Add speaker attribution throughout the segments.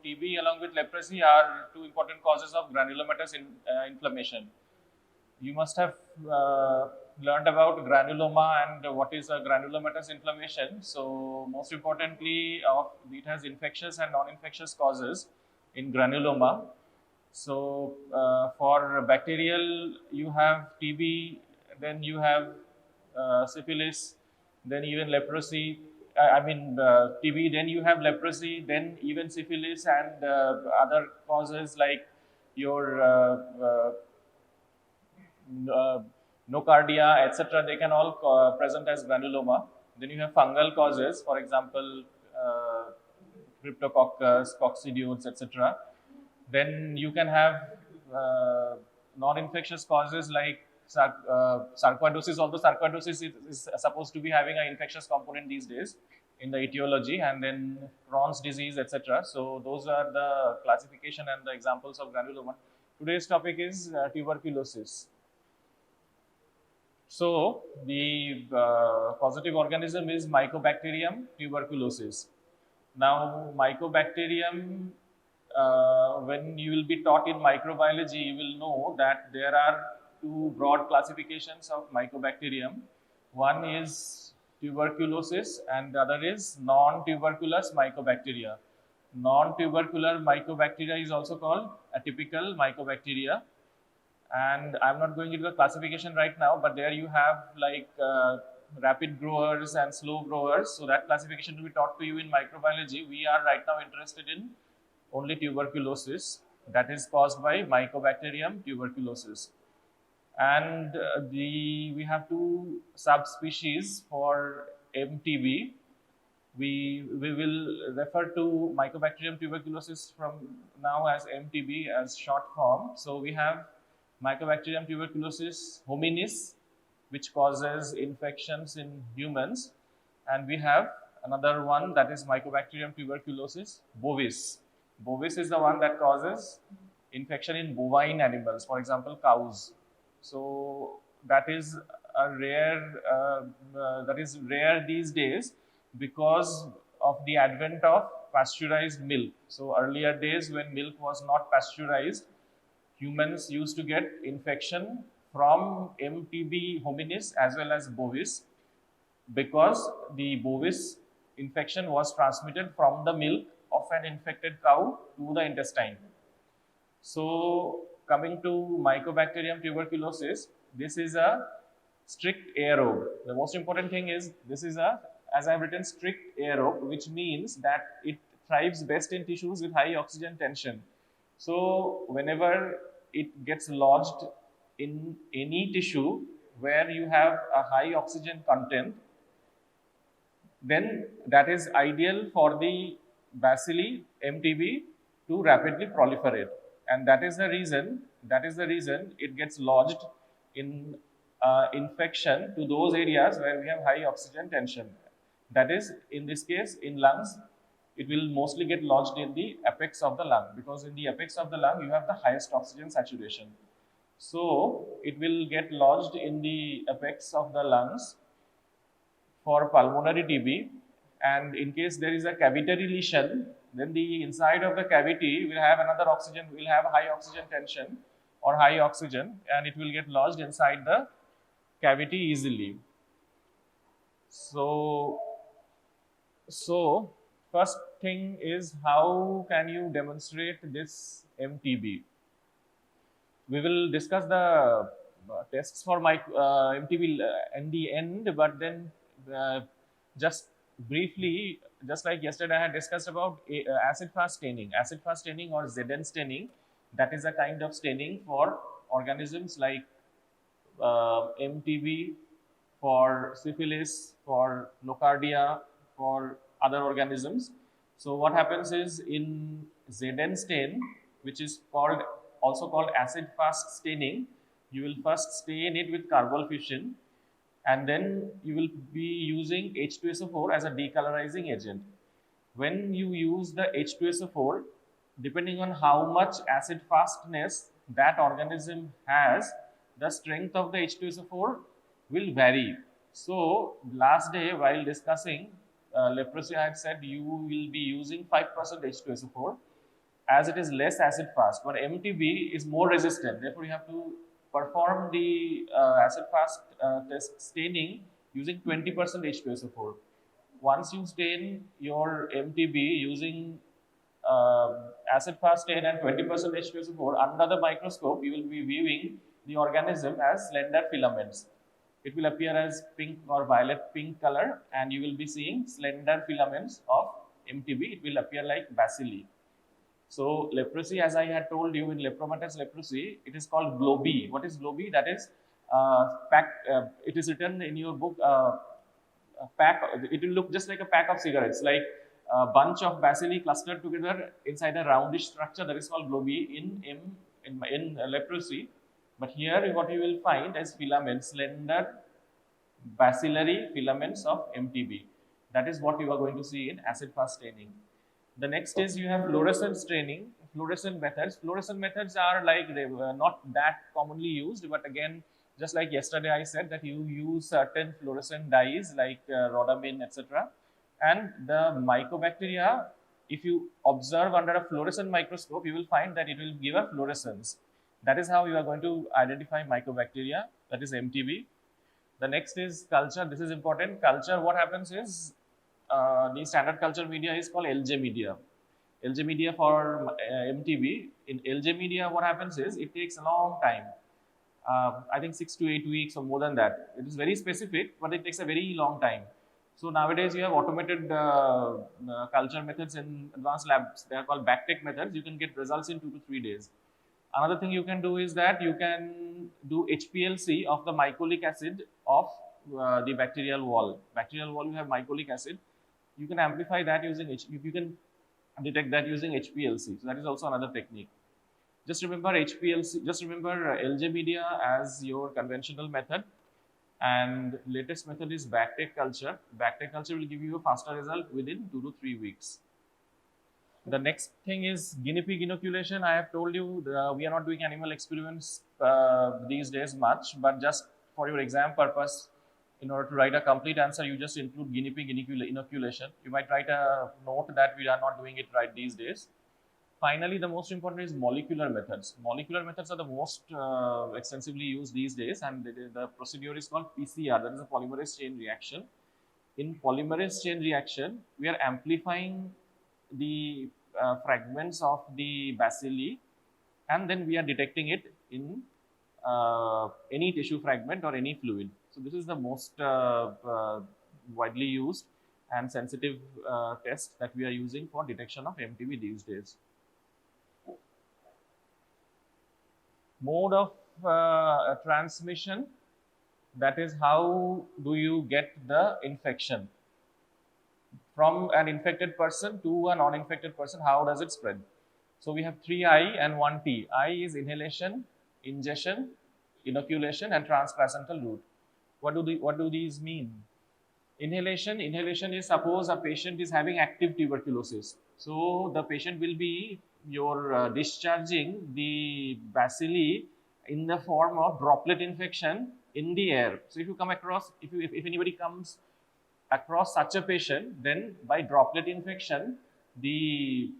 Speaker 1: TB along with leprosy are two important causes of granulomatous inflammation. You must have learned about granuloma and what is a granulomatous inflammation. So most importantly, it has infectious and non-infectious causes in granuloma. So for bacterial, you have TB, then you have syphilis, then even leprosy. TB, then you have leprosy, then even syphilis and other causes like your nocardia, etc. They can all present as granuloma. Then you have fungal causes, for example, Cryptococcus, coccidioides, etc. Then you can have non-infectious causes like sarcoidosis, although sarcoidosis is supposed to be having an infectious component these days in the etiology, and then Crohn's disease, etc. So those are the classification and the examples of granuloma. Today's topic is tuberculosis. So the positive organism is Mycobacterium tuberculosis. Now Mycobacterium, when you will be taught in microbiology, you will know that there are two broad classifications of Mycobacterium. One is tuberculosis and the other is non-tuberculous Mycobacteria. Non-tubercular Mycobacteria is also called atypical Mycobacteria. And I'm not going into the classification right now, but there you have like rapid growers and slow growers. So that classification will be taught to you in microbiology. We are right now interested in only tuberculosis, that is caused by Mycobacterium tuberculosis. And we have two subspecies for MTB. We will refer to Mycobacterium tuberculosis from now as MTB as short form. So we have Mycobacterium tuberculosis hominis, which causes infections in humans, and we have another one, that is Mycobacterium tuberculosis bovis. Bovis is the one that causes infection in bovine animals, for example, cows. So that is a rare these days because of the advent of pasteurized milk. So earlier days when milk was not pasteurized, humans used to get infection from MTB hominis as well as bovis because the bovis infection was transmitted from the milk of an infected cow to the intestine. So coming to Mycobacterium tuberculosis, this is a strict aerobe. The most important thing is this is a, as I have written, strict aerobe, which means that it thrives best in tissues with high oxygen tension. So whenever it gets lodged in any tissue where you have a high oxygen content, then that is ideal for the bacilli MTB to rapidly proliferate, and that is the reason it gets lodged in infection to those areas where we have high oxygen tension. That is, in this case, in lungs, it will mostly get lodged in the apex of the lung, because in the apex of the lung you have the highest oxygen saturation. So it will get lodged in the apex of the lungs for pulmonary TB, and in case there is a cavitary lesion, then the inside of the cavity will have another oxygen, will have high oxygen tension or high oxygen, and it will get lodged inside the cavity easily. So first thing is, how can you demonstrate this MTB? We will discuss the tests for MTB in the end, but then just briefly, just like yesterday I had discussed about acid-fast staining. Acid-fast staining or ZN staining, that is a kind of staining for organisms like MTB, for syphilis, for nocardia, for other organisms. So what happens is, in ZN stain, which is also called acid-fast staining, you will first stain it with carbol fission, and then you will be using H2SO4 as a decolorizing agent. When you use the H2SO4, depending on how much acid fastness that organism has, the strength of the H2SO4 will vary. So last day while discussing leprosy, I had said you will be using 5% H2SO4. as it is less acid fast, but MTB is more resistant. Therefore, you have to perform the acid fast test staining using 20% H2SO4. Once you stain your MTB using acid fast stain and 20% H2SO4 under the microscope, you will be viewing the organism as slender filaments. It will appear as pink or violet pink color, and you will be seeing slender filaments of MTB. It will appear like bacilli. So leprosy, as I had told you, in lepromatous leprosy, it is called globi. What is globi? That is it is written in your book. A pack. It will look just like a pack of cigarettes, like a bunch of bacilli clustered together inside a roundish structure. That is called globi in leprosy. But here, what you will find is filaments, slender bacillary filaments of MTB. That is what you are going to see in acid fast staining. The next is you have fluorescent staining, fluorescent methods. Fluorescent methods are like they were not that commonly used, but again, just like yesterday I said that you use certain fluorescent dyes like rhodamine, etc. And the mycobacteria, if you observe under a fluorescent microscope, you will find that it will give a fluorescence. That is how you are going to identify mycobacteria, that is MTB. The next is culture. This is important. Culture, what happens is, the standard culture media is called LJ media. LJ media for MTB. In LJ media, what happens is, it takes a long time. I think 6 to 8 weeks or more than that. It is very specific, but it takes a very long time. So nowadays you have automated culture methods in advanced labs. They are called backtech methods. You can get results in 2 to 3 days. Another thing you can do is that you can do HPLC of the mycolic acid of the bacterial wall. Bacterial wall, you have mycolic acid. You can amplify that using you can detect that using HPLC. So that is also another technique. Just remember HPLC. Just remember LJ media as your conventional method, and latest method is backtech culture. Backtech culture will give you a faster result within 2 to 3 weeks. The next thing is guinea pig inoculation. I have told you we are not doing animal experiments these days much, but just for your exam purpose, in order to write a complete answer, you just include guinea pig inoculation. You might write a note that we are not doing it right these days. Finally, the most important is molecular methods. Molecular methods are the most extensively used these days, and the procedure is called PCR, that is a polymerase chain reaction. In polymerase chain reaction, we are amplifying the fragments of the bacilli, and then we are detecting it in any tissue fragment or any fluid. So this is the most widely used and sensitive test that we are using for detection of MTB these days. Mode of transmission, that is how do you get the infection from an infected person to a non-infected person. How does it spread? So we have 3 I and 1 T. I is inhalation, ingestion, inoculation, and transplacental route. What do these mean? Inhalation is, suppose a patient is having active tuberculosis. So the patient will be discharging the bacilli in the form of droplet infection in the air. So if you come across, if anybody comes across such a patient, then by droplet infection, the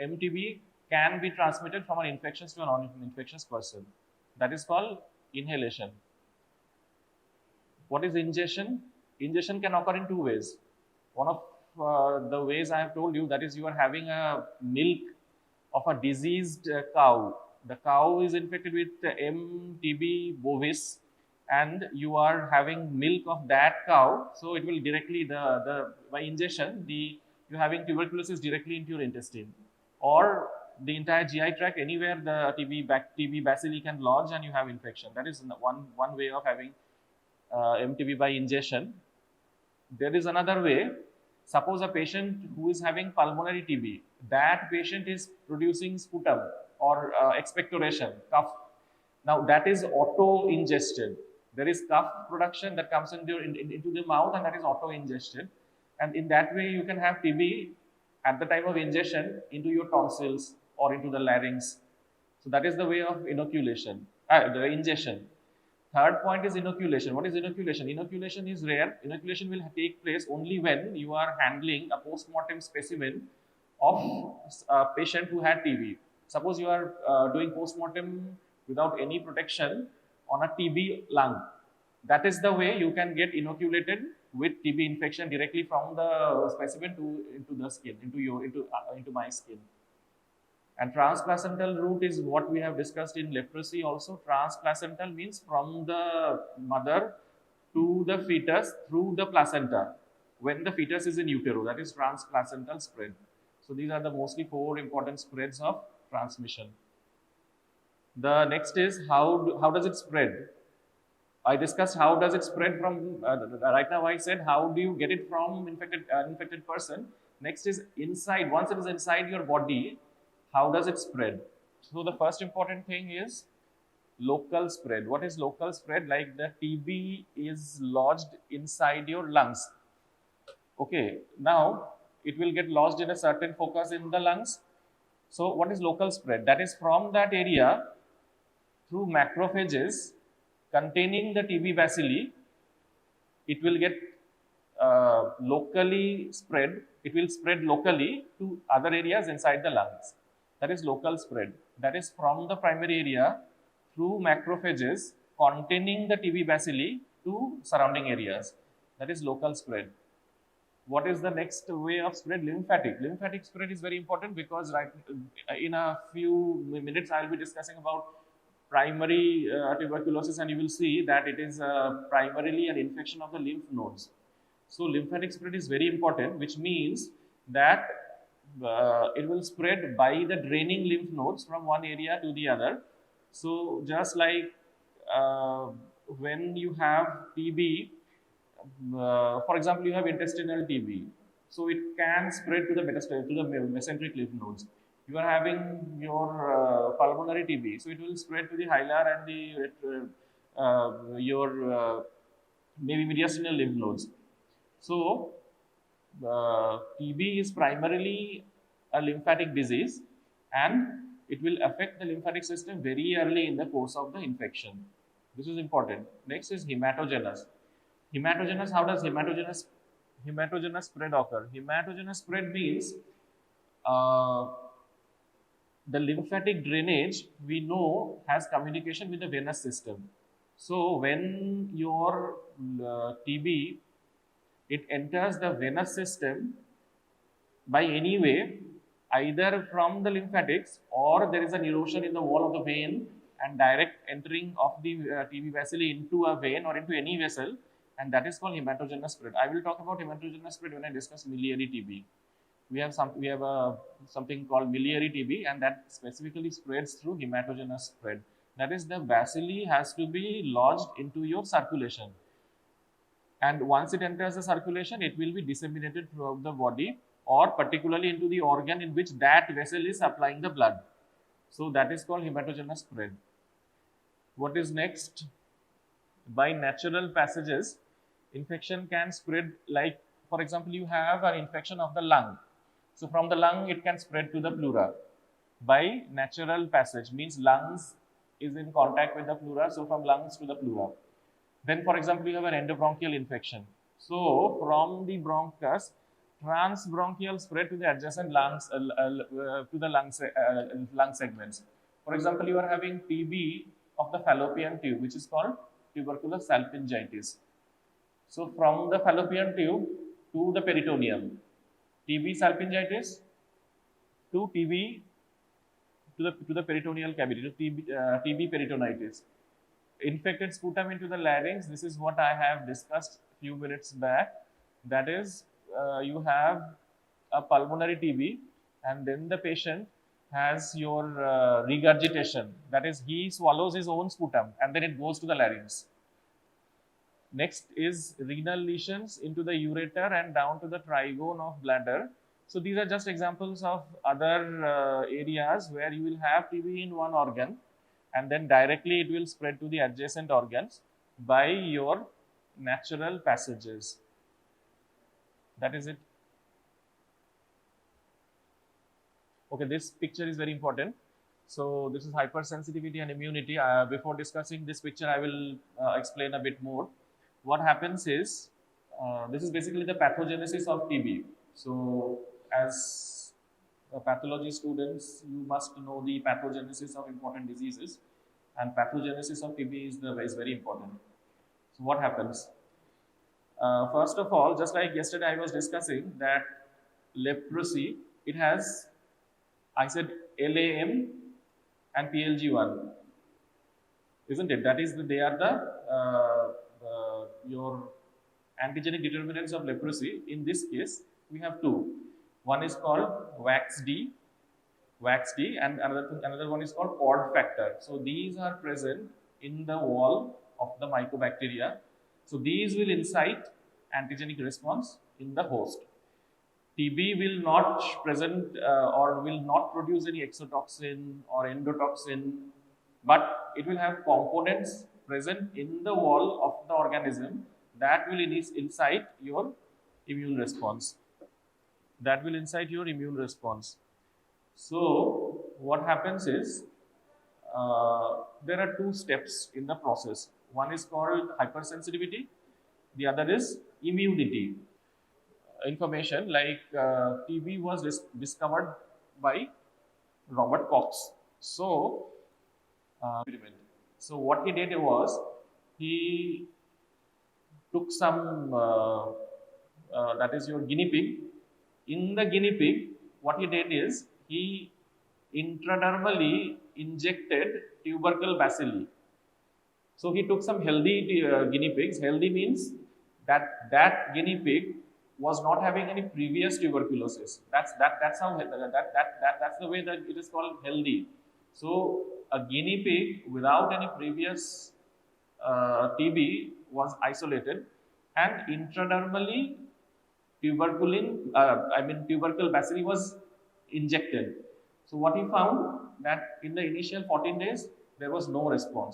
Speaker 1: MTB can be transmitted from an infectious to a non-infectious person. That is called inhalation. What is ingestion? Ingestion can occur in 2 ways. One of the ways I have told you, that is you are having a milk of a diseased cow. The cow is infected with MTB bovis, and you are having milk of that cow. So it will directly, by ingestion, you're having tuberculosis directly into your intestine, or the entire GI tract, anywhere the TB bacilli can lodge and you have infection. That is one way of having MTB by ingestion. There is another way. Suppose a patient who is having pulmonary TB, that patient is producing sputum or expectoration, cough. Now that is auto-ingested. There is cough production that comes into the mouth, and that is auto-ingested. And in that way, you can have TB at the time of ingestion into your tonsils or into the larynx. So that is the way of inoculation, the ingestion. Third point is inoculation. What is inoculation? Inoculation is rare. Inoculation will take place only when you are handling a post-mortem specimen of a patient who had TB. Suppose you are doing postmortem without any protection on a TB lung. That is the way you can get inoculated with TB infection directly from the specimen to into the skin, into my skin. And transplacental route is what we have discussed in leprosy also. Transplacental means from the mother to the fetus through the placenta when the fetus is in utero. That is transplacental spread. So these are the mostly 4 important spreads of transmission. The next is how does it spread? I discussed how does it spread from, right now I said how do you get it from infected person. Next is inside, once it is inside your body, how does it spread? So the first important thing is local spread. What is local spread? Like the TB is lodged inside your lungs. Okay, now it will get lodged in a certain focus in the lungs. So what is local spread? That is from that area through macrophages containing the TB bacilli, it will get locally spread. It will spread locally to other areas inside the lungs. That is local spread. That is from the primary area through macrophages containing the TB bacilli to surrounding areas. That is local spread. What is the next way of spread? Lymphatic. Lymphatic spread is very important because right in a few minutes I will be discussing about primary tuberculosis, and you will see that it is primarily an infection of the lymph nodes. So lymphatic spread is very important, which means that it will spread by the draining lymph nodes from one area to the other. So just like when you have TB, for example, you have intestinal TB, so it can spread to the mesenteric lymph nodes. You are having your pulmonary TB, so it will spread to the hilar and the your maybe mediastinal lymph nodes. So TB is primarily a lymphatic disease, and it will affect the lymphatic system very early in the course of the infection. This is important. Next is hematogenous. Hematogenous, how does hematogenous spread occur? Hematogenous spread means the lymphatic drainage we know has communication with the venous system. So when your TB, it enters the venous system by any way, either from the lymphatics or there is an erosion in the wall of the vein and direct entering of the TB bacilli into a vein or into any vessel, and that is called hematogenous spread. I will talk about hematogenous spread when I discuss miliary TB. We have something called miliary TB, and that specifically spreads through hematogenous spread. That is, the bacilli has to be lodged into your circulation, and once it enters the circulation, it will be disseminated throughout the body, or particularly into the organ in which that vessel is supplying the blood. So that is called hematogenous spread. What is next? By natural passages, infection can spread, like for example, you have an infection of the lung. So from the lung, it can spread to the pleura by natural passage, means lungs is in contact with the pleura, so from lungs to the pleura. Then for example, you have an endobronchial infection. So from the bronchus, transbronchial spread to the adjacent lungs, to the lung segments. For example, you are having TB of the fallopian tube, which is called tuberculous salpingitis. So from the fallopian tube to the peritoneum, TB salpingitis to TB to the peritoneal cavity, to TB peritonitis. Infected sputum into the larynx. This is what I have discussed a few minutes back. That is, you have a pulmonary TB, and then the patient has your regurgitation. That is, he swallows his own sputum and then it goes to the larynx. Next is renal lesions into the ureter and down to the trigone of bladder. So these are just examples of other areas where you will have TB in one organ, and then directly it will spread to the adjacent organs by your natural passages. That is it. Okay, this picture is very important. So this is hypersensitivity and immunity. Before discussing this picture, I will explain a bit more. What happens is, this is basically the pathogenesis of TB. So as pathology students, you must know the pathogenesis of important diseases, and pathogenesis of TB is very important. So what happens? First of all, just like yesterday I was discussing that leprosy, it has, I said LAM and PLG1, isn't it? That is, they are your antigenic determinants of leprosy. In this case, we have two. One is called WAX-D, and another one is called POD factor. So these are present in the wall of the mycobacteria. So these will incite antigenic response in the host. TB will not present or will not produce any exotoxin or endotoxin, but it will have components present in the wall of the organism that will incite your immune response. So what happens is, there are two steps in the process. One is called hypersensitivity, the other is immunity. Information like TB was discovered by Robert Cox. So what he did was, he took some, that is your guinea pig. In the guinea pig, what he did is, he intradermally injected tubercle bacilli. So he took some healthy guinea pigs. Healthy means that guinea pig was not having any previous tuberculosis. That's the way that it is called healthy. So a guinea pig without any previous TB was isolated, and intradermally tubercle bacilli was injected. So what he found, that in the initial 14 days there was no response.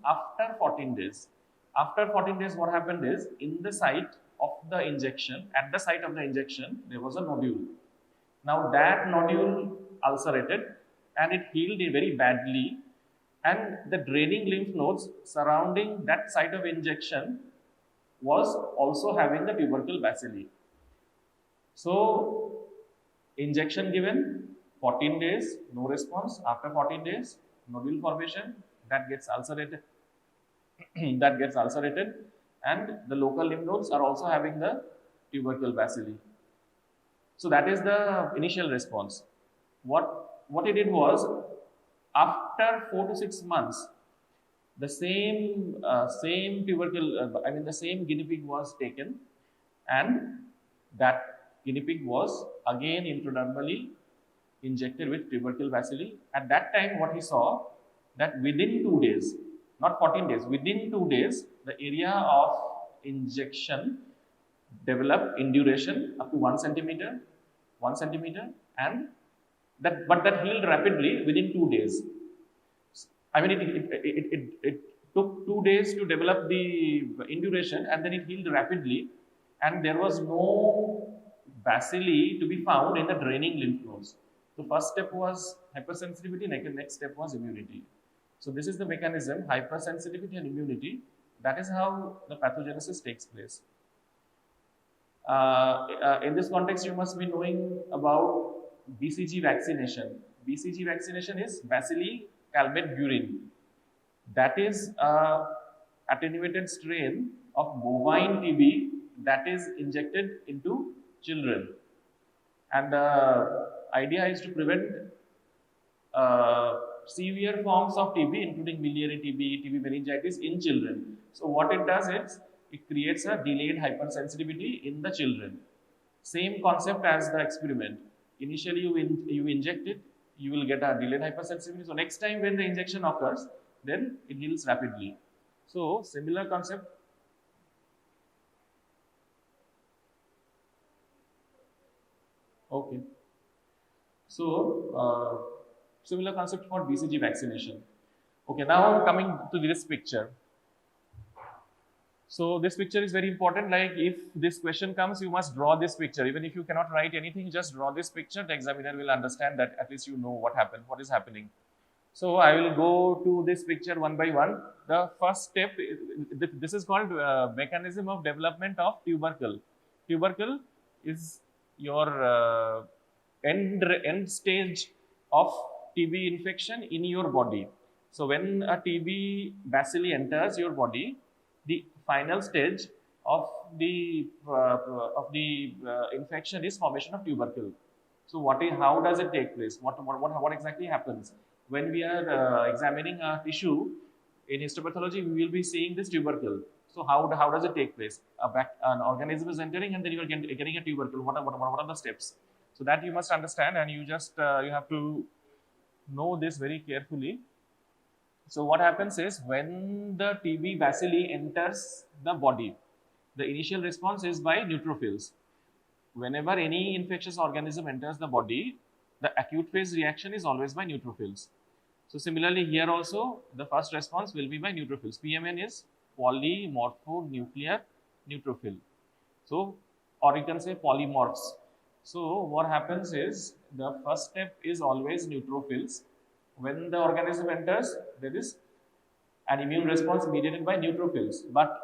Speaker 1: After 14 days, what happened is, in the site of the injection, there was a nodule. Now that nodule ulcerated and it healed very badly, and the draining lymph nodes surrounding that site of injection was also having the tubercle bacilli. So injection given, 14 days, no response. After 14 days, nodule formation, that gets ulcerated. And the local lymph nodes are also having the tubercle bacilli. So that is the initial response. What he did was, after 4 to 6 months, the same the same guinea pig was taken, and that guinea pig was again intradermally injected with tubercle bacilli. At that time, what he saw, that within 2 days, not 14 days, within 2 days, the area of injection developed induration up to 1 centimeter, and that healed rapidly within 2 days. I mean, it took 2 days to develop the induration, and then it healed rapidly, and there was no bacilli to be found in the draining lymph nodes. So first step was hypersensitivity, next step was immunity. So this is the mechanism, hypersensitivity and immunity. That is how the pathogenesis takes place. In this context, you must be knowing about BCG vaccination. BCG vaccination is Bacilli calmette guerin. That is an attenuated strain of bovine TB that is injected into children. And the idea is to prevent severe forms of TB, including biliary TB, TB meningitis in children. So what it does is, it creates a delayed hypersensitivity in the children. Same concept as the experiment. Initially, you inject it, you will get a delayed hypersensitivity. So next time when the injection occurs, then it heals rapidly. So similar concept. Okay. So similar concept for BCG vaccination. Okay, now I'm coming to this picture. So this picture is very important. Like, if this question comes, you must draw this picture. Even if you cannot write anything, just draw this picture. The examiner will understand that at least you know what is happening. So I will go to this picture one by one. The first step, this is called mechanism of development of tubercle. Tubercle is your end stage of TB infection in your body. So when a TB bacilli enters your body, the final stage of the infection is formation of tubercle. So how does it take place? What exactly happens when we are examining a tissue in histopathology? We will be seeing this tubercle. So how does it take place? An organism is entering, and then you are getting a tubercle. What are the steps? So that you must understand, and you have to know this very carefully. So what happens is when the TB bacilli enters the body, the initial response is by neutrophils. Whenever any infectious organism enters the body, the acute phase reaction is always by neutrophils. So similarly here also, the first response will be by neutrophils. PMN is polymorphonuclear neutrophil. So, or you can say polymorphs. So what happens is the first step is always neutrophils. When the organism enters, there is an immune response mediated by neutrophils. But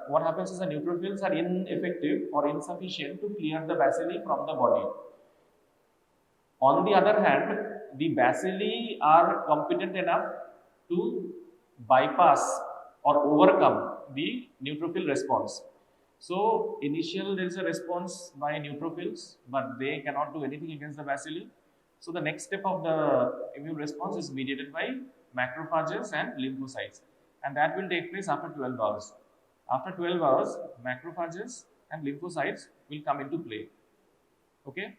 Speaker 1: what happens is the neutrophils are ineffective or insufficient to clear the bacilli from the body. On the other hand, the bacilli are competent enough to bypass or overcome the neutrophil response. So initial there is a response by neutrophils, but they cannot do anything against the bacilli. So the next step of the immune response is mediated by macrophages and lymphocytes, and that will take place after 12 hours. After 12 hours, macrophages and lymphocytes will come into play. Okay.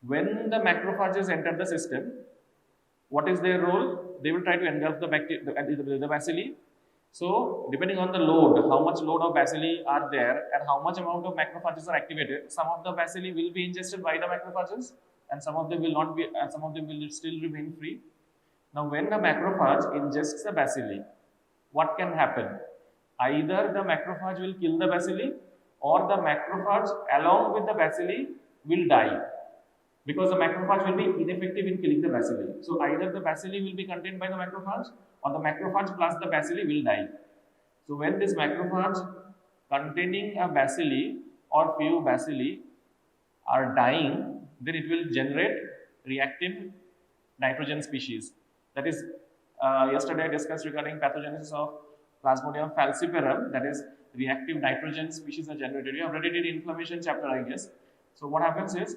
Speaker 1: When the macrophages enter the system, what is their role? They will try to engulf the bacilli. So, depending on the load, how much load of bacilli are there and how much amount of macrophages are activated, some of the bacilli will be ingested by the macrophages and some of them will not be, and some of them will still remain free. Now, when the macrophage ingests the bacilli, what can happen? Either the macrophage will kill the bacilli or the macrophage along with the bacilli will die, because the macrophage will be ineffective in killing the bacilli. So either the bacilli will be contained by the macrophage or the macrophage plus the bacilli will die. So when this macrophage containing a bacilli or few bacilli are dying, then it will generate reactive nitrogen species. That is, yesterday I discussed regarding pathogenesis of Plasmodium falciparum, that is reactive nitrogen species are generated. You have read it in inflammation chapter, I guess. So what happens is,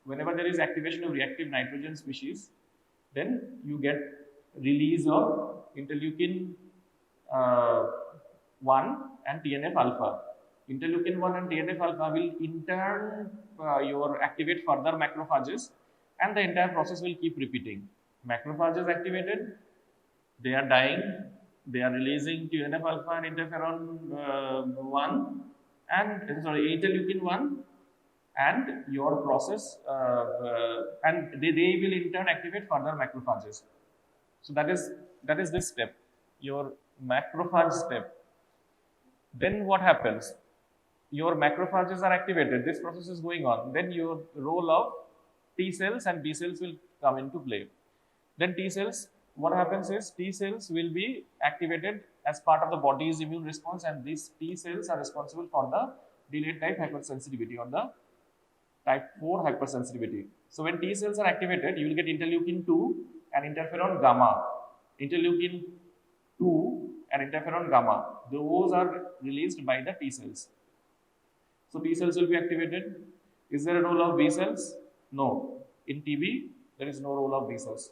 Speaker 1: whenever there is activation of reactive nitrogen species, then you get release of interleukin 1 and TNF alpha. Interleukin 1 and TNF alpha will in turn activate further macrophages, and the entire process will keep repeating. Macrophages activated, they are dying, they are releasing TNF alpha and interferon 1 and interleukin 1, and your process and they will in turn activate further macrophages. So that is this step, your macrophage step. Then what happens? Your macrophages are activated, this process is going on, then your role of T cells and B cells will come into play. Then T cells, what happens is T cells will be activated as part of the body's immune response, and these T cells are responsible for the delayed type hypersensitivity or the type 4 hypersensitivity. So when T cells are activated, you will get interleukin 2 and interferon gamma. Interleukin 2 and interferon gamma, those are released by the T cells. So T cells will be activated. Is there a role of B cells? No. In TB, there is no role of B cells.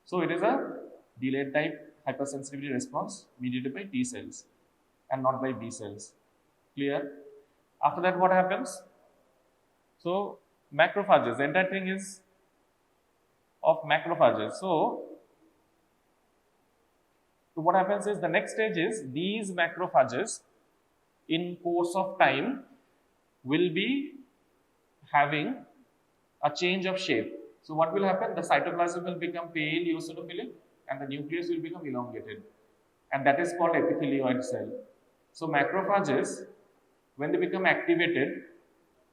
Speaker 1: So it is a delayed type hypersensitivity response mediated by T cells and not by B cells. Clear? After that, what happens? So macrophages, the entire thing is of macrophages. So what happens is, the next stage is these macrophages in course of time will be having a change of shape. So what will happen? The cytoplasm will become pale eosinophilic and the nucleus will become elongated, and that is called epithelioid cell. So macrophages, when they become activated,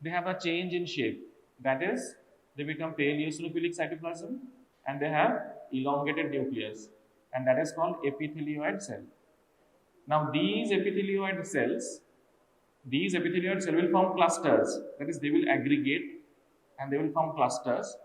Speaker 1: they have a change in shape. That is, they become pale eosinophilic cytoplasm and they have elongated nucleus, and that is called epithelioid cell. Now these epithelioid cells, These epithelioid cells will form clusters. That is, they will aggregate and they will form clusters.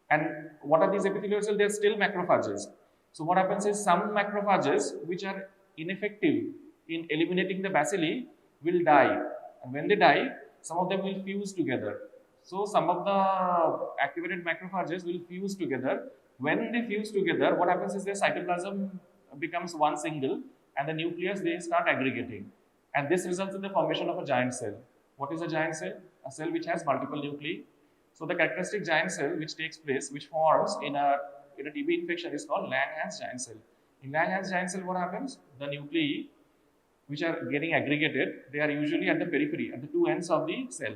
Speaker 1: And what are these epithelial cells? They are still macrophages. So what happens is some macrophages which are ineffective in eliminating the bacilli will die. And when they die, some of them will fuse together. So some of the activated macrophages will fuse together. When they fuse together, what happens is their cytoplasm becomes one single and the nucleus they start aggregating. And this results in the formation of a giant cell. What is a giant cell? A cell which has multiple nuclei. So the characteristic giant cell which takes place, which forms in a TB infection is called Langerhans giant cell. In Langerhans giant cell, what happens? The nuclei which are getting aggregated, they are usually at the periphery, at the two ends of the cell.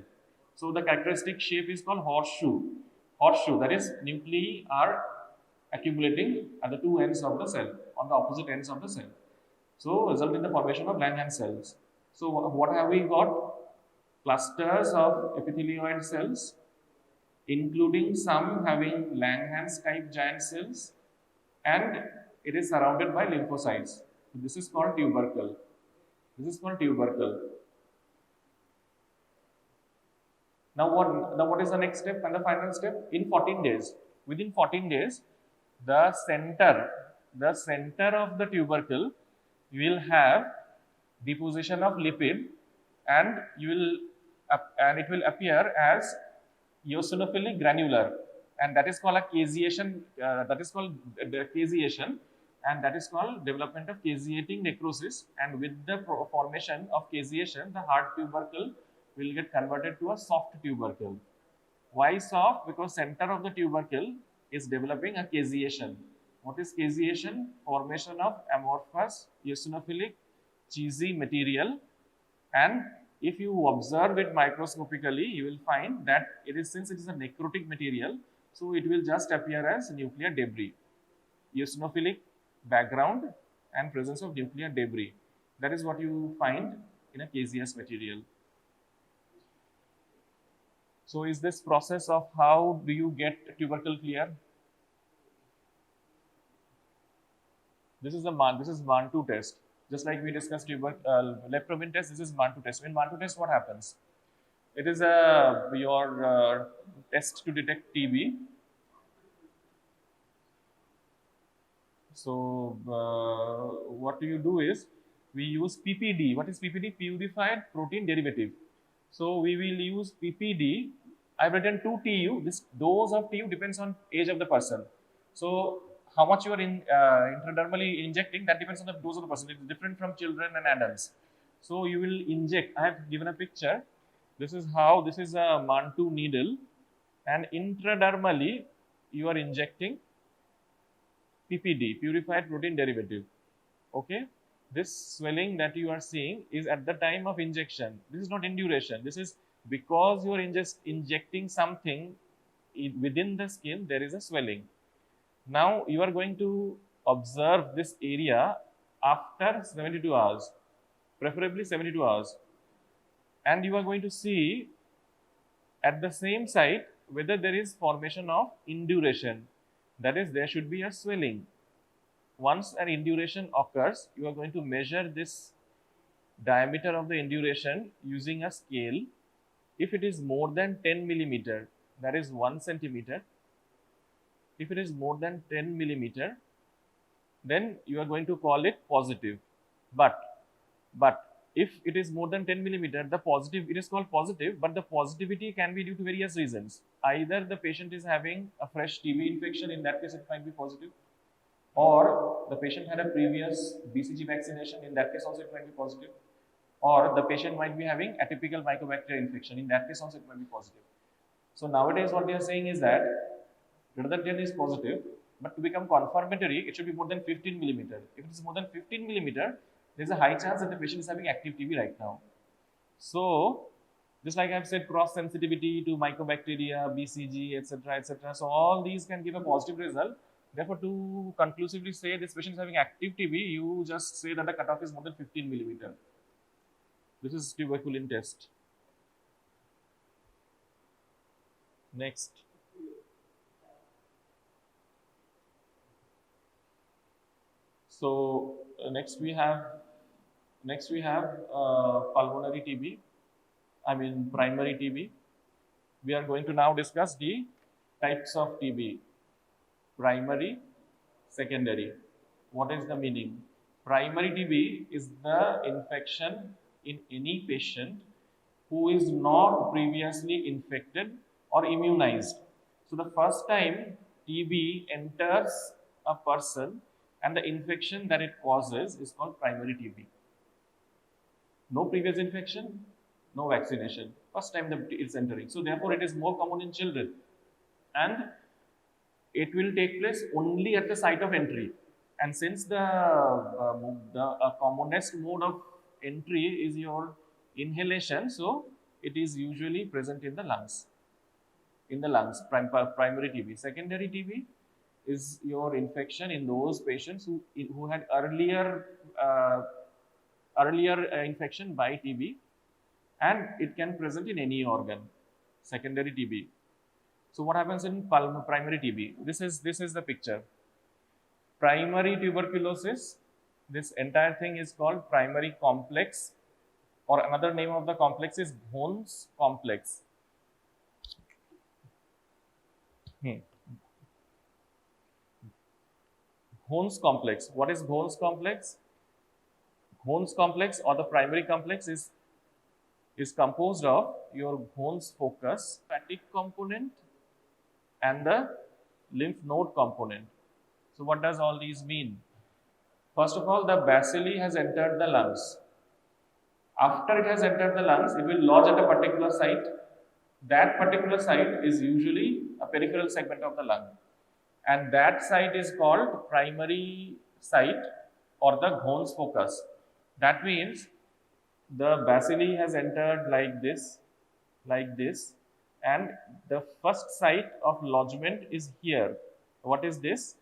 Speaker 1: So the characteristic shape is called horseshoe. Horseshoe, that is, nuclei are accumulating at the two ends of the cell, on the opposite ends of the cell. So result in the formation of Langerhans cells. So what have we got? Clusters of epithelioid cells, including some having Langerhans type giant cells, and it is surrounded by lymphocytes. So this is called tubercle. This is called tubercle. Now what is the next step and the final step? In 14 days, within 14 days, the center of the tubercle will have deposition of lipid, and it will appear as eosinophilic granular, and that is called a caseation. And that is called development of caseating necrosis. And with the formation of caseation, the hard tubercle will get converted to a soft tubercle. Why soft? Because center of the tubercle is developing a caseation. What is caseation? Formation of amorphous eosinophilic cheesy material. And if you observe it microscopically, you will find that since it is a necrotic material, so it will just appear as nuclear debris. Eosinophilic background and presence of nuclear debris. That is what you find in a caseous material. So is this process of how do you get tubercle clear? This is Mantoux test. Just like we discussed leptomin test, this is Mantoux test. In Mantoux test, what happens? It is your test to detect TB. So what you do is we use PPD. What is PPD? Purified protein derivative. So we will use PPD. I've written 2 TU. This dose of TU depends on age of the person. So how much you are intradermally injecting, that depends on the dose of the person. It's different from children and adults. So you will inject. I have given a picture. This is a Mantoux needle, and intradermally you are injecting PPD, purified protein derivative. Okay, this swelling that you are seeing is at the time of injection. This is not in duration. This is because you are injecting something within the skin. There is a swelling. Now you are going to observe this area after 72 hours, preferably 72 hours, and you are going to see at the same site whether there is formation of induration. That is, there should be a swelling. Once an induration occurs, you are going to measure this diameter of the induration using a scale. If it is more than 10 millimeter, that is 1 centimeter. If it is more than 10 millimeter, then you are going to call it positive. But if it is more than 10 millimeter, it is called positive, but the positivity can be due to various reasons. Either the patient is having a fresh TB infection, in that case it might be positive, or the patient had a previous BCG vaccination, in that case also it might be positive, or the patient might be having atypical mycobacteria infection, in that case also it might be positive. So nowadays what they are saying is that greater than 10 is positive, but to become confirmatory, it should be more than 15 millimeter. If it is more than 15 millimeter, there is a high chance that the patient is having active TB right now. So, just like I have said, cross sensitivity to mycobacteria, BCG, etc., etc. So all these can give a positive result. Therefore, to conclusively say this patient is having active TB, you just say that the cutoff is more than 15 millimeter. This is tuberculin test. Next. So next we have Next we have pulmonary TB, primary TB. We are going to now discuss the types of TB, primary, secondary. What is the meaning? Primary TB is the infection in any patient who is not previously infected or immunized. So the first time TB enters a person and the infection that it causes is called primary TB. No previous infection, no vaccination. First time it's entering. So therefore it is more common in children and it will take place only at the site of entry. And since the commonest mode of entry is your inhalation, so it is usually present in the lungs. Primary TB. Secondary TB is your infection in those patients who had earlier infection by TB, and it can present in any organ. Secondary TB. So what happens in primary TB? This is the picture. Primary tuberculosis. This entire thing is called primary complex, or another name of the complex is Bohn's complex. Bohn's complex. What is Bohn's complex? Bohn's complex or the primary complex is composed of your Bohn's focus, lymphatic component, and the lymph node component. So what does all these mean? First of all, the bacilli has entered the lungs. After it has entered the lungs, it will lodge at a particular site. That particular site is usually a peripheral segment of the lung. And that site is called primary site or the Bohn's focus. That means the bacilli has entered like this, and the first site of lodgement is here. What is this?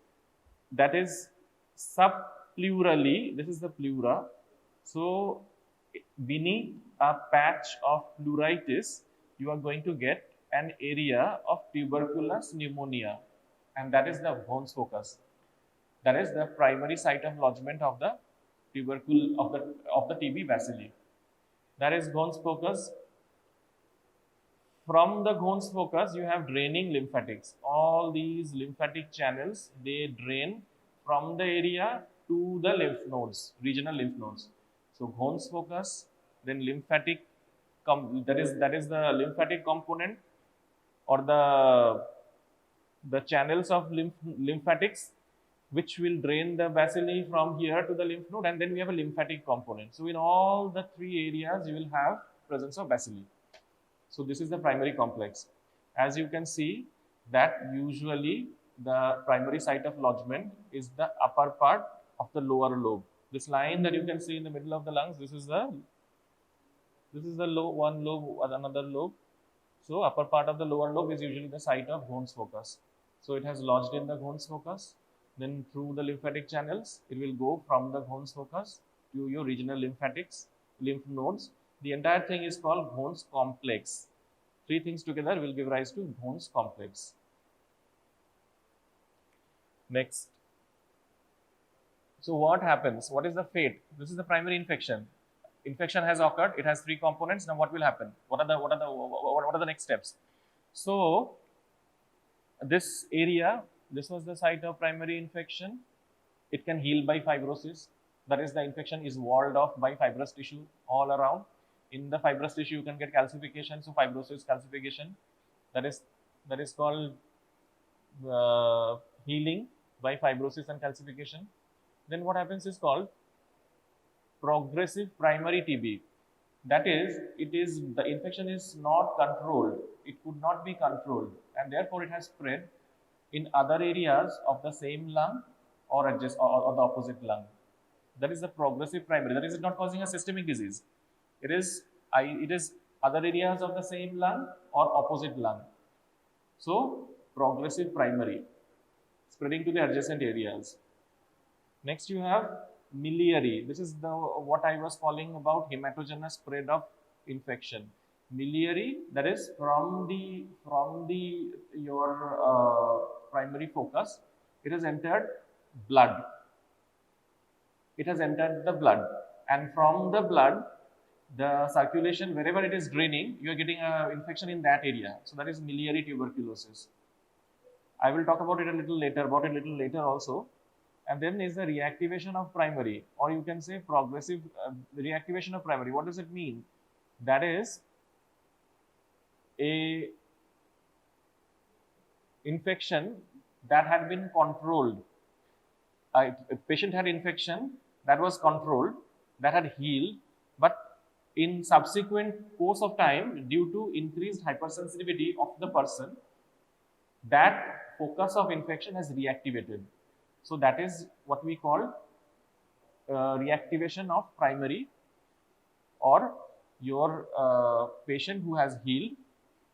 Speaker 1: That is subpleurally, this is the pleura. So beneath a patch of pleuritis, you are going to get an area of tuberculous pneumonia, and that is the Bohn's focus. That is the primary site of lodgement of the TB bacilli. That is Bohn's focus. From the Bohn's focus, you have draining lymphatics. All these lymphatic channels, they drain from the area to the lymph nodes, regional lymph nodes. So Bohn's focus, then lymphatic, that is the lymphatic component or the channels of lymphatics, which will drain the bacilli from here to the lymph node, and then we have a lymphatic component. So in all the three areas, you will have presence of bacilli. So this is the primary complex. As you can see, that usually the primary site of lodgement is the upper part of the lower lobe. This line that you can see in the middle of the lungs, this is the one lobe, another lobe. So upper part of the lower lobe is usually the site of Bohn's focus. So it has lodged in the Bohn's focus. Then through the lymphatic channels, it will go from the Bohn's focus to your regional lymphatics, lymph nodes. The entire thing is called Bohn's complex. Three things together will give rise to Bohn's complex. Next. So what happens? What is the fate? This is the primary infection. Infection has occurred. It has three components. Now what will happen? What are the next steps? So this area, this was the site of primary infection. It can heal by fibrosis. That is, the infection is walled off by fibrous tissue all around. In the fibrous tissue, you can get calcification. So fibrosis, calcification. That is called healing by fibrosis and calcification. Then what happens is called progressive primary TB. That is, the infection is not controlled. It could not be controlled, and therefore it has spread in other areas of the same lung or the opposite lung. That is the progressive primary. That is, it's not causing a systemic disease. It is other areas of the same lung or opposite lung. So progressive primary, spreading to the adjacent areas. Next you have miliary. This is what I was calling about hematogenous spread of infection. Miliary, that is from your primary focus, it has entered blood. It has entered the blood. and from the blood, the circulation, wherever it is draining, you are getting an infection in that area. So that is miliary tuberculosis. I will talk about it a little later also. And then is the reactivation of primary, or you can say progressive reactivation of primary. What does it mean? That is a infection that had been controlled. A patient had infection that was controlled, that had healed, but in subsequent course of time, due to increased hypersensitivity of the person, that focus of infection has reactivated. So that is what we call reactivation of primary, or your patient who has healed,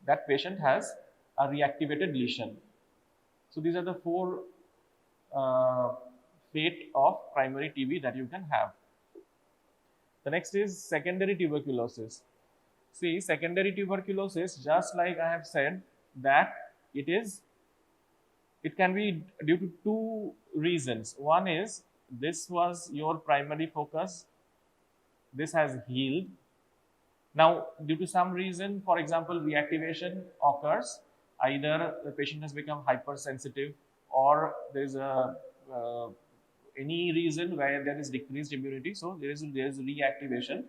Speaker 1: that patient has a reactivated lesion. So these are the four fate of primary TB that you can have. The next is secondary tuberculosis. See, secondary tuberculosis, just like I have said, that it can be due to two reasons. One is this was your primary focus, this has healed. Now, due to some reason, for example, reactivation occurs, either the patient has become hypersensitive, or there is a any reason where there is decreased immunity, so there is reactivation.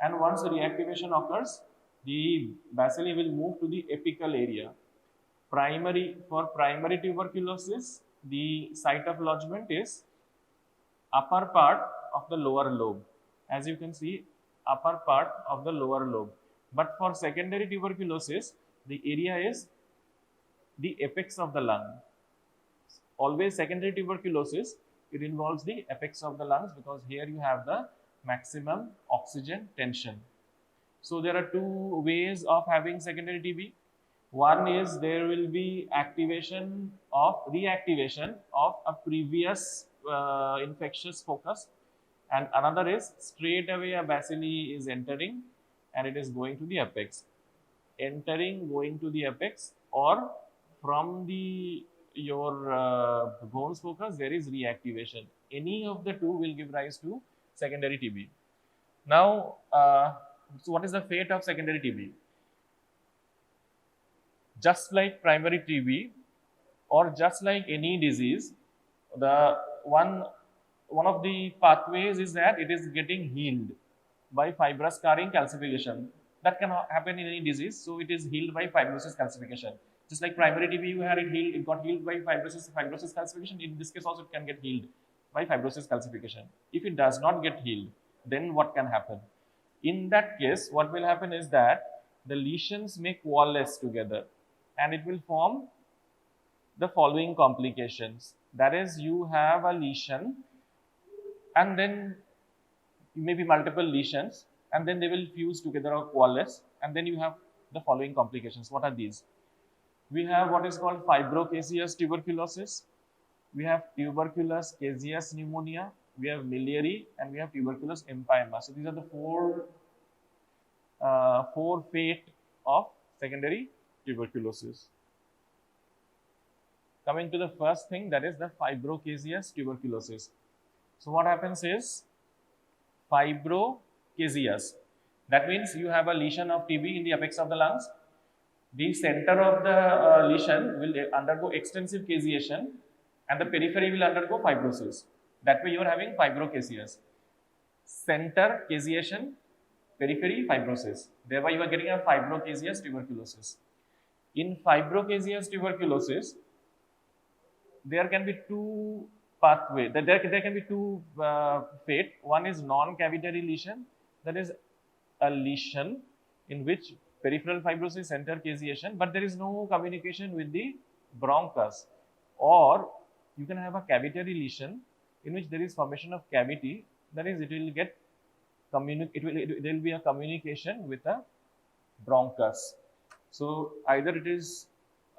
Speaker 1: And once the reactivation occurs, the bacilli will move to the apical area. For primary tuberculosis, the site of lodgement is upper part of the lower lobe. As you can see, upper part of the lower lobe. But for secondary tuberculosis, the area is the apex of the lung. Always secondary tuberculosis, it involves the apex of the lungs, because here you have the maximum oxygen tension. So there are two ways of having secondary TB. One is there will be reactivation of a previous infectious focus, and another is straight away a bacilli is entering and it is going to the apex. Entering, going to the apex, or from your bones focus, there is reactivation. Any of the two will give rise to secondary TB. Now, so what is the fate of secondary TB? Just like primary TB, or just like any disease, the one of the pathways is that it is getting healed by fibrous scarring calcification. That can happen in any disease, so it is healed by fibrosis calcification. Just like primary TB, you had it got healed by fibrosis calcification. In this case also it can get healed by fibrosis calcification. If it does not get healed, then what can happen? In that case, what will happen is that the lesions may coalesce together, and it will form the following complications. That is, you have a lesion, and then maybe multiple lesions, and then they will fuse together or coalesce, and then you have the following complications. What are these? We have what is called fibrocaseous tuberculosis, we have tuberculous caseous pneumonia, we have miliary, and we have tuberculous empyema. So these are the four fate of secondary tuberculosis. Coming to the first thing, that is the fibrocaseous tuberculosis. So what happens is fibrocaseous. That means you have a lesion of TB in the apex of the lungs. The center of the lesion will undergo extensive caseation, and the periphery will undergo fibrosis. That way you are having fibrocaseous. Center caseation, periphery fibrosis. Thereby you are getting a fibrocaseous tuberculosis. In fibrocaseous tuberculosis, there can be two pathways. There can be two fate. One is non-cavitary lesion. That is a lesion in which peripheral fibrosis, center caseation, but there is no communication with the bronchus. Or you can have a cavitary lesion in which there is formation of cavity. That is, it will get there will be a communication with the bronchus. So either it is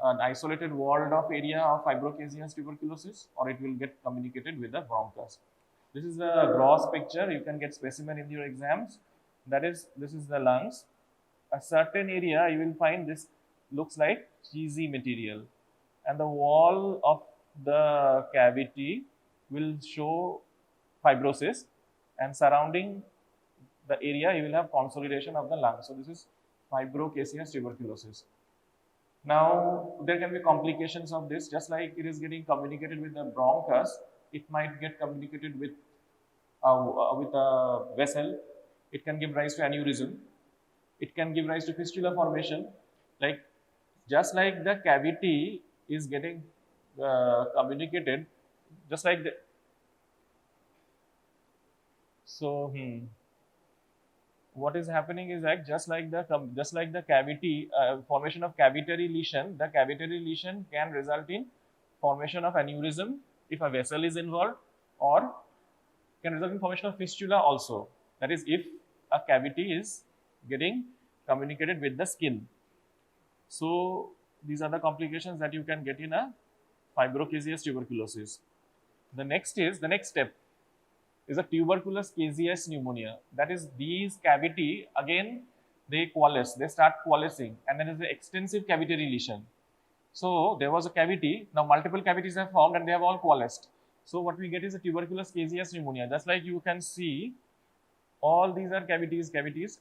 Speaker 1: an isolated walled off area of fibrocaseous tuberculosis, or it will get communicated with the bronchus. This is the gross picture. You can get specimen in your exams. That is, this is the lungs. A certain area you will find this looks like cheesy material, and the wall of the cavity will show fibrosis, and surrounding the area you will have consolidation of the lung. So this is fibrocaseous tuberculosis. Now there can be complications of this, just like it is getting communicated with the bronchus, it might get communicated with a vessel. It can give rise to aneurysm. It can give rise to fistula formation. Like just like the cavity is getting communicated, just like the what is happening is that just like the cavity formation of cavitary lesion, the cavitary lesion can result in formation of aneurysm if a vessel is involved, or can result in formation of fistula also. That is, if a cavity is getting communicated with the skin. So these are the complications that you can get in a fibrocaseous tuberculosis. The next step is a tuberculous caseous pneumonia. That is, these cavity again they coalesce, they start coalescing, and then there is an extensive cavitary lesion. So there was a cavity, now multiple cavities have formed and they have all coalesced. So what we get is a tuberculous caseous pneumonia. Just like you can see, all these are cavities,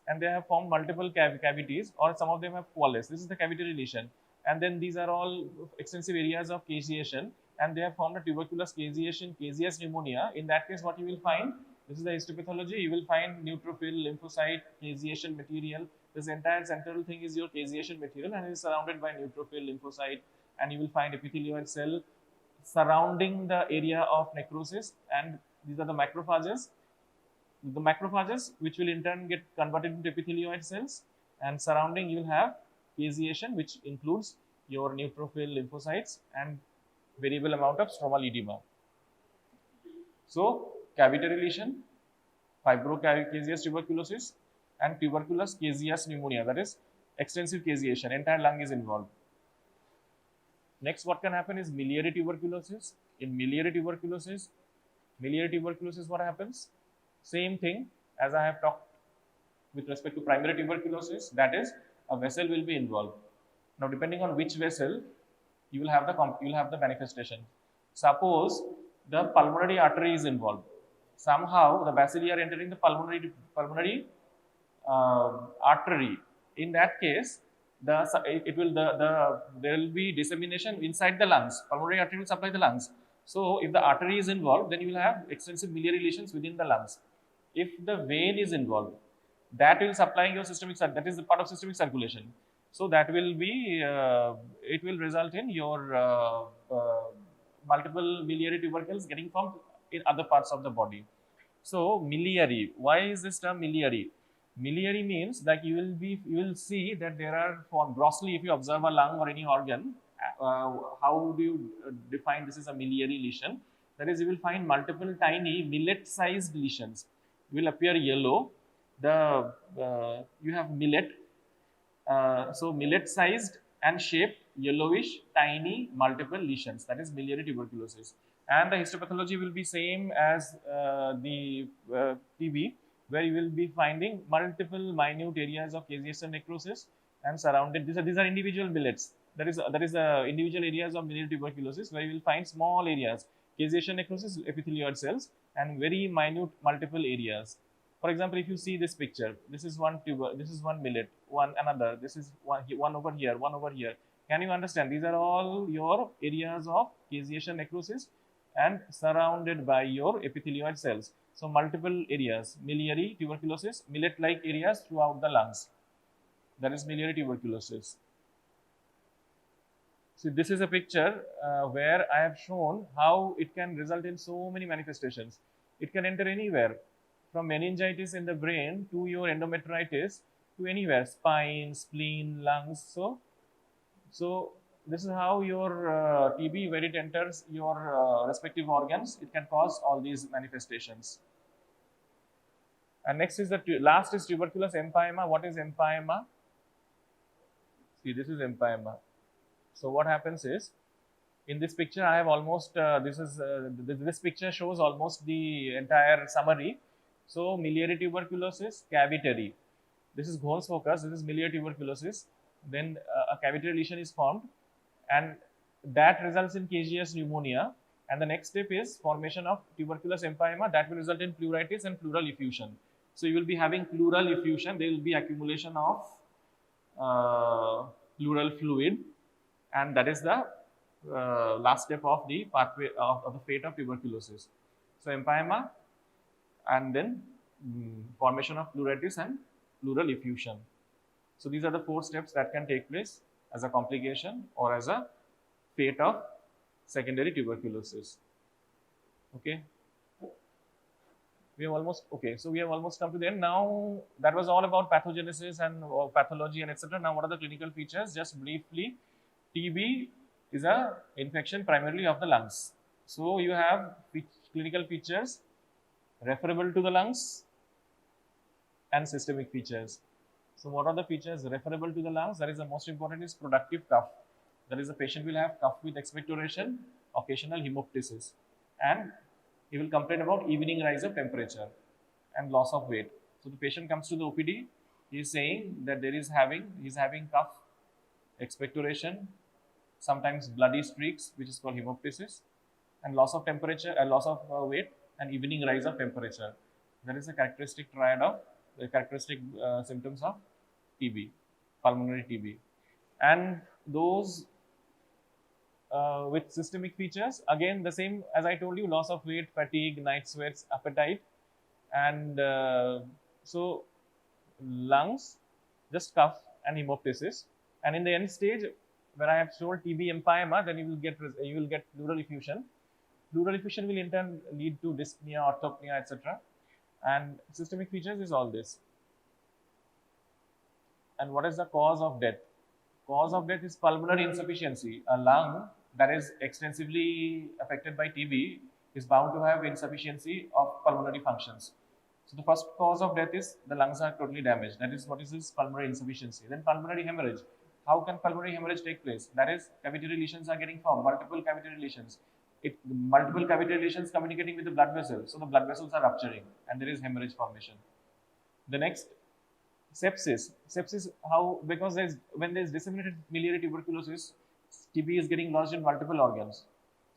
Speaker 1: and they have formed multiple cavities, or some of them have coalesced. This is the cavitary lesion, and then these are all extensive areas of caseation, and they have formed a tuberculous caseous pneumonia. In that case, what you will find, this is the histopathology, you will find neutrophil, lymphocyte, caseation material. This entire central thing is your caseation material, and it is surrounded by neutrophil, lymphocyte, and you will find epithelioid cell surrounding the area of necrosis, and these are the macrophages. The macrophages, which will in turn get converted into epithelioid cells, and surrounding you will have caseation, which includes your neutrophil, lymphocytes, and variable amount of stromal edema. So cavitary lesion, fibrocaseous tuberculosis, and tuberculous caseous pneumonia, that is extensive caseation, entire lung is involved. Next, what can happen is miliary tuberculosis. In miliary tuberculosis, what happens? Same thing as I have talked with respect to primary tuberculosis, that is, a vessel will be involved. Now, depending on which vessel, you will have the manifestation. Suppose the pulmonary artery is involved. Somehow the bacilli are entering the pulmonary artery. In that case, there will be dissemination inside the lungs. Pulmonary artery will supply the lungs. So if the artery is involved, then you will have extensive miliary lesions within the lungs. If the vein is involved, that will supply your systemic, that is the part of systemic circulation. So that will be, it will result in your multiple miliary tubercles getting formed in other parts of the body. So miliary, why is this term miliary? Miliary means that you will see that there are formed grossly, if you observe a lung or any organ, how do you define this is a miliary lesion? That is, you will find multiple tiny millet-sized lesions. Will appear yellow. You have millet. So millet-sized and shaped, yellowish, tiny, multiple lesions. That is miliary tuberculosis. And the histopathology will be same as the TB, where you will be finding multiple minute areas of caseation necrosis and surrounded. These are individual millets. That is individual areas of miliary tuberculosis, where you will find small areas, caseation necrosis, epithelioid cells, and very minute multiple areas. For example, if you see this picture, this is one tuber, this is one millet, one another, this is one over here, one over here. Can you understand? These are all your areas of caseation necrosis and surrounded by your epithelioid cells. So multiple areas, miliary tuberculosis, millet-like areas throughout the lungs. That is miliary tuberculosis. See, this is a picture where I have shown how it can result in so many manifestations. It can enter anywhere, from meningitis in the brain to your endometritis to anywhere, spine, spleen, lungs. So this is how your TB, where it enters your respective organs, it can cause all these manifestations. And next is last is tuberculous empyema. What is empyema? See, this is empyema. So what happens is, in this picture, I have almost, this picture shows almost the entire summary. So miliary tuberculosis, cavitary. This is Ghone's focus, this is miliary tuberculosis. Then a cavitary lesion is formed, and that results in caseous pneumonia. And the next step is formation of tuberculous empyema that will result in pleuritis and pleural effusion. So you will be having pleural effusion. There will be accumulation of pleural fluid, and that is the last step of the pathway of the fate of tuberculosis. So empyema, and then formation of pleuritis and pleural effusion. So these are the 4 steps that can take place as a complication or as a fate of secondary tuberculosis. Okay. We have almost come to the end. Now that was all about pathogenesis and pathology and etc. Now what are the clinical features? Just briefly, TB is a infection primarily of the lungs. So you have clinical features referable to the lungs and systemic features. So what are the features referable to the lungs? That is the most important is productive cough. That is the patient will have cough with expectoration, occasional hemoptysis, and he will complain about evening rise of temperature and loss of weight. So the patient comes to the OPD, he is saying that he is having cough, expectoration, sometimes bloody streaks, which is called hemoptysis, and loss of temperature, loss of weight, and evening rise of temperature. That is a characteristic triad of the characteristic symptoms of TB, pulmonary TB. And those with systemic features, again the same as I told you, loss of weight, fatigue, night sweats, appetite, and so lungs, just cough and hemoptysis. And in the end stage, where I have told TB empyema, then you will get pleural effusion. Pleural effusion will in turn lead to dyspnea, orthopnea, etc. And systemic features is all this. And what is the cause of death? Cause of death is pulmonary insufficiency. A lung that is extensively affected by TB is bound to have insufficiency of pulmonary functions. So the first cause of death is the lungs are totally damaged. That is what is this pulmonary insufficiency. Then pulmonary hemorrhage. How can pulmonary hemorrhage take place? That is, cavitary lesions are getting formed, multiple cavitary lesions. Multiple cavitary lesions communicating with the blood vessels. So the blood vessels are rupturing and there is hemorrhage formation. The next, sepsis. Sepsis, how? Because when there is disseminated miliary tuberculosis, TB is getting lodged in multiple organs.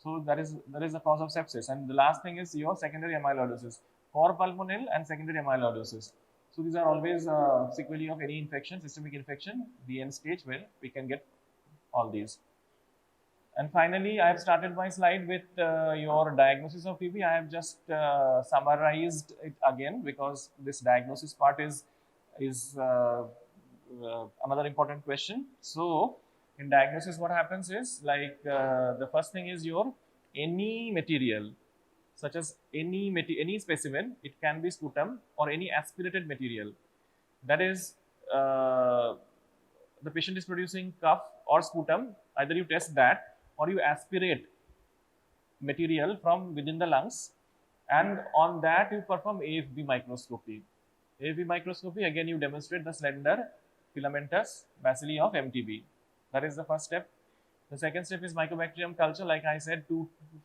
Speaker 1: So that is the cause of sepsis. And the last thing is your secondary amyloidosis, for pulmonale and secondary amyloidosis. So these are always sequelae of any infection, systemic infection, the end stage where we can get all these. And finally, I have started my slide with your diagnosis of TB. I have just summarized it again because this diagnosis part is another important question. So in diagnosis, what happens is like the first thing is your any material, such as any specimen. It can be sputum or any aspirated material. That is, the patient is producing cough or sputum. Either you test that or you aspirate material from within the lungs, and on that you perform AFB microscopy. AFB microscopy, again you demonstrate the slender filamentous bacilli of MTB. That is the first step. The second step is mycobacterium culture. Like I said,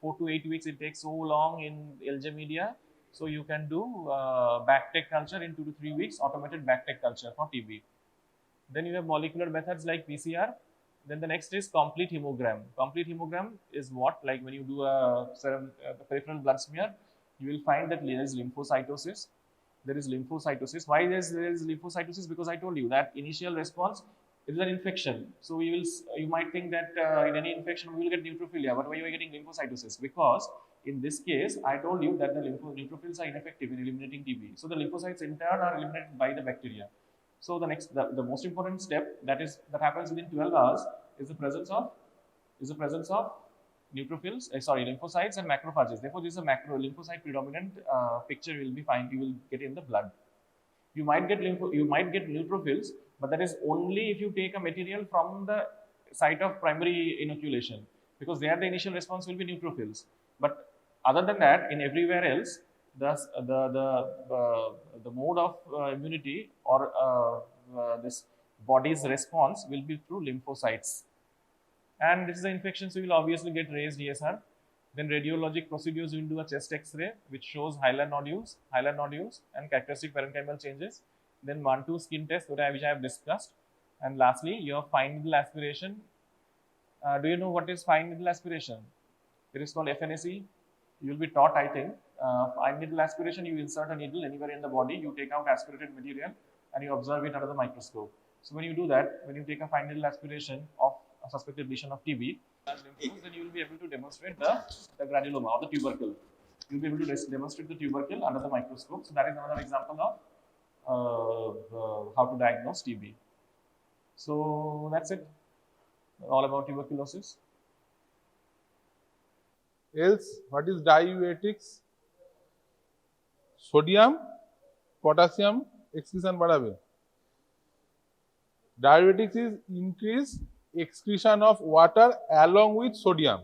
Speaker 1: 4 to 8 weeks, it takes so long in LJ media. So you can do bactec culture in 2 to 3 weeks, automated bactec culture for TB. Then you have molecular methods like PCR. Then the next is complete hemogram. Complete hemogram is what? Like when you do a peripheral blood smear, you will find that there is lymphocytosis. There is lymphocytosis. Why there is lymphocytosis? Because I told you that initial response is an infection. So you might think that in any infection we will get neutrophilia, but why you are getting lymphocytosis? Because in this case, I told you that the neutrophils are ineffective in eliminating TB. So the lymphocytes in turn are eliminated by the bacteria. So the most important step that happens within 12 hours is the presence of neutrophils, lymphocytes and macrophages. Therefore, this is a macro lymphocyte predominant picture you will get in the blood. You might get neutrophils, but that is only if you take a material from the site of primary inoculation, because there the initial response will be neutrophils. But other than that, in everywhere else, the mode of immunity or this body's response will be through lymphocytes. And this is the infection, so you will obviously get raised ESR. Then radiologic procedures, you will do a chest X-ray, which shows hilar nodules and characteristic parenchymal changes. Then Mantoux skin test, which I have discussed. And lastly, your fine needle aspiration. Do you know what is fine needle aspiration? It is called FNAC. You will be taught, I think. fine needle aspiration, you insert a needle anywhere in the body, you take out aspirated material and you observe it under the microscope. So when you do that, when you take a fine needle aspiration of a suspected lesion of TB, then you will be able to demonstrate the granuloma or the tubercle. You will be able to demonstrate the tubercle under the microscope. So that is another example of how to diagnose TB. So that's it, all about tuberculosis.
Speaker 2: Else, what is diuretics? Sodium, potassium excretion बढ़ावे. Diuretics is increase excretion of water along with sodium.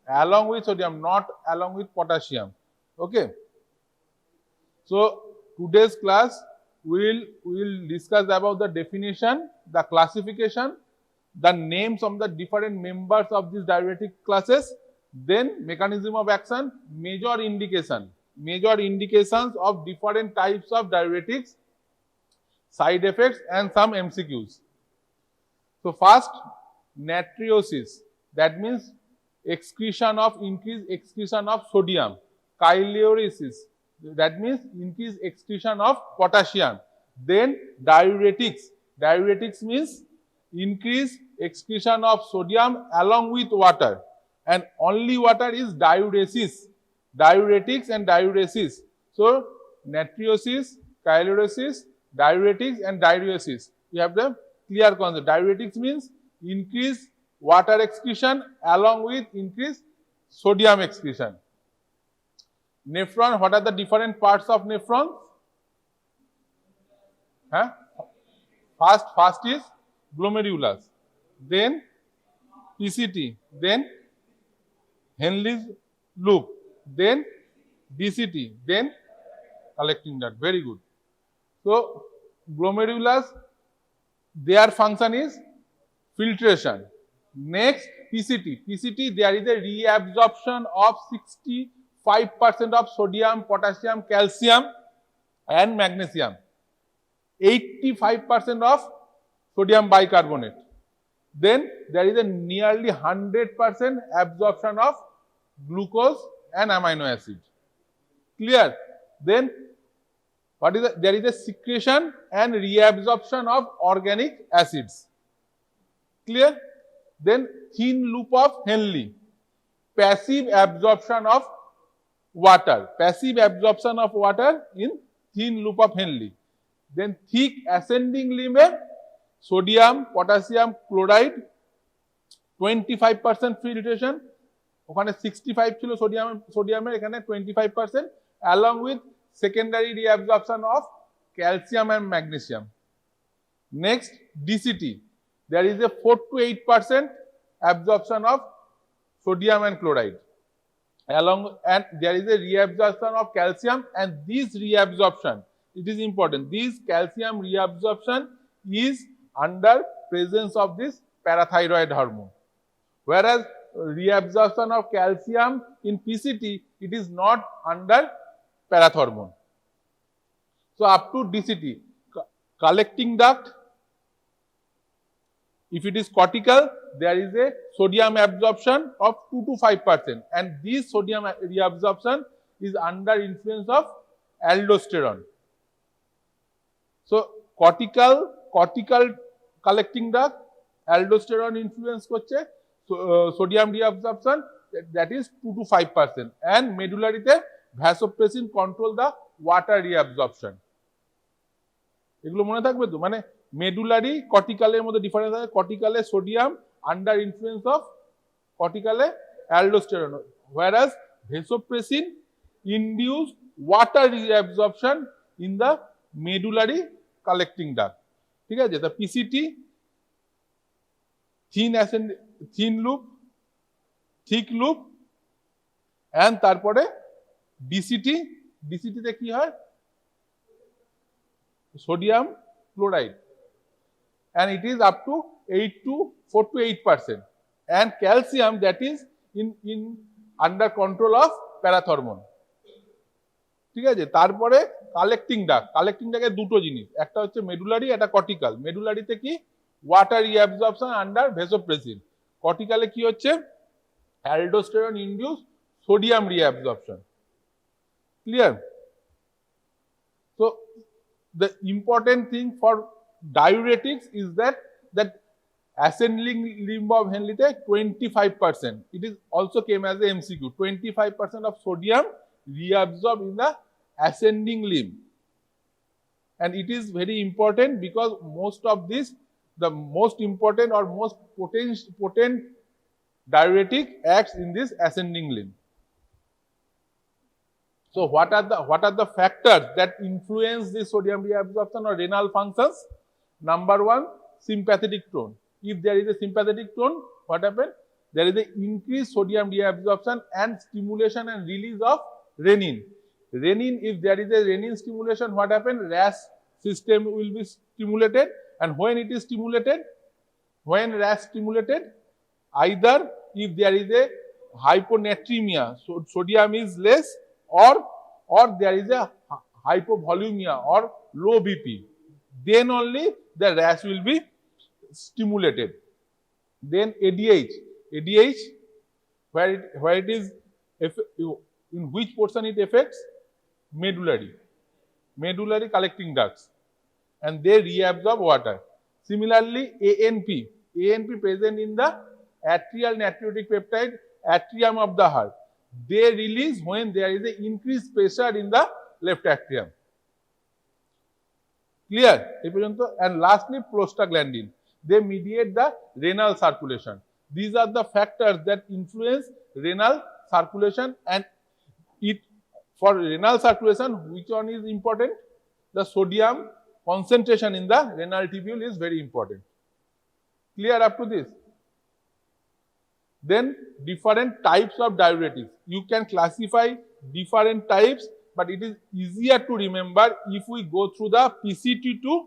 Speaker 2: Along with sodium, not along with potassium. Okay. So today's class we will discuss about the definition, the classification, the names of the different members of these diuretic classes, then mechanism of action, major indications of different types of diuretics, side effects and some MCQs. So first, natriosis, that means increased excretion of sodium. Chylioresis, that means increased excretion of potassium. Then diuretics means increased excretion of sodium along with water, and only water is diuresis. Diuretics and diuresis. So natriosis, chylioresis, diuretics and diuresis. You have the clear concept. Diuretics means increased water excretion along with increased sodium excretion. Nephron, what are the different parts of nephron? First is glomerulus, then PCT, then Henle's loop, then DCT, then collecting duct. Very good. So glomerulus, their function is filtration. Next, PCT, there is a reabsorption of 65% of sodium, potassium, calcium and magnesium. 85% of sodium bicarbonate. Then there is a nearly 100% absorption of glucose and amino acid. Clear? Then there is a secretion and reabsorption of organic acids. Clear? Then thin loop of Henle, passive absorption of water. Passive absorption of water in thin loop of Henle. Then thick ascending limb, sodium, potassium, chloride, 25% filtration. ওখানে 65 ছিল সোডিয়ামের, এখানে 25%, along with secondary reabsorption of calcium and magnesium. Next, DCT. There is a 4 to 8% absorption of sodium and chloride. And there is a reabsorption of calcium, and this reabsorption, it is important, this calcium reabsorption is under presence of this parathyroid hormone. Whereas reabsorption of calcium in PCT, it is not under parathormone. So up to DCT, collecting duct, if it is cortical, there is a sodium absorption of 2 to 5%, and this sodium reabsorption is under influence of aldosterone. So cortical collecting duct, aldosterone influence করছে, sodium reabsorption, that is 2 to 5%, and medullary te vasopressin control the water reabsorption. এগুলো মনে থাকবে তো, মানে medullary কর্টিকালের মধ্যে difference আছে। কর্টিকালে sodium, under influence of কর্টিকালে aldosterone, whereas vasopressin induce water reabsorption in the medullary collecting duct. ঠিক আছে? The PCT, thin loop, thick loop, and তারপরে DCT তে কি হয়? Sodium chloride, and it is up to 4 to 8%, and calcium, that is in under control of parathormone. ঠিক আছে? তারপরে collecting ডাক্টে দুটো জিনিস, একটা হচ্ছে মেডুলারি, একটা কর্টিকাল। মেডুলারিতে কি? Water reabsorption under vasopressin. কর্টিকালে কি হচ্ছে? Aldosterone induce sodium reabsorption. Clear? So the important thing for diuretics is that ascending limb of Henle 25%. It is also came as a MCQ. 25% of sodium reabsorbed in the ascending limb. And it is very important because most of this, the most important or most potent diuretic acts in this ascending limb. So what are the factors that influence the sodium reabsorption or renal functions? Number one, sympathetic tone. If there is a sympathetic tone, what happens? There is an increased sodium reabsorption and stimulation and release of renin. Renin, if there is a renin stimulation, what happens? RAS system will be stimulated, and when it is stimulated, when RAS stimulated, either if there is a hyponatremia, so sodium is less, or there is a hypovolemia or low BP, then only the RAS will be stimulated. Then ADH, where it is, in which portion it affects? Medullary collecting ducts, and they reabsorb water. Similarly, ANP present in the atrial natriuretic peptide atrium of the heart. They release when there is an increased pressure in the left atrium. Clear? And lastly, prostaglandin. They mediate the renal circulation. These are the factors that influence renal circulation, and for renal circulation, which one is important? The sodium concentration in the renal tubule is very important. Clear up to this? Then different types of diuretics. You can classify different types, but it is easier to remember if we go through the PCT2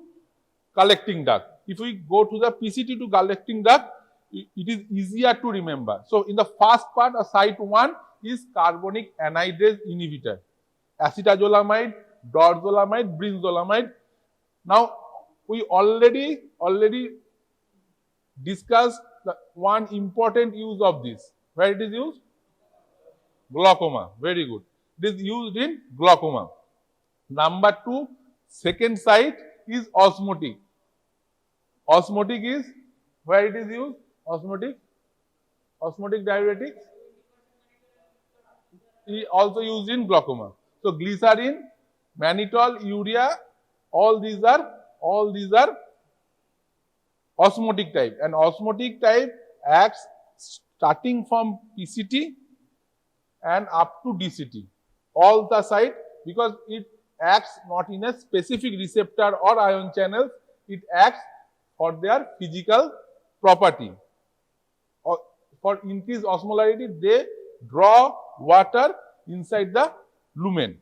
Speaker 2: collecting duct. If we go to the PCT2 collecting duct, it is easier to remember. So in the first part of site 1 is carbonic anhydrase inhibitor. Acetazolamide, dorzolamide, brinzolamide. Now we already discussed the one important use of this. Where it is used? Glaucoma. Very good. It is used in glaucoma. Number 2, second site is osmotic. Osmotic is where it is used? Osmotic diuretics is also used in glaucoma. So glycerin, mannitol, urea, all these are osmotic type, and osmotic type acts starting from PCT and up to DCT, all the site, because it acts not in a specific receptor or ion channel, it acts for their physical property. Or for increased osmolarity, they draw water inside the lumen.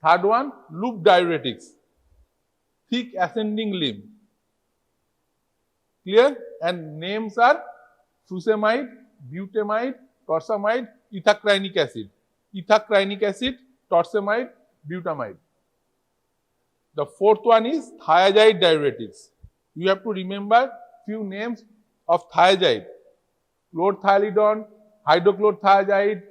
Speaker 2: Third one, loop diuretics, thick ascending limb. Clear? And names are furosemide, butamide, torsemide, ethacrynic acid. Ethacrynic acid, torsemide, butamide. The fourth one is thiazide diuretics. You have to remember few names of thiazide: chlorthalidone, hydrochlorothiazide,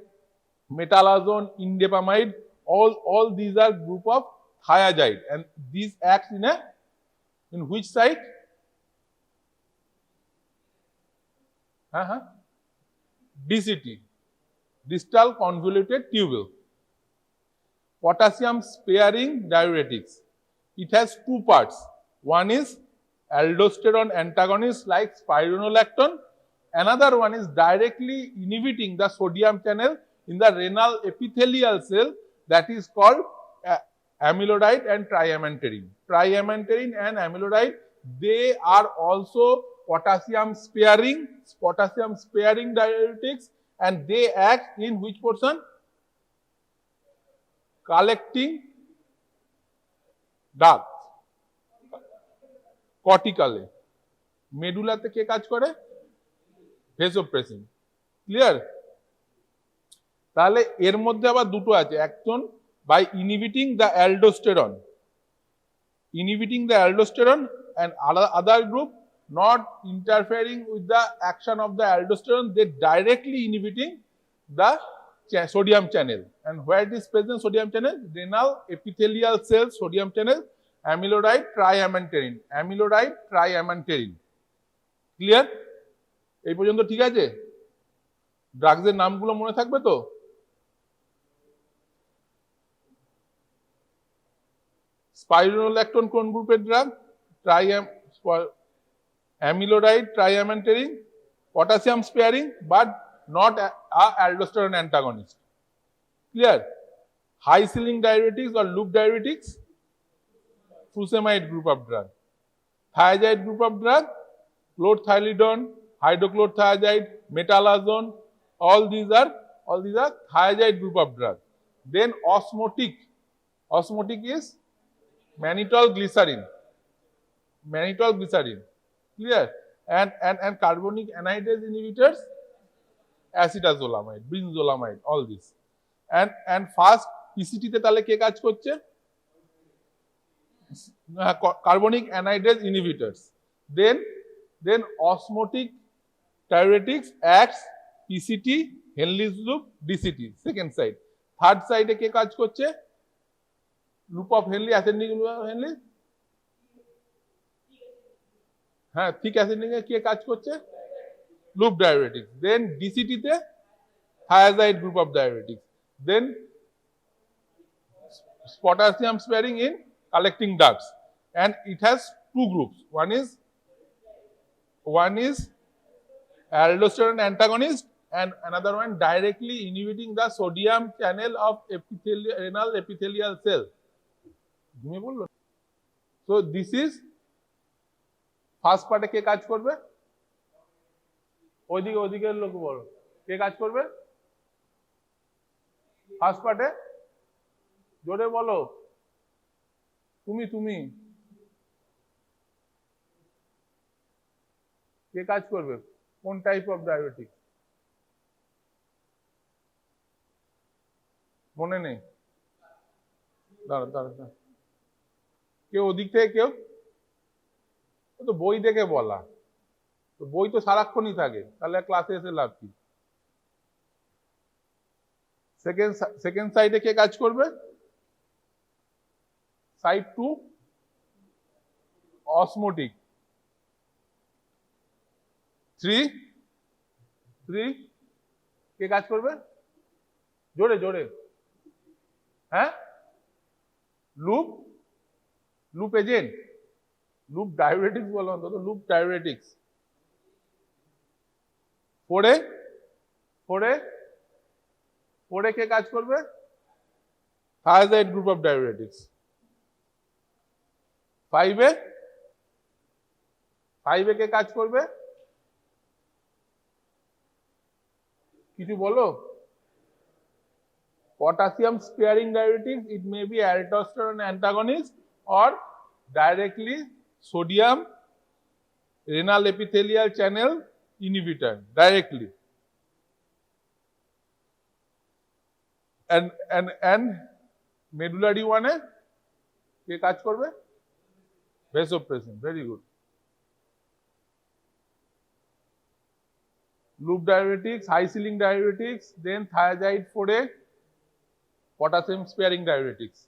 Speaker 2: metalazone, indapamide. All these are group of thiazide, and these acts in which site? DCT, distal convoluted tubule. Potassium sparing diuretics. It has two parts. One is aldosterone antagonist like spironolactone. Another one is directly inhibiting the sodium channel in the renal epithelial cell, that is called amyloidite and triamantadine. Triamantadine and amyloidite, they are also potassium sparing diuretics, and they act in which portion? Collecting duct, corticale. মেডুলাতে কে কাজ করে? Vasopressin. Clear? তাহলে এর মধ্যে আবার দুটো আছে, একজন by inhibiting the aldosterone, and other group not interfering with the action of the aldosterone, they directly inhibiting the sodium channel. And where it is present sodium channel? Renal epithelial cells sodium channel, amyloid triamanterin. Amyloid triamanterin. Clear? এই পর্যন্ত ঠিক আছে? ড্রাগসের নামগুলো মনে থাকবে তো? স্পাইরোল্যাকটোন কোন গ্রুপের drug? amyloid triamanterin, potassium sparing but not a aldosterone antagonist. Clear? High ceiling diuretics or loop diuretics, furosemide group of drug. Thiazide group of drug, chlorthalidone, hydrochlorothiazide, metalazone, all these are thiazide group of drug. Then osmotic is mannitol glycerin. Clear? And carbonic anhydrase inhibitors, acetazolamide, brinzolamide, all this. And fast PCT তে তাহলে কে কাজ করছে? Carbonic anhydrase inhibitors. Then osmotic diuretics acts PCT, Henle's loop, DCT, second side. Third side এ কে কাজ করছে? Loop of Henle, ascending loop of Henle. হ্যাঁ, thick ascending এ কে কাজ করছে? Loop diuretics. দেন ডিসিটি তে thiazide group of diuretics. Then potassium sparing in collecting ducts, and it has two groups. One is aldosterone antagonist, and another one directly inhibiting the sodium channel of renal epithelial cell. So this is first পার্টে কে কাজ করবে? ওইদিকে লোক বলো, কে কাজ করবে first পার্টে? জোরে বলো। তুমি কে কাজ করবে? কোন টাইপ অফ ডায়াবেটিক মনে নেই? দাঁড়া কেউ ওদিক থেকে কেউ? তো বই দেখে বলা, তো বই তো সারাক্ষণই থাকে, তাহলে ক্লাসে এসে লাভ কি? সেকেন্ড সাইডে কে কাজ করবে? Side 2 osmotic. 3 কে কাজ করবে? জোরে হ্যাঁ, লুপ এজেন্ট, লুপ ডায়োরেটিক্স বলো অন্তত, লুপ ডায়োরেটিক্স। 4 কে কাজ করবে? Thiazide group of diuretics. 5 কে কাজ করবে? কিছু বলো। Potassium sparing diuretics, it may be aldosterone antagonist or directly sodium renal epithelial channel inhibitor directly. And medullary one এ কে কাজ করবে? vasopressin, very good. Loop diuretics, high ceiling diuretics, then thiazide 4A, potassium sparing diuretics.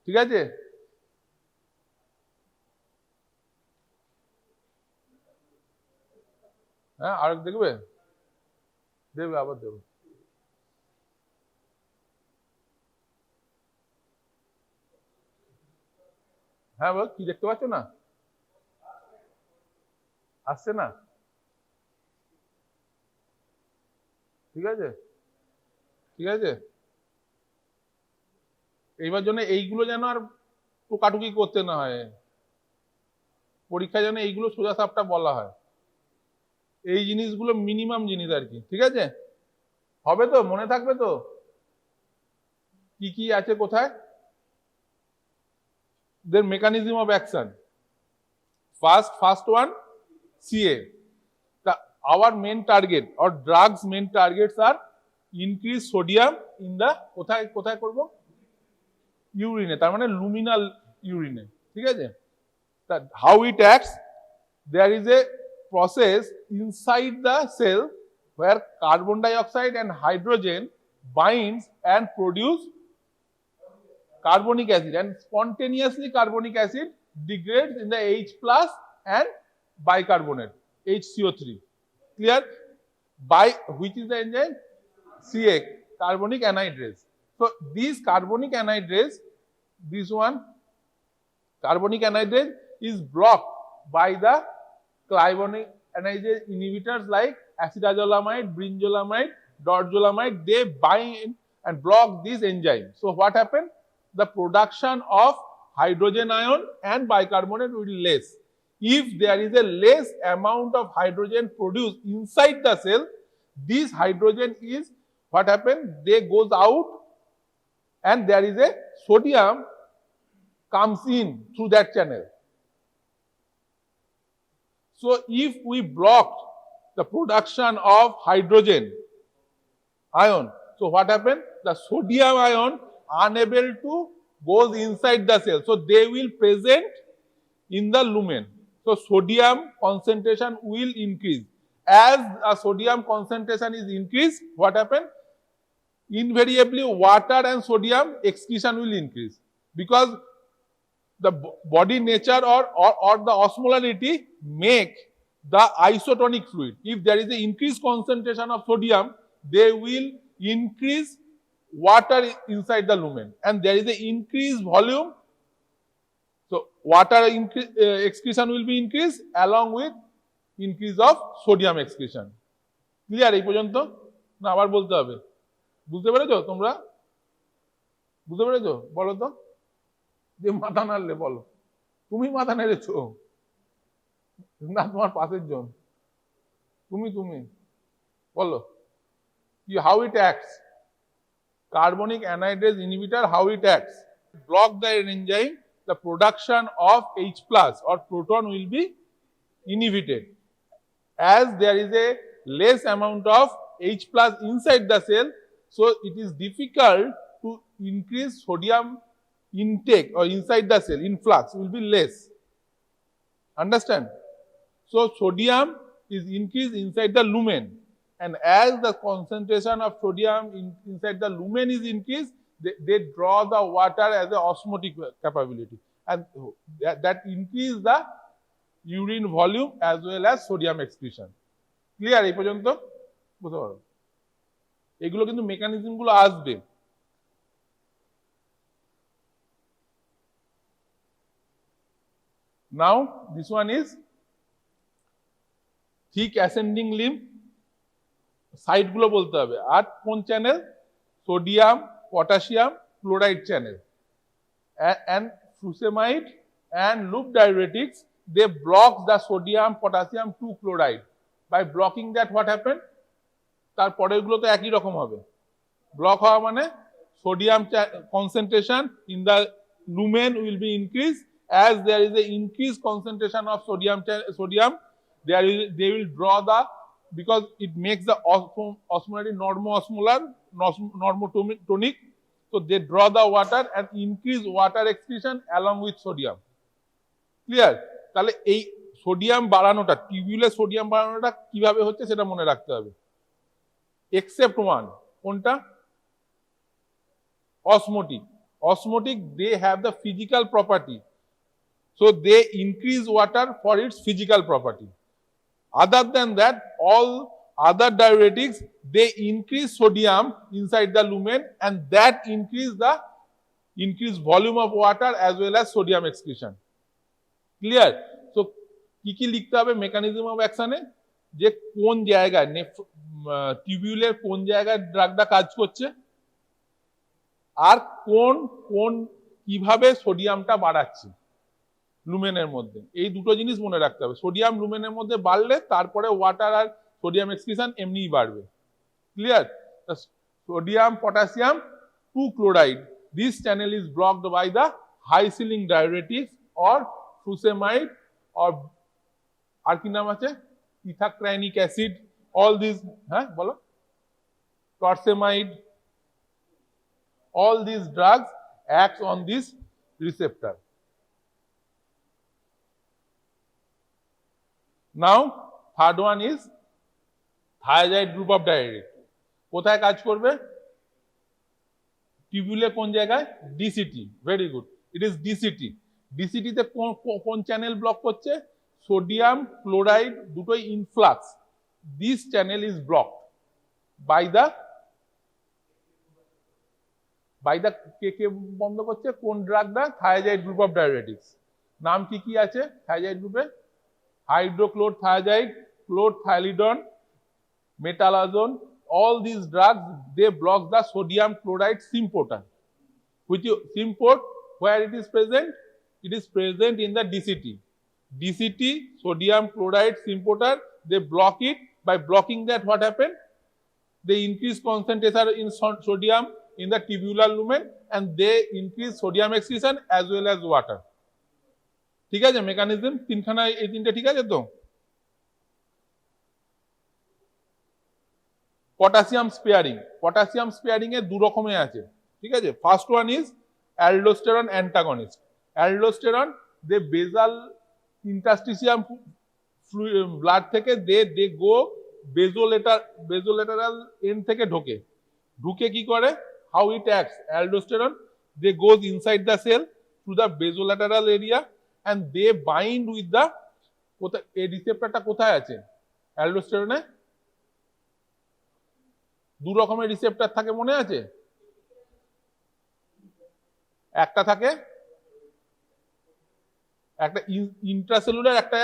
Speaker 2: ঠিক আছে? হ্যাঁ, আর দেবে আবার দেবে। হ্যাঁ বল, কি দেখতে পাচ্ছ না? আসছে না? ঠিক আছে। এইবার জন্য এইগুলো যেন আর টোকাটুকি করতে না হয়, পরীক্ষা যেন এইগুলো সোজা সাপটা বলা হয়, এই জিনিসগুলো মিনিমাম জিনিস আর কি। ঠিক আছে, হবে তো? মনে থাকবে তো কি আছে কোথায়? their mechanism of action. First one, CA. Our main target or drugs main targets are increase sodium in the কোথায় করব? ইউরিনে, তার মানে লুমিনাল ইউরিনে। ঠিক আছে, how it acts, there is a process inside the cell where carbon dioxide and hydrogen binds and produce carbonic acid, and spontaneously carbonic acid degrades in the H plus and bicarbonate HCO3. Clear? By which is the enzyme? CA, carbonic anhydrase. So these carbonic anhydrase, this one carbonic anhydrase is blocked by the carbonic anhydrase inhibitors like acetazolamide, brinzolamide, dorzolamide. They bind and block this enzyme. So what happened? The production of hydrogen ion and bicarbonate will be less. If there is a less amount of hydrogen produced inside the cell, this hydrogen is what happened? They goes out and there is a sodium comes in through that channel. So if we block the production of hydrogen ion, so what happened? The sodium ion unable to goes inside the cell. So they will present in the lumen. So sodium concentration will increase. As a sodium concentration is increased, what happened? Invariably water and sodium excretion will increase, because the body nature or the osmolarity make the isotonic fluid. If there is an increased concentration of sodium, they will increase water inside the lumen, and there is an increased volume. So water excretion will be increased along with increase of sodium excretion. Clear এই পর্যন্ত? না আবার বলতে হবে? বুঝতে পেরেছো তোমরা? বুঝতে পেরেছো? বলো তো, যে মাথা নাড়লে বলো। তুমি মাথা নেড়েছো না তোমার পাশের জন? তুমি বলো কি, how it acts? Carbonic anhydrase inhibitor, how it acts? Block the enzyme, the production of H plus or proton will be inhibited. As there is a less amount of H plus inside the cell, so it is difficult to increase sodium intake or inside the cell, influx will be less. Understand? So sodium is increased inside the lumen, and as the concentration of sodium inside the lumen is increased, they draw the water as a osmotic capability, and that increase the urine volume as well as sodium excretion. Clear এই পর্যন্ত? বুঝতে পারো? এগুলো কিন্তু mechanism গুলো আসবে। Now this one is thick ascending limb. Side গুলো বলতে হবে। আর কোন channel? Sodium, potassium, chloride channel. And fusemide and loop diuretics, they block the sodium, potassium 2 chloride. By blocking that, what happened? তার পরের গুলো তো একই রকম হবে। ব্লক হওয়া মানে sodium concentration in the lumen will be increased. As there is a increased concentration of sodium, they will draw the, because it makes the osmolarity normotonic, so they draw the water and increase water excretion along with sodium. Clear? তাহলে এই sodium বাড়ানোটা, টিউবুলে sodium বাড়ানোটা কিভাবে হচ্ছে সেটা মনে রাখতে হবে। Except one, কোনটা? Osmotic. Osmotic, they have the physical property, so they increase water for its physical property. Other than that, all other diuretics, they increase sodium inside the lumen, and that increase the increased volume of water as well as sodium excretion. Clear? So কি কি লিখতে হবে mechanism of অ্যাকশনে? যে কোন জায়গায় টিউবিউলের কোন জায়গায় ড্রাগটা কাজ করছে, আর কোন কোন কিভাবে সোডিয়ামটা বাড়াচ্ছে লুমেনের মধ্যে। এই দুটো জিনিস মনে রাখতে হবে। সোডিয়াম লুমেনের মধ্যে বাড়লে তারপরে ওয়াটার আর সোডিয়াম এক্সক্রিশন এমনিই বাড়বে। Clear? Sodium, potassium 2 chloride, this channel is blocked by the high ceiling diuretics or fusemide or আর কি নাম আছে, ইথাক্রাইনিক অ্যাসিড, all these, হ্যাঁ বলো, torsemide, all these drugs acts on this receptor. Now third one is thiazide group of diuretic কোথায় কাজ করবে? টিউবুলে কোন জায়গায়? DCT. Very good, it is DCT. ডিসিটিতে কোন চ্যানেল ব্লক করছে? সোডিয়াম ক্লোরাইড দুটোই influx. This channel is blocked by the কে বন্ধ করছে? কোন ড্রাগটা? Thiazide group of diuretics. নাম কি কি আছে থায়াজাইড গ্রুপে? হাইড্রোক্লোরথায়াজাইড, ক্লোরথায়ালিডন, metalazone. All these drugs, they block the sodium chloride symporter. Which symport, where it is present? It is present in the DCT. DCT, sodium chloride symporter, they block it. By blocking that, what happened? They increase concentration in sodium in the tubular lumen and they increase sodium excretion as well as water. ঠিক আছে? Mechanism তিনখানা, এই তিনটে ঠিক আছে তো? Potassium sparing. Potassium sparing এর দু রকমের আছে, ঠিক আছে? First one is aldosterone antagonist. Aldosterone they basal interstitium blood থেকে দে গো বেজোলেটারাল এন্ড থেকে ঢুকে কি করে? How it acts? Aldosterone they goes inside the cell through the basolateral area and they bind with the, কোথায় এই রিসেপ্টরটা কোথায় আছে অ্যালডোস্টেরনে? দু রকমের রিসেপ্টর থাকে, মনে আছে? একটা থাকে একটা ইন্ট্রাসেলুলার, একটা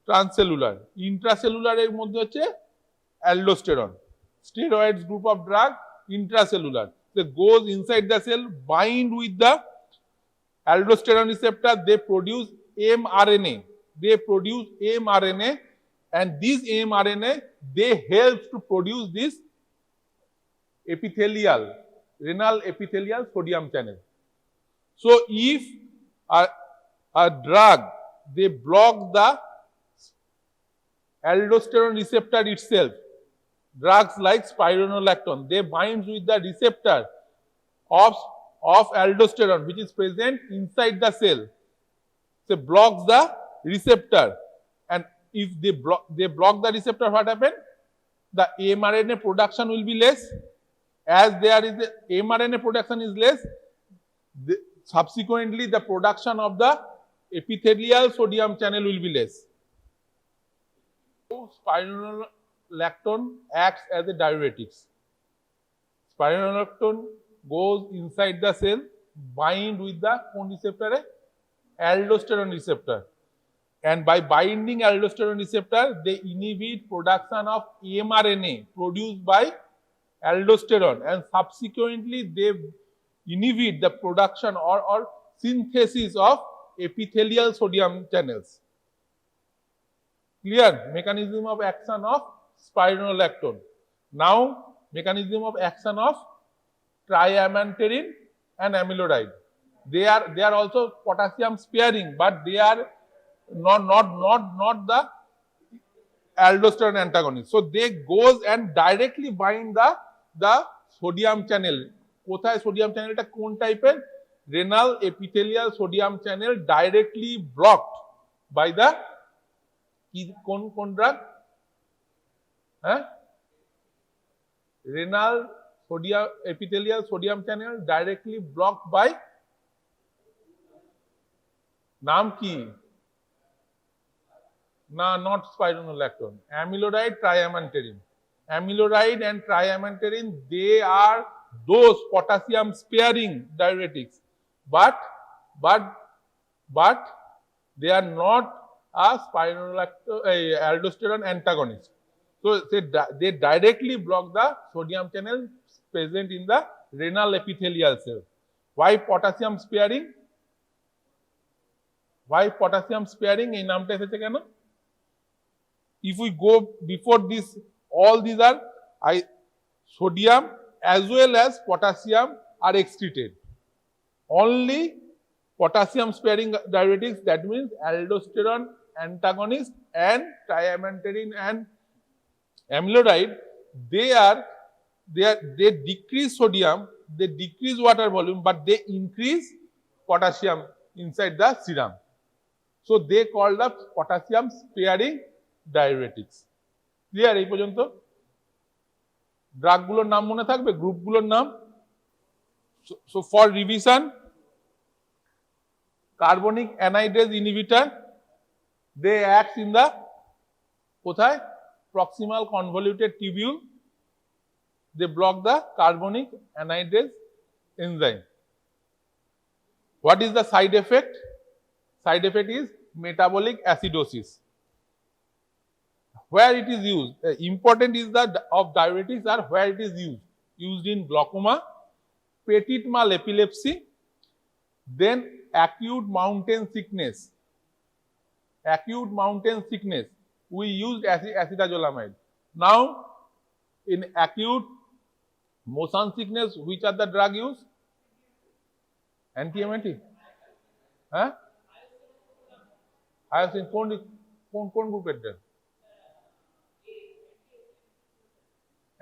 Speaker 2: ট্রান্সসেলুলার। ইন্ট্রাসেলুলারের মধ্যে হচ্ছে aldosterone, steroids group of drug, intracellular. They goes inside the cell, bind with the aldosterone receptor, they produce mRNA. They produce mRNA and this mRNA, they help to produce this epithelial, renal epithelial sodium channel. So if a drug, they block the aldosterone receptor itself, drugs like spironolactone, they bind with the receptor of aldosterone which is present inside the cell. They blocks the receptor, and if they block the receptor, what happen? The mRNA production will be less. As there is the mRNA production is less, subsequently the production of the epithelial sodium channel will be less. So spironolactone acts as a diuretics. Spironolactone goes inside the cell, bind with the receptor, aldosterone receptor, and by binding aldosterone receptor, they inhibit production of mRNA produced by aldosterone, and subsequently they inhibit the production or synthesis of epithelial sodium channels. Clear? Mechanism of action of spironolactone. Now mechanism of action of triamanterin and amiloride. They are also potassium sparing, but they are not the aldosterone antagonist. So they goes and directly bind the sodium channel. কোথায় sodium চ্যানেলটা কোন টাইপের? renal epithelial sodium channel directly blocked by the কোন drug? হ্যাঁ, renal epithelial sodium channel directly blocked by, নাম কি? না, not spironolactone, amiloride, triamanterin. Amiloride and triamanterin, they are those potassium sparing diuretics, but they are not a aldosterone antagonist. So they directly block the sodium channel present in the renal epithelial cell. Why potassium sparing? Why potassium sparing? এই নামটা এসেছে কেন? If we go before this, all these are sodium as well as potassium are excreted. Only potassium sparing diuretics, that means aldosterone antagonist and triamanterin and amiloride, they decrease sodium, they decrease water volume, but they increase potassium inside the serum. So they call the potassium sparing diuretics. Clear এই পর্যন্ত? ড্রাগগুলোর নাম মনে থাকবে, গ্রুপগুলোর নাম? So for revision, carbonic anhydrase inhibitor, they act in the কোথায়? Proximal convoluted tubule, they block the carbonic anhydrase enzyme. What is the side effect? Side effect is metabolic acidosis. Where it is used, important is that of diuretics are where it is used in glaucoma, petit mal epilepsy, then acute mountain sickness. Acute mountain sickness, we used acetazolamide. Now in acute motion sickness, which are the drug used? Anti-emetic? Huh? Hyoscine কোন গ্রুপের drug?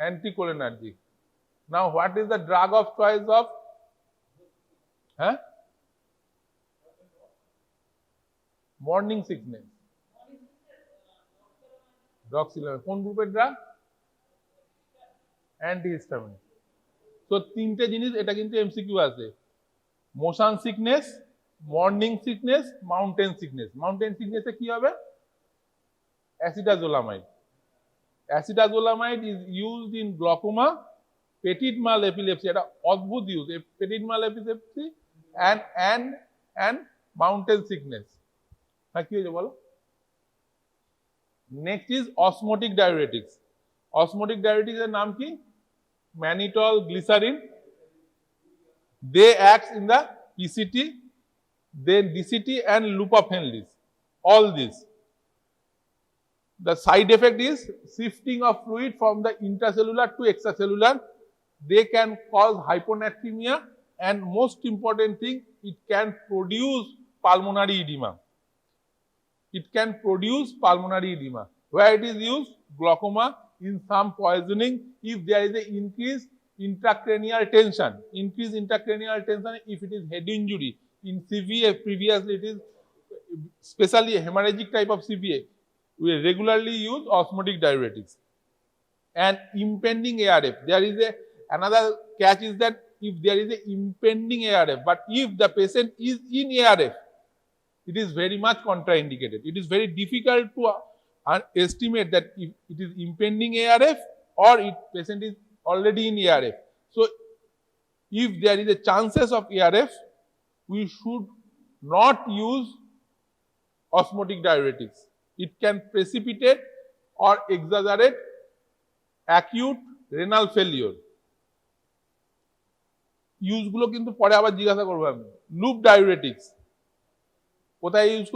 Speaker 2: Anticholinergic. Now what is the drug of choice of? Huh? Morning sickness. Doxylamide. কোন গ্রুপের drug? Antihistamine. তো তিনটে জিনিস এটা কিন্তু MCQ আছে, motion sickness, morning sickness, mountain sickness. Mountain সিকনেসে কি হবে? Acetazolamide. Acetazolamide is used in glaucoma, petit mal epilepsy, এটা অদ্ভুত use, petit mal epilepsy and mountain sickness. হ্যাঁ কি হয়েছে বলো? Next is osmotic diuretics. Osmotic diuretics এর নাম কি? mannitol, glycerin. They act in the PCT, then DCT and lupafenlis. All this. The side effect is shifting of fluid from the intracellular to extracellular. They can cause hyponatremia, and most important thing, it can produce pulmonary edema. It can produce pulmonary edema. Where it is used? Glaucoma, in some poisoning, if there is an increased intracranial tension, if it is head injury, in CVA previously it is especially a hemorrhagic type of CVA, we regularly use osmotic diuretics. And impending ARF, there is another catch is that if there is an impending ARF, but if the patient is in ARF, it is very much contraindicated. It is very difficult to estimate that if it is impending ARF or if patient is already in ARF. So if there is a chances of ARF, we should not use osmotic diuretics. It can precipitate or exaggerate acute renal failure. Use গুলো কিন্তু পরে আবার জিজ্ঞাসা করবো আমি। Loop diuretics কোথায় use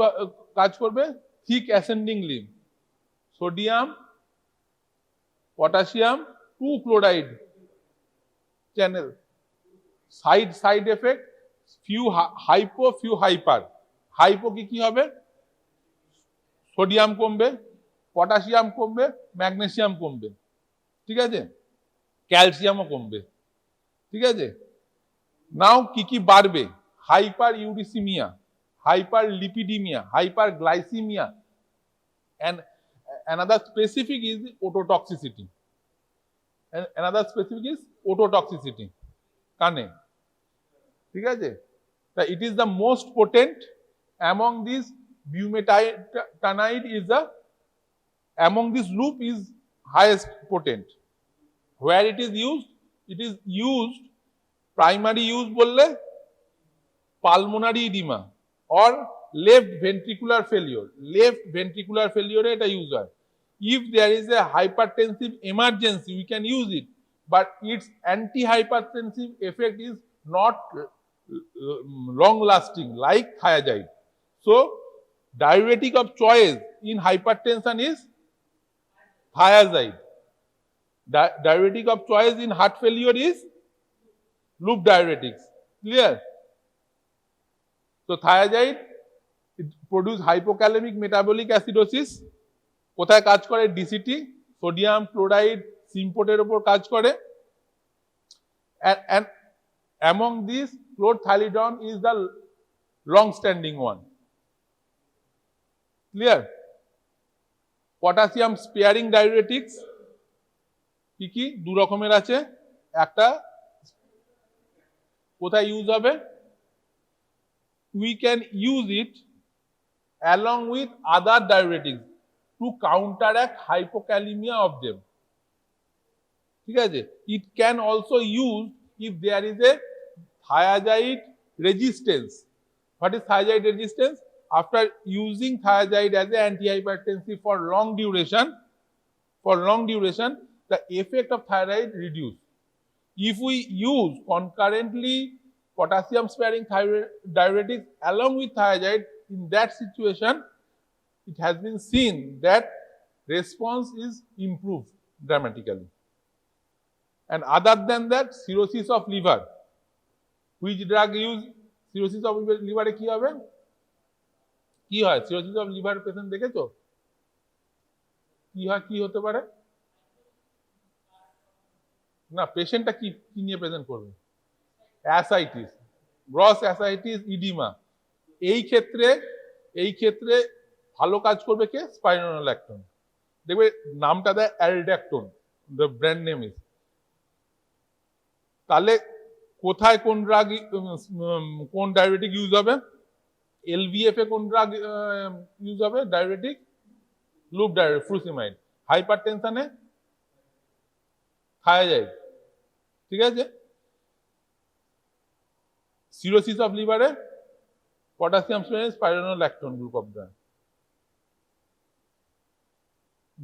Speaker 2: কাজ করবে? Thick ascending lymph, sodium, potassium, 2 chloride channel. Side effect, few hypo, few hyper. Hypo কি হবে? সোডিয়াম কমবে, পটাশিয়াম কমবে, ম্যাগনেসিয়াম কমবে, ঠিক আছে, ক্যালসিয়ামও কমবে, ঠিক আছে। নাও কি বাড়বে? Hyperuricemia, hyperlipidemia, hyperglycemia, and another specific is ototoxicity. And another specific is ototoxicity. কানে, ঠিক আছে। It is the most potent among these. Bumetanide is among this loop is highest potent. Where it is used? It is used primary use bolle pulmonary edema or left ventricular failure. Left ventricular failure eta use hoy. If there is a hypertensive emergency, we can use it, but its anti-hypertensive effect is not long lasting like thiazide. So diuretic of choice in hypertension is thiazide. Diuretic of choice in heart failure is loop diuretics. Clear? So thiazide, it produce hypokalemic metabolic acidosis. কোথায় কাজ করে? ডিসিটি, sodium chloride, সিম্পোটের উপর কাজ করে। And among these, chlorthalidone is the long standing one. Clear? Potassium sparing diuretics কি কি দু রকমের আছে, একটা কোথায় ইউজ হবে, we can use it along with other diuretics to counteract hypokalemia of them. ঠিক আছে, it can also use if there is a thiazide resistance. What is thiazide resistance? After using thiazide as an antihypertensive for long duration, the effect of thyroid reduce. If we use concurrently potassium sparing diuretics along with thiazide, in that situation it has been seen that response is improved dramatically. And other than that, cirrhosis of liver, which drug use cirrhosis of liver কি হবে, কি হয় cirrhosis of liver patient দেখেছো, কি হয়, কি হতে পারে না, পেশেন্টটা কি কি নিয়ে প্রেজেন্ট করবে, অ্যাসাইটিস, গ্রস অ্যাসাইটিস, ইডিমা। এই ক্ষেত্রে ভালো কাজ করবে কে, স্পাইরোনোল্যাকটোন। দেখবে নামটা দেয় Aldactone, the brand name is. তাহলে কোথায় কোন ড্রাগ, কোন ডায়াবেটিক ইউজ হবে, এলভিএফ এ কোন ড্রাগ ইউজ হবে ডায়াবেটিক, লুপ ডায়াবেটিক ফ্রুসিমাইড, হাইপারটেনশনে থায়াজাইড, ঠিক আছে, সিরোসিস অফ লিভারে potassium spironolactone group of drug,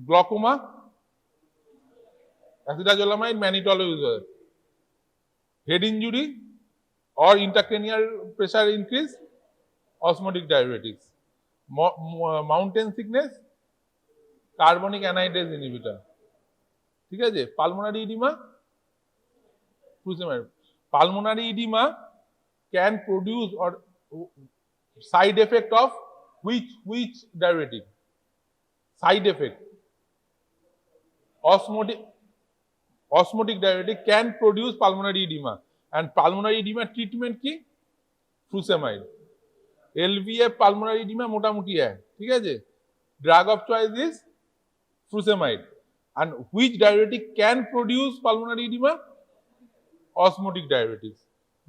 Speaker 2: glaucoma acetazolamide mannitol use হয়, head injury or intracranial pressure increase, osmotic diuretics, mountain sickness, carbonic anhydrase inhibitor, ঠিক আছে, pulmonary edema, pulmonary edema can produce or side effect of which diuretic, side effect, osmotic diuretic can produce pulmonary edema, and pulmonary edema treatment কি, furosemide, LVF pulmonary edema মোটামুটি है, ঠিক আছে, drug of choice is furosemide, and which diuretic can produce pulmonary edema, osmotic diuretics.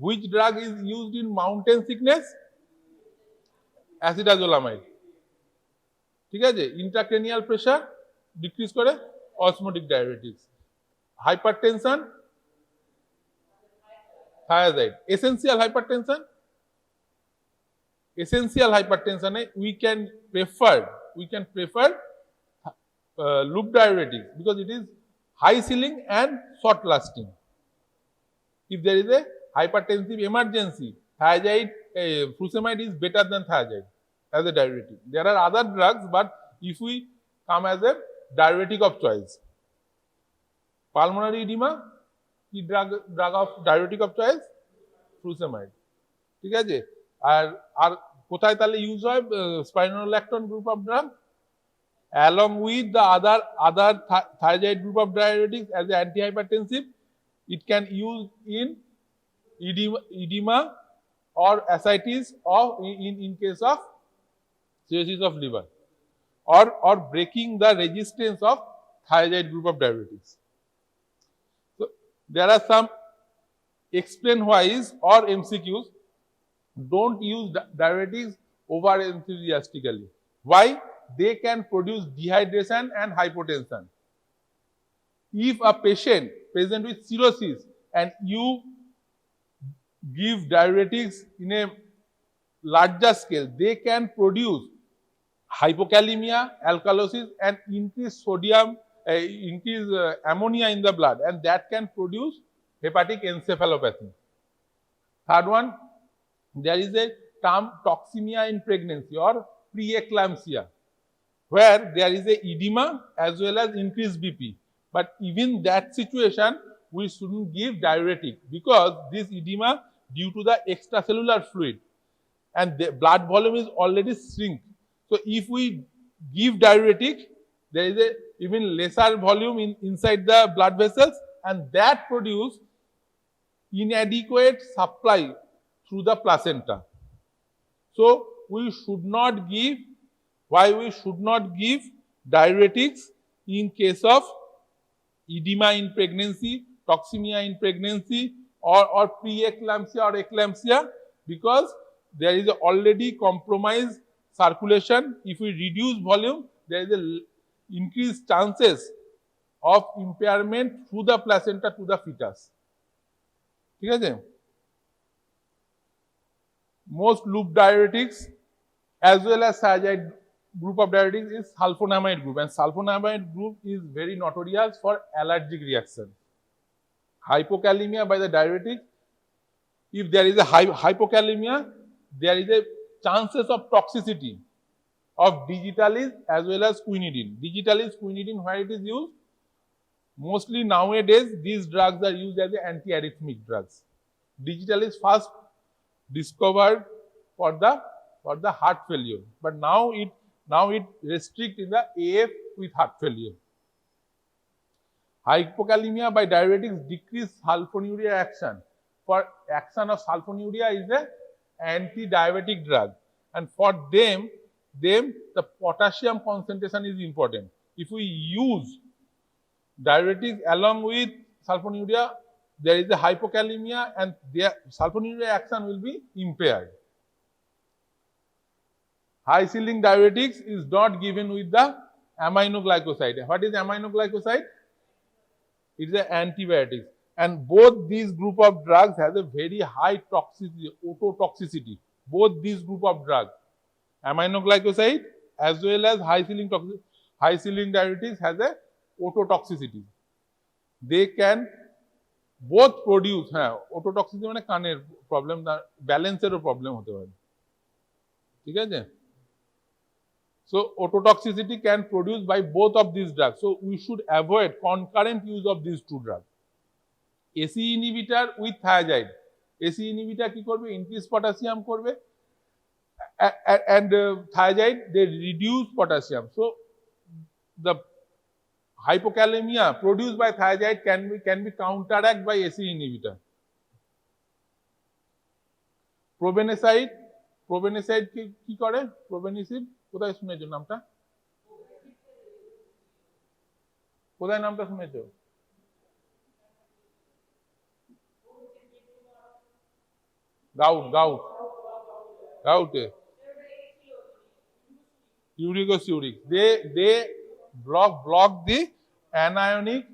Speaker 2: Which drug is used in mountain sickness, acetazolamide, ঠিক আছে, intracranial pressure decrease করে osmotic diuretics, hypertension, thiazide, essential hypertension we can prefer loop diuretics because it is high ceiling and short lasting. If there is a hypertensive emergency, thiazide, furosemide is better than thiazide as a diuretic. There are other drugs, but if we come as a diuretic of choice, pulmonary edema কি drug of diuretic of choice, furosemide, ঠিক আছে, আর কোথায় তাহলে use হয়, spironolactone group of drug along with the other thiazide group of diuretics as an antihypertensive. It can use in edema or ascites or in case of cirrhosis of liver or breaking the resistance of thiazide group of diuretics. So there are some explain whys or MCQs. Don't use diuretics over enthusiastically. Why? They can produce dehydration and hypotension. If a patient present with cirrhosis and you give diuretics in a larger scale, they can produce hypokalemia, alkalosis, and increase sodium, increase ammonia in the blood, and that can produce hepatic encephalopathy. Third one, there is a term toxemia in pregnancy or preeclampsia, where there is a edema as well as increased BP. But even that situation, we shouldn't give diuretic because this edema due to the extracellular fluid and the blood volume is already shrink. So if we give diuretic, there is a even lesser volume inside the blood vessels, and that produce inadequate supply through the placenta. So we should not give, why we should not give diuretics in case of edema in pregnancy, toxemia in pregnancy, or pre-eclampsia or eclampsia, because there is already compromised circulation. If we reduce volume, there is a increased chances of impairment through the placenta to the fetus. ঠিক আছে? Most loop diuretics as well as thiazide group of diuretics is sulfonamide group, and sulfonamide group is very notorious for allergic reaction. Hypokalemia by the diuretic, if there is a hypokalemia, there is a chances of toxicity of digitalis as well as quinidine. Digitalis, quinidine, where it is used? Mostly nowadays, these drugs are used as antiarrhythmic drugs. Digitalis first discovered for the heart failure, but now it restrict in the AF with heart failure. Hypokalemia by diuretics decrease sulfonylurea action. For action of sulfonylurea is a anti-diabetic drug, and for them the potassium concentration is important. If we use diuretics along with sulfonylurea, there is a hypokalemia and their sulfonylurea action will be impaired. High ceiling diuretics is not given with the aminoglycoside. What is aminoglycoside? It is an antibiotic, and both these group of drugs has a very high toxicity, ototoxicity. Both these group of drugs, aminoglycoside as well as high ceiling diuretics, has a ototoxicity. They can both produce, ototoxicity মানে কানের problem, ব্যালেন্সেরও problem হতে পারে, ঠিক আছে? So ototoxicity can produce by both of these drugs. So we should avoid concurrent use of these two drugs. ACE inhibitor with thiazide. ACE inhibitor কি করবে? Increase potassium করবে, and thiazide they reduce potassium. So the hypokalemia produced by thiazide can be counteracted by ACE inhibitor. Probenecide কি করে? Probenecid কোথায় শুনেছো নামটা? কোথায় নামটা শুনেছো? Gout. Uric. They block the anionic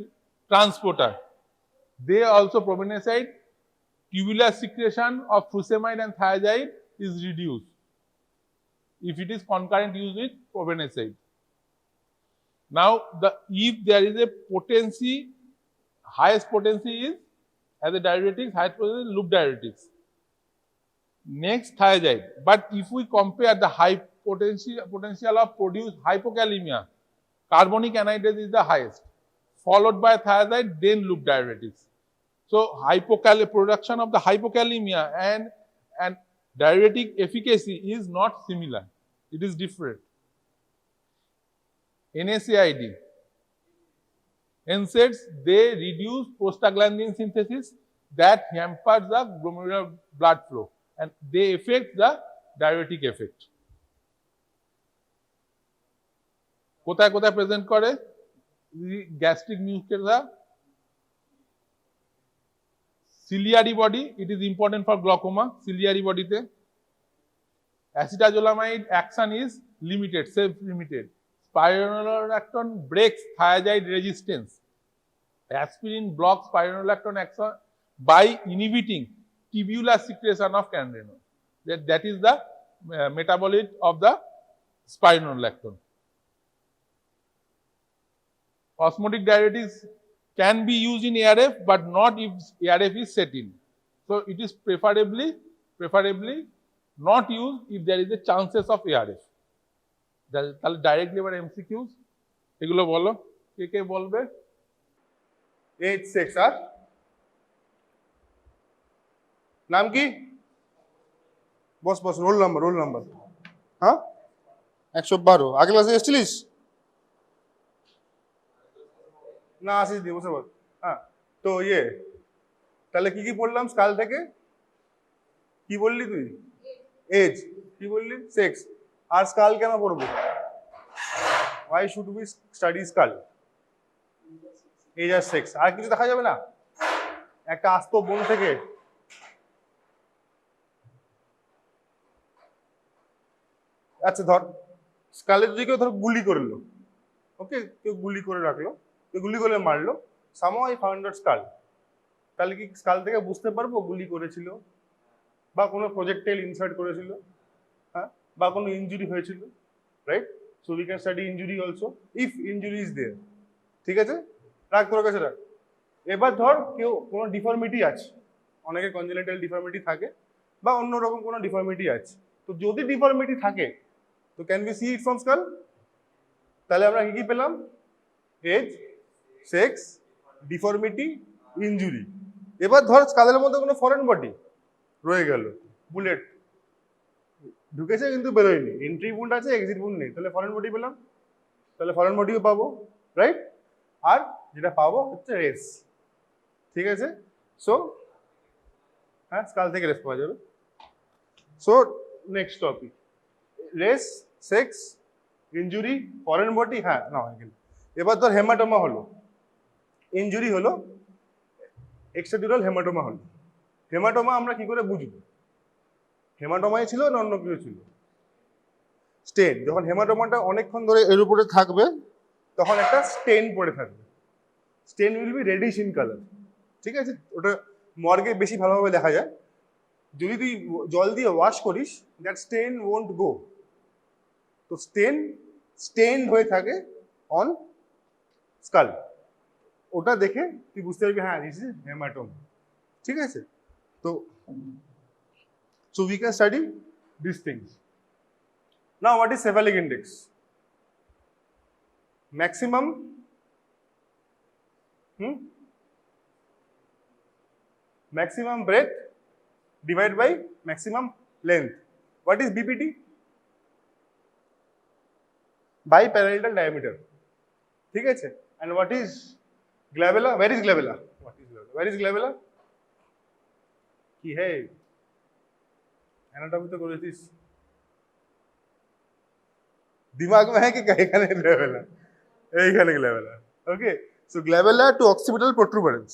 Speaker 2: transporter. They also probenecide, tubular secretion of furosemide and thiazide is reduced if it is concurrent use with probenecide. Now, if there is a potency, highest potency is as a diuretics, highest potency is loop diuretics. Next, thiazide. But if we compare the high potential of produce hypokalemia, carbonic anhydrase is the highest, followed by thiazide, then loop diuretics. So production of the hypokalemia and diuretic efficacy is not similar. It is different. NSAID. NSAIDs, they reduce prostaglandin synthesis that hampers the glomerular blood flow, and they affect the diuretic effect. কোথায় present করে? Gastric mucosa, ciliary body, it is important for glaucoma. Ciliary body te acetazolamide action is limited, self-limited. Spironolactone breaks thiazide resistance. Aspirin blocks spironolactone action by inhibiting tubular secretion of candrenol. That is the metabolite of the spironolactone. Osmotic diuretics can be used in ARF, but not if ARF is set in. So it is preferably not used if there is a chances of ARF. তাহলে directly এবার MCQs এগুলো বলো, কে বলবে?
Speaker 3: 86 আর নাম কি? বস roll number হ্যাঁ 112। আগে ক্লাসে এসেছিলিস না? আসিস দি, বসে বল। হ্যাঁ, তো তাহলে কি পড়লাম স্কাল থেকে? কি বললি তুই? এজ। কি বললি? সেক্স। আর স্কাল কেন পড়বো? why should we study skull? Age R sex, আর কিছু দেখা যাবে না একটা আস্ত বোন থেকে? আচ্ছা ধর স্কালে যদি কেউ ধর গুলি করলো, ওকে, কেউ গুলি করে রাখলো, কেউ গুলি করে মারলো, somehow I found out skull, তাহলে কি স্কাল থেকে বুঝতে পারবো গুলি করেছিল বা কোনো প্রজেক্টাইল ইনসার্ট করেছিল, হ্যাঁ, বা কোনো ইনজুরি হয়েছিল, right? So we can study injury also if injury is there. ঠিক আছে, রাখ তোর কাছে রাখ। এবার ধর কেউ কোনো ডিফর্মিটি আছে, অনেকে কনজেনিটাল ডিফর্মিটি থাকে বা অন্যরকম কোনো ডিফর্মিটি আছে, তো যদি ডিফর্মিটি থাকে তো can be see it from skull? তাহলে আমরা কি কি পেলাম? Age, sex, deformity, injury. এবার ধর স্কালের মধ্যে কোনো ফরেন বডি রয়ে গেল, বুলেট ঢুকেছে কিন্তু বেরোয়নি, এন্ট্রি বুন্ড আছে, এক্সিট বুন্ড নেই, তাহলে ফরেন বডি পেলাম, তাহলে ফরেন বডিও পাবো, রাইট? আর যেটা পাবো হচ্ছে রেস। ঠিক আছে, সো হ্যাঁ স্কাল থেকে রেস পাওয়া যাবে। So next topic, race, sex, injury, foreign body, হ্যাঁ না এখানে। এবার ধর হেমাটোমা হলো, ইনজুরি হলো, এক্সট্রাডিউরাল হেমাটোমা হলো। হেমাটোমা আমরা কি করে বুঝবো হেমাটোমাই ছিল না অন্য কিছু ছিল? স্টেন, যখন হেমাটোমাটা অনেকক্ষণ ধরে এর উপরে থাকবে তখন একটা স্টেন পড়ে থাকবে, stain will be reddish in colour. ঠিক আছে, ওটা মর্গে বেশি ভালোভাবে দেখা যায়। যদি তুই জল দিয়ে ওয়াশ করিস, দ্যাট স্টেন ওয়ন্ট গো, তো স্টেন হয়ে থাকে অন স্কাল, ওটা দেখে তুই বুঝতে পারবি হ্যাঁ দিস ইজ হেমাটোমা। ঠিক আছে, তো so we can study these things. Now what is cephalic index? Maximum maximum breadth divided by maximum length. What is BPD? Biparietal diameter. ঠিক আছে, and what is glabella? Where is glabella? What is glabella? Where is glabella? কি হে anatomy तो করেছিস, दिमाग में है कि এখানে গ্ল্যাবেলা, এইখানে glabella. Okay, so glabella to occipital protuberance.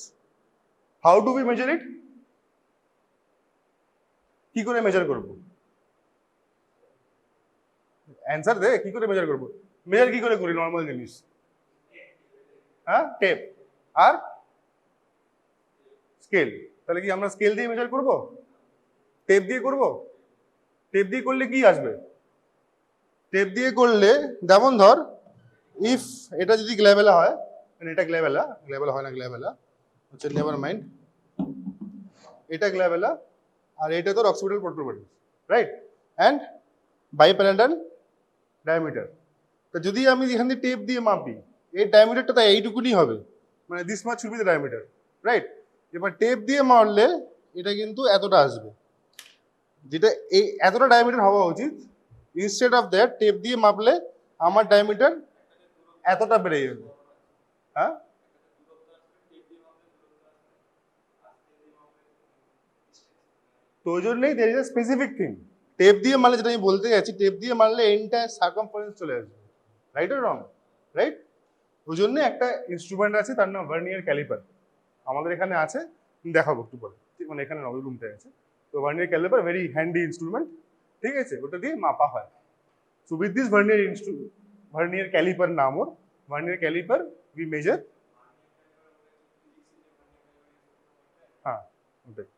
Speaker 3: How do we measure it? কি করে মেজার করব? অ্যানসার দে, কি করে মেজার করব? মেজার কি করে করি নরমাল জিনিস? হ্যাঁ, টেপ আর স্কেল। তাহলে কি আমরা স্কেল দিয়ে মেজার করব? টেপ দিয়ে করব? টেপ দিয়ে করলে কি আসবে? টেপ দিয়ে করলে যেমন ধর ইফ এটা যদি গ্ল্যাবেলা হয়, মানে এটা গ্ল্যাবেলা, গ্ল্যাবেলা হয় না, গ্ল্যাবেলা হচ্ছে নেভার মাইন্ড, এটা গ্ল্যাবেলা আর এটা তোর occipital protuberance, right? And biparietal diameter. তো যদি আমি এখান দিয়ে টেপ দিয়ে মাপি, এই ডায়ামিটারটা তাই এইটুকুনি হবে, মানে this much should be the diameter, right? এবার টেপ দিয়ে মারলে এটা কিন্তু এতটা আসবে, যেটা এই এতটা ডায়ামিটার হওয়া উচিত। ইনস্টেড অফ দ্যাট টেপ দিয়ে মাপলে আমার ডায়ামিটার এতটা বেড়ে যাবে। হ্যাঁ, তো ওই জন্যই there is a specific thing. Tape দিয়ে মারলে, যেটা আমি বলতে যাচ্ছি, টেপ দিয়ে মারলে এন্টায়ার সার্কামফারেন্স চলে আসবে, রাইট অর রং? রাইট, ওই জন্য একটা ইনস্ট্রুমেন্ট আছে, তার নাম ভার্নিয়ার ক্যালিপার। আমাদের এখানে আছে, দেখাবো একটু পরে, মানে এখানে নবেল রুমটায় আছে। তো vernier caliper very handy instrument, ঠিক আছে, ওটা দিয়ে মাপা হয়। So with this vernier caliper নাম ওর, ভার্নিয়ার ক্যালিপার উই মেজার। হ্যাঁ ওটাই,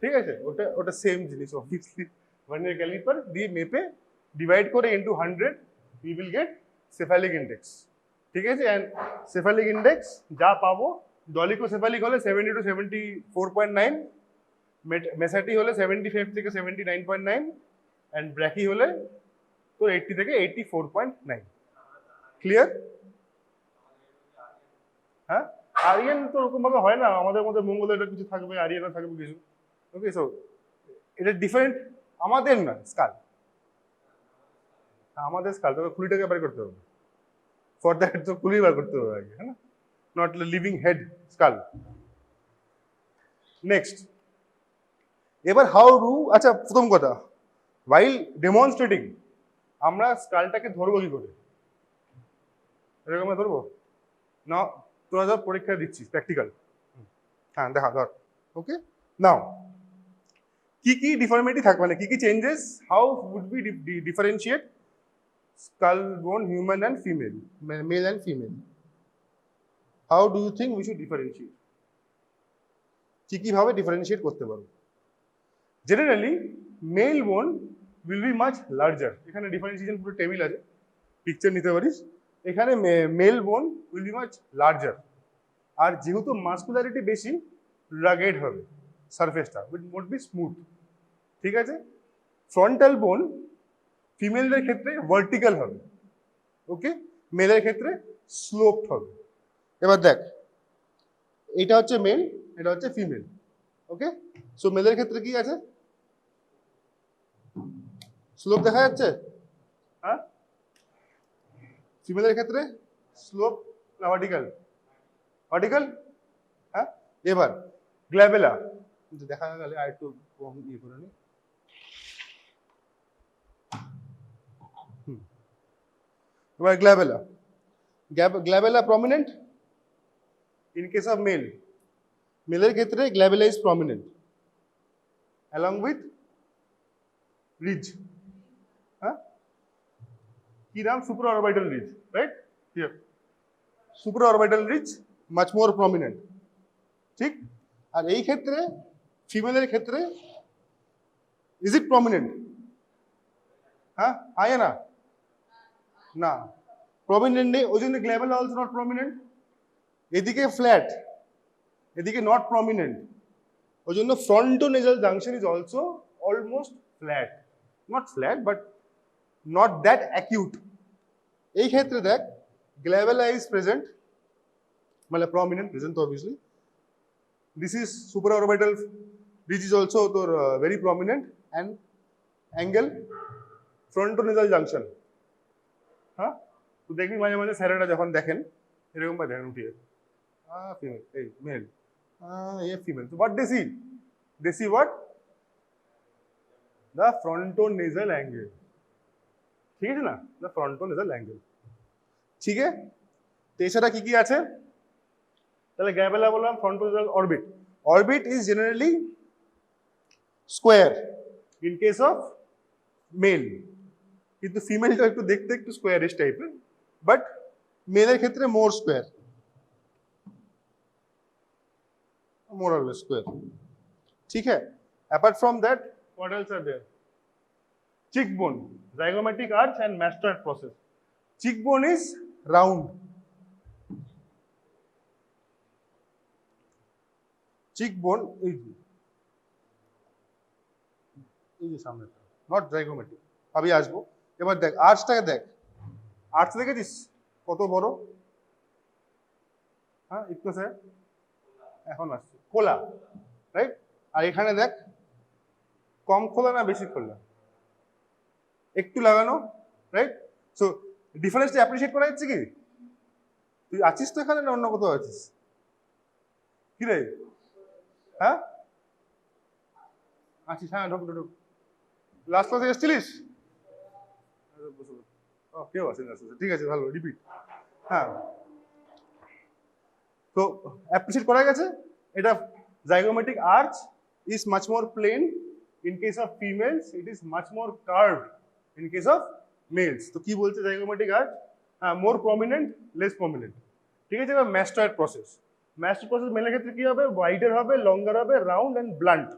Speaker 3: ঠিক আছে, ওটা ওটা সেম জিনিস অবভিয়াসলি। ভার্নিয়ার ক্যালিপার দিয়ে মেপে ডিভাইড করে into 100 we will get cephalic index. ঠিক আছে, অ্যান্ড সেফালিক ইন্ডেক্স যা পাবো, ডলিকোসেফালিক হলে 70 to 74.9, মেসাটি হলে 75 থেকে 79.9, অ্যান্ড ব্র্যাকি হলে তো 80 থেকে 84.9। ক্লিয়ার? হ্যাঁ, আরিয়ান তো ওরকম ভাবে হয় না, আমাদের মধ্যে মঙ্গলে এটা কিছু থাকবে, আরিয়ানও থাকবে কিছু। ওকে, সো এটা ডিফারেন্ট, আমাদের না স্কাল, আমাদের স্কাল তোকে খুলিটাকে বার করতে হবে, ফর দ্যাট তো খুলি বার করতে হবে আগে, হ্যাঁ না, not living head skull. Next, এবার হাউ ডু, আচ্ছা প্রথম কথা, while demonstrating আমরা স্কালটাকে ধরবো কি করে? এরকম ধরবো না, তোরা যা পরীক্ষা দিচ্ছিস প্র্যাকটিক্যাল, হ্যাঁ দেখা ধর। ওকে, নাও কি কি ডিফর্মিটি থাকবে, মানে কি কি changes, how would be differentiate skull bone human and female, male and female, how do you think we should differentiate, কি কিভাবে ডিফারেন্সিয়েট করতে পারবো? Generally male bone will be much larger, এখানে ডিফারেন্সিয়েশন পুরো টেবিল আছে, পিকচার নিতে পারিস, এখানে male bone will be much larger, আর যেহেতু মাস্কুলারিটি বেশি রাগেড হবে, সারফেসটা উড বি স্মুথ, ঠিক আছে। ফ্রন্টাল বোন ফিমেলদের ক্ষেত্রে ভার্টিক্যাল হবে, ওকে, মেলের ক্ষেত্রে স্লোপড হবে। এবার দেখ, এটা হচ্ছে মেল, এটা হচ্ছে ফিমেল, ওকে। সো মেলের ক্ষেত্রে কি আছে, স্লোপ দেখা যাচ্ছে, হ্যাঁ, ফিমেলের ক্ষেত্রে স্লোপ না ভার্টিক্যাল, ভার্টিক্যাল, হ্যাঁ। এবার গ্ল্যাবেলা দেখা গেলে আর একটু কম ইয়ে করে নি, এবার glabella, glabella prominent in case of male, মেলের ক্ষেত্রে glabella is prominent along with ridge, হ্যাঁ, কি নাম, supraorbital ridge, right, here supraorbital ridge much more prominent, ঠিক। আর এই ক্ষেত্রে ফিমেলের ক্ষেত্রে ইজ ইট প্রমিনেন্ট, হ্যাঁ, আয় না, না প্রমিনেন্ট নেই, ওই জন্য গ্ল্যাবেলা অলসো নট প্রমিনেন্ট, এদিকে ফ্ল্যাট, এদিকে নট প্রমিনেন্ট, ওই জন্য frontonasal junction is also almost flat, not flat but not that acute. এই ক্ষেত্রে দেখ গ্ল্যাবেলা ইজ প্রেজেন্ট, মানে প্রমিনেন্ট, প্রেজেন্ট তো obviously, this is supraorbital ridge is also very prominent, and angle frontonasal junction, হ্যাঁ। তো দেখবি মাঝে মাঝে স্যারেরা যখন দেখেন এরকম বা দেখেন উঠিয়ে ফিমেল, এই মেল, এ ফিমেল, তো what they see what, the frontonasal angle, ঠিক আছে না, the frontonasal angle, ঠিক আছে। তো এছাড়া কি কি আছে, তাহলে গ্যাবেলা বললাম, frontonasal orbit, orbit is generally square in case of male, কিন্তু ফিমেলটা একটু দেখতে একটু স্কোয়ারিশ টাইপের, বাট মেলের ক্ষেত্রে মোর স্কোয়ার, মোর অলওয়েজ স্কোয়ার, ঠিক है। Apart from that what else are there, cheekbone, zygomatic arch and mastoid process, cheekbone is round, cheekbone এই যে সামনে, নট জাইগোমেটিক, আমি আসবো। এবার দেখ আর্চটাকে দেখ, আর্চ দেখেছিস কত বড়, হ্যাঁ, একটু স্যার এখন আসছে খোলা, রাইট, আর এখানে দেখ কম খোলা না বেশি খোলা, একটু লাগানো, রাইট। সো ডিফারেন্সটা অ্যাপ্রিশিয়েট করা যাচ্ছে কি, তুই আছিস তো এখানে না অন্য কোথাও আছিস, কি রে, হ্যাঁ আছিস, হ্যাঁ ঢুক ঢুক, লাস্ট ক্লাসে এসেছিলিস, কেউ আসেন, ঠিক আছে ভালো, রিপিট, হ্যাঁ। তো অ্যাপ্রিশিয়েট করা গেছে, এটা zygomatic arch is much more plane in case of females, it is much more curved in case of males. তো কি বলছে জাইগোমেটিক আর্চ, হ্যাঁ, মোর প্রমিনেন্ট লেস প্রমিনেন্ট, ঠিক আছে। এবার ম্যাস্টয়েড প্রসেস, ম্যাস্টয়েড প্রসেস মেলের ক্ষেত্রে কি হবে, ওয়াইডার হবে, লঙ্গার হবে, রাউন্ড অ্যান্ড ব্লান্ট,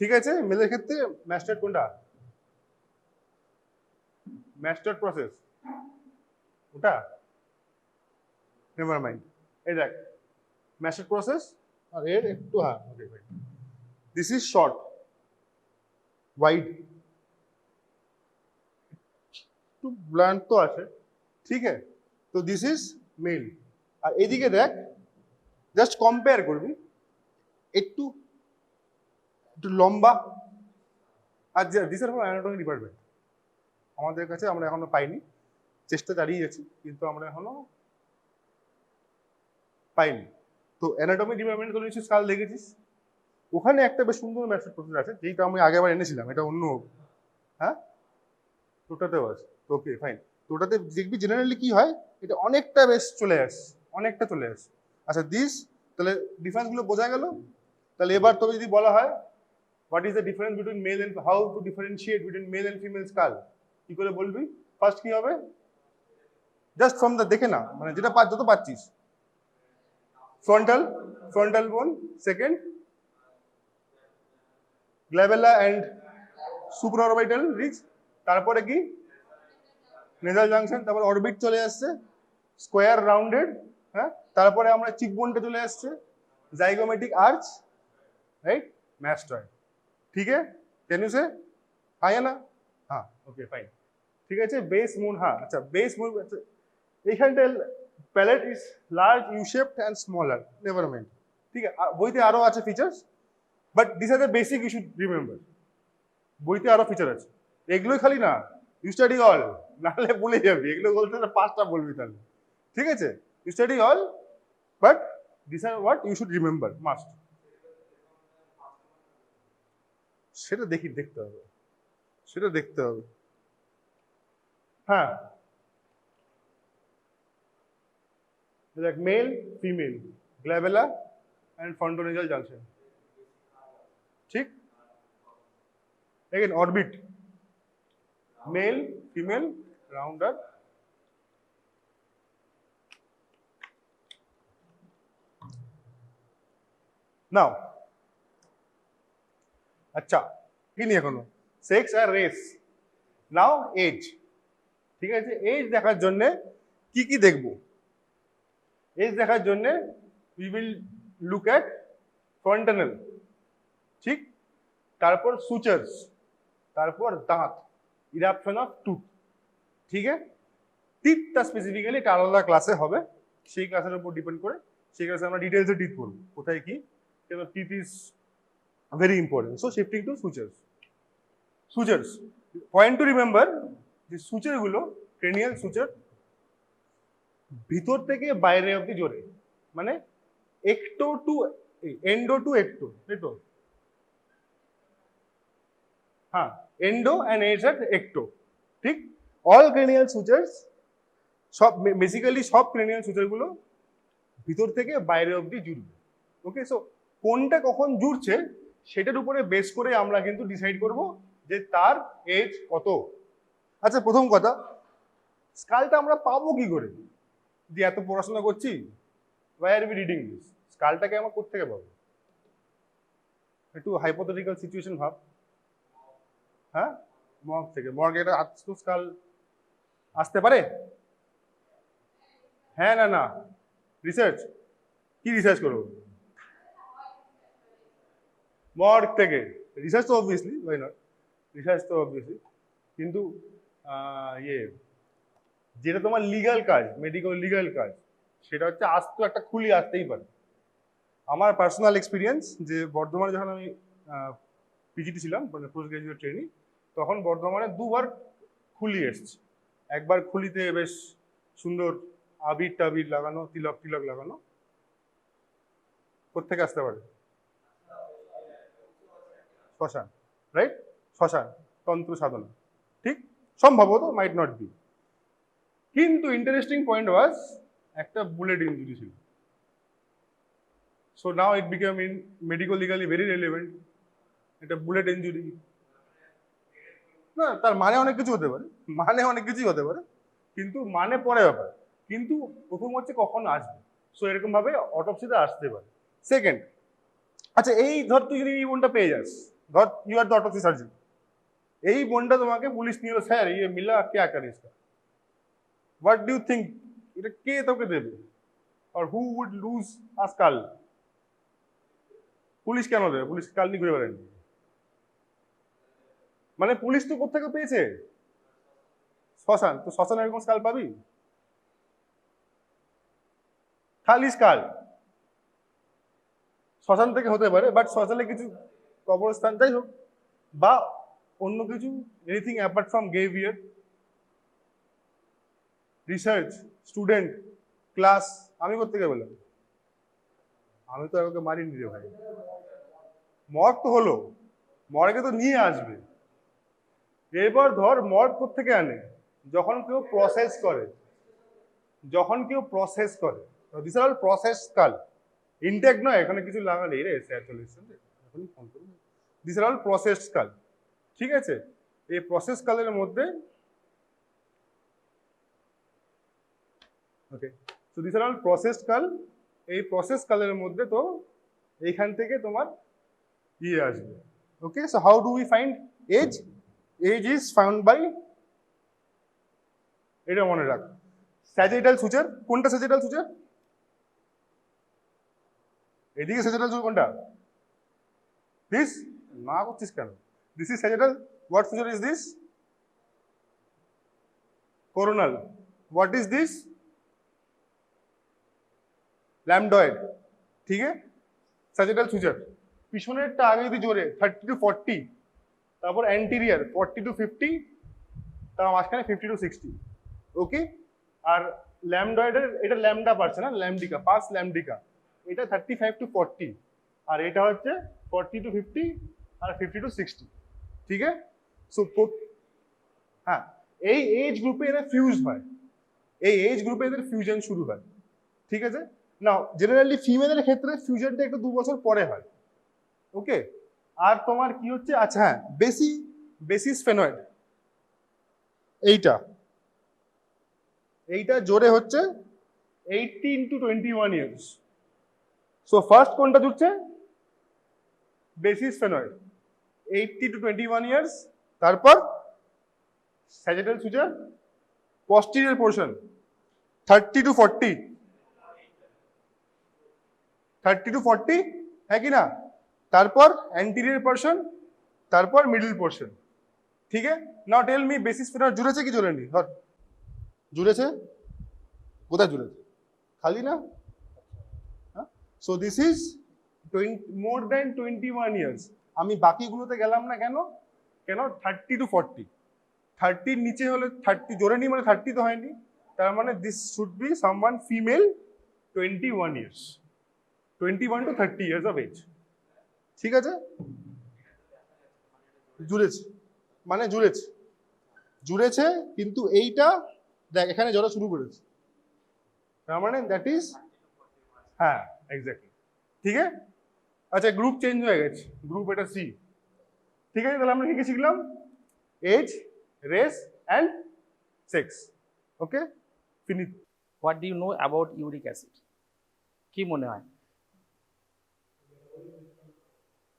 Speaker 3: ঠিক আছে। মেলের ক্ষেত্রে ম্যাস্টয়েড কোনটা, ম্যাস্টয়েড প্রসেস ওটা, নেভার মাইন্ড, এই দেখ ম্যাস্টয়েড প্রসেস, আর এর একটু, হ্যাঁ ওকে ভাই, দিস ইজ শর্ট, ওয়াইড, একটু ব্লান্ট তো আছে, ঠিক আছে। তো দিস ইজ মেল, আর এদিকে দেখ জাস্ট কম্পেয়ার করবি, একটু একটু লম্বা, আর দিস আর অ্যানাটমি ডিপার্টমেন্ট আমাদের কাছে, আমরা এখনো পাইনি, চেষ্টা চালিয়ে যাচ্ছি, কিন্তু আমরা এখনো পাইনি। তো অ্যানাটমি ডিপার্টমেন্ট তো নিশ্চয়ই স্কাল দেখেছিস, ওখানে একটা বেশ সুন্দর ম্যাস্টার প্রসেস আছে, যেটা আমি আগেবার এনেছিলাম, এটা অন্য, হ্যাঁ ওটাতেও আছে, ওকে ফাইন। তো ওটাতে দেখবি জেনারেলি কি হয়, এটা অনেকটা বেশ চলে আসে, অনেকটা চলে আসে। আচ্ছা দিস, তাহলে ডিফারেন্সগুলো বোঝা গেল। তাহলে এবার তোকে যদি বলা হয় what is the difference between male and, how to differentiate between male and female skull, কি করে বলবি? ফার্স্ট কি হবে? জাস্ট ফ্রম দ্য, দেখে না, মানে যেটা যত পাচ্ছিস। ফ্রন্টাল বোন, সেকেন্ড গ্ল্যাবেলা অ্যান্ড সুপ্রাঅরবিটাল রিজ, তারপরে কি নেজাল জাংশন, তারপর অরবিট চলে আসছে, স্কোয়ার রাউন্ডেড, হ্যাঁ, তারপরে আমরা চিক বোনটা চলে আসছে, জাইগোমেটিক আর্চ, রাইট, ম্যাস্টয়েড। ঠিক আছে, ক্যান ইউ সে হ্যাঁ না? হ্যাঁ, ওকে ফাইন, ঠিক আছে। বেস মুন, হ্যাঁ আচ্ছা, বেস মুন, আচ্ছা এইখানটা palate is large, U shaped and smaller, never mind, ঠিক আছে। বইতে আরো আছে features, but this are the basic you should remember. বইতে আরো ফিচার আছে, এগুলোই খালি না, ইউ স্টাডি অল, নাহলে ভুলে যাবি। এগুলো বলতে না 5টা বলবি তাহলে, ঠিক আছে। You study all, but this are what you should remember, must. সেটা দেখতে হবে, সেটা দেখতে হবে। হ্যাঁ, দেখ, male female glabella and frontonasal junction, ঠিক। Again orbit, male female rounder, now আচ্ছা কি নিয়ে এখনো, সেক্স আর রেস। নাও এজ, ঠিক আছে। এজ দেখার জন্য কি কি দেখবো? এজ দেখার জন্য উই উইল লুক অ্যাট ফ্রন্টানেল, ঠিক, তারপর সুচার্স, তারপর দাঁত, ইরাপশন অফ টুথ, ঠিক আছে। টিথটা স্পেসিফিক্যালি একটা আলাদা ক্লাসে হবে, সেই ক্লাসের উপর ডিপেন্ড করে সেই ক্লাসে আমরা ডিটেলসে টিথ পড়বো, কোথায় কি, কেন teeth is very important. So shifting to sutures. Sutures, point to remember, যে সুচারগুলো, ক্রেনিয়াল সুচার ভিতর থেকে বাইরে অব্দি জোরে, মানে একটো টু এন্ডো টু একটো, একটো, হ্যাঁ, এন্ডো অ্যান্ড এজ অ্যাট একটো, ঠিক। অল ক্রেনিয়াল সুচার্স, সব বেসিক্যালি সব ক্রেনিয়াল সুচারগুলো ভিতর থেকে বাইরে অব্দি জুড়বে, ওকে। সো কোনটা কখন জুড়ছে সেটার উপরে বেস করে আমরা কিন্তু ডিসাইড করব যে তার এজ কত। আচ্ছা প্রথম কথা, স্কালটা আমরা পাবো কি করে? যে এত পড়াশোনা করছি, why are we reading this? স্কালটাকে আমরা কোত্থেকে পাবো? একটু হাইপোথেটিক্যাল সিচুয়েশন ভাব, হ্যাঁ, মর্গ থেকে। মর্গে এটা আসতো স্কাল আসতে পারে? হ্যাঁ না না, রিসার্চ, কি রিসার্চ করবো? মর্গ থেকে রিসার্চ তো অবভিয়াসলি, ওয়াই নট, রিসার্চ তো অবভিয়াসলি, কিন্তু ইয়ে যেটা তোমার লিগাল কাজ, মেডিকেল লিগাল কাজ, সেটা হচ্ছে আসতো একটা খুলি আসতেই পারে। আমার পার্সোনাল এক্সপিরিয়েন্স, যে বর্ধমানে যখন আমি পিজিটি ছিলাম, মানে পোস্ট গ্রাজুয়েট ট্রেনিং, তখন বর্ধমানে 2বার খুলি এসছে। একবার খুলিতে বেশ সুন্দর আবির টাবির লাগানো, তিলক টিলক লাগানো, কোথেকে আসতে পারে? শ্মশান, রাইট, শ্মশান, তন্ত্র সাধনা, ঠিক, সম্ভবত, মাইট নট বি। কিন্তু ইন্টারেস্টিং পয়েন্ট ওয়াজ একটা বুলেট ইঞ্জুরি ছিল। So now it became in medico legally very relevant. এটা বুলেট ইঞ্জুরি না, তার মানে অনেক কিছু হতে পারে, মানে অনেক কিছুই হতে পারে, কিন্তু মানে পরে ব্যাপার। কিন্তু প্রথম হচ্ছে কখন আসবে, সো এরকম ভাবে অটোপসিতে আসতে পারে। সেকেন্ড, আচ্ছা এই ধর তুই যদি এই বোনটা পেয়ে যাস, ধর you are the autopsy surgeon, এই বোনটা তোমাকে পুলিশ নিয়ে এলো, স্যার ইয়ে মিলা ক্যা করে ইসকা, হোয়াট ডু ইউ থিঙ্ক, এটা কে তোকে দেবে? আর who would lose a skull? Police কেন দেবে? পুলিশ স্কাল নিয়ে ঘুরে বেড়ায়নি, মানে পুলিশ তো কোথেকে পেয়েছে? শ্মশান, তো শ্মশানে এরকম স্কাল পাবি? খালি স্কাল শ্মশান থেকে হতে পারে, বাট শ্মশানে কিছু কবরস্থান, যাই হোক, বা অন্য কিছু, এনিথিং অ্যাপার্ট ফ্রম গেভিয়ার, রিসার্চ, স্টুডেন্ট, ক্লাস, আমি কোথেকে বললাম? আমি তো ওকে মারিনি রে ভাই। মর্গ তো হলো, মর্গে তো নিয়ে আসবে। এবার ধর মর্গ কোথেকে আনে? যখন কেউ প্রসেস করে, this are all process skull, intact নয়, এখানে কিছু লাগা নেই রে, স্যার চলে এসেছেন রে, এখনই ফোন করুন। This are all process skull, ঠিক আছে? এই প্রসেস স্কালের মধ্যে, okay, so this are all process skull. এই প্রসেস স্কালের মধ্যে তো এইখান থেকে তোমার ইয়ে আসবে। Okay, so how do we find age? Age is found by, এটা মনে রাখ, স্যাজিটাল সুচার। কোনটা স্যাজিটাল সুচার? এদিকে স্যাজিটাল সুচার কোনটা? দিস? না করছিস কেন? This is sagittal. What suture is this? Coronal. What is this? ল্যামডয়েড। ঠিক আছে, স্যাজিটাল সুচার। পিছনেরটা আগে যদি জোরে 30 to 40, তারপর অ্যান্টিরিয়ার 40 to 50, তার মাঝখানে 50 to 60। ওকে, আর ল্যামডয়েডের এটা ল্যামডা পারছে না, ল্যামডিকা, পাস ল্যামডিকা, এটা 35 to 40, আর এটা হচ্ছে 40 to 50 আর 50 to 60। ঠিক আছে, সো হ্যাঁ, এই এজ গ্রুপে এরা ফিউজ হয়, এই এজ গ্রুপে এদের ফিউশন শুরু হয়। ঠিক আছে, না জেনারেলি ফিমেলের ক্ষেত্রে ফিউশনটা একটু 2 বছর পরে হয়। ওকে, আর তোমার কি হচ্ছে, আচ্ছা হ্যাঁ, বেসিস ফেনয়েড, এইটা জোরে হচ্ছে 18 to 21 ইয়ার্স। সো ফার্স্ট কোনটা জুড়ছে? Basisphenoid, 80 to 21 years. তারপর sagittal suture, posterior portion 30 to 40, 30 to 40, হ্যাঁ কি না? তারপর অ্যান্টিরিয়র পোর্শন, তারপর মিডল পোর্শন। ঠিক আছে, নাও টেল মি, বেসিস ফেনয়েড জুড়েছে কি জোরেনি? ধর জুড়েছে, কোথায় জুড়েছে? খালি না? So this is more than 21 years. আমি বাকিগুলোতে গেলাম না, কেন? 30 to 40, 30 নিচে হলে 30 জোরে নি, মানে 30 তো হয়নি, তার মানে this should be someone female 21 years, 21 to 30 years of age. ঠিক আছে, জুড়েছে মানে জুড়েছে, কিন্তু এইটা দেখ এখানে জোরে শুরু করেছে, তার মানে দ্যাট ইজ, হ্যাঁ এক্স্যাক্টলি। ঠিক আছে, আচ্ছা গ্রুপ চেঞ্জ হয়ে গেছে, গ্রুপ এটা সি। ঠিক আছে, তাহলে আমরা কি কি শিখলাম? Age, race and sex. Okay, finish.
Speaker 4: What do you know about uric acid? কি মনে হয়?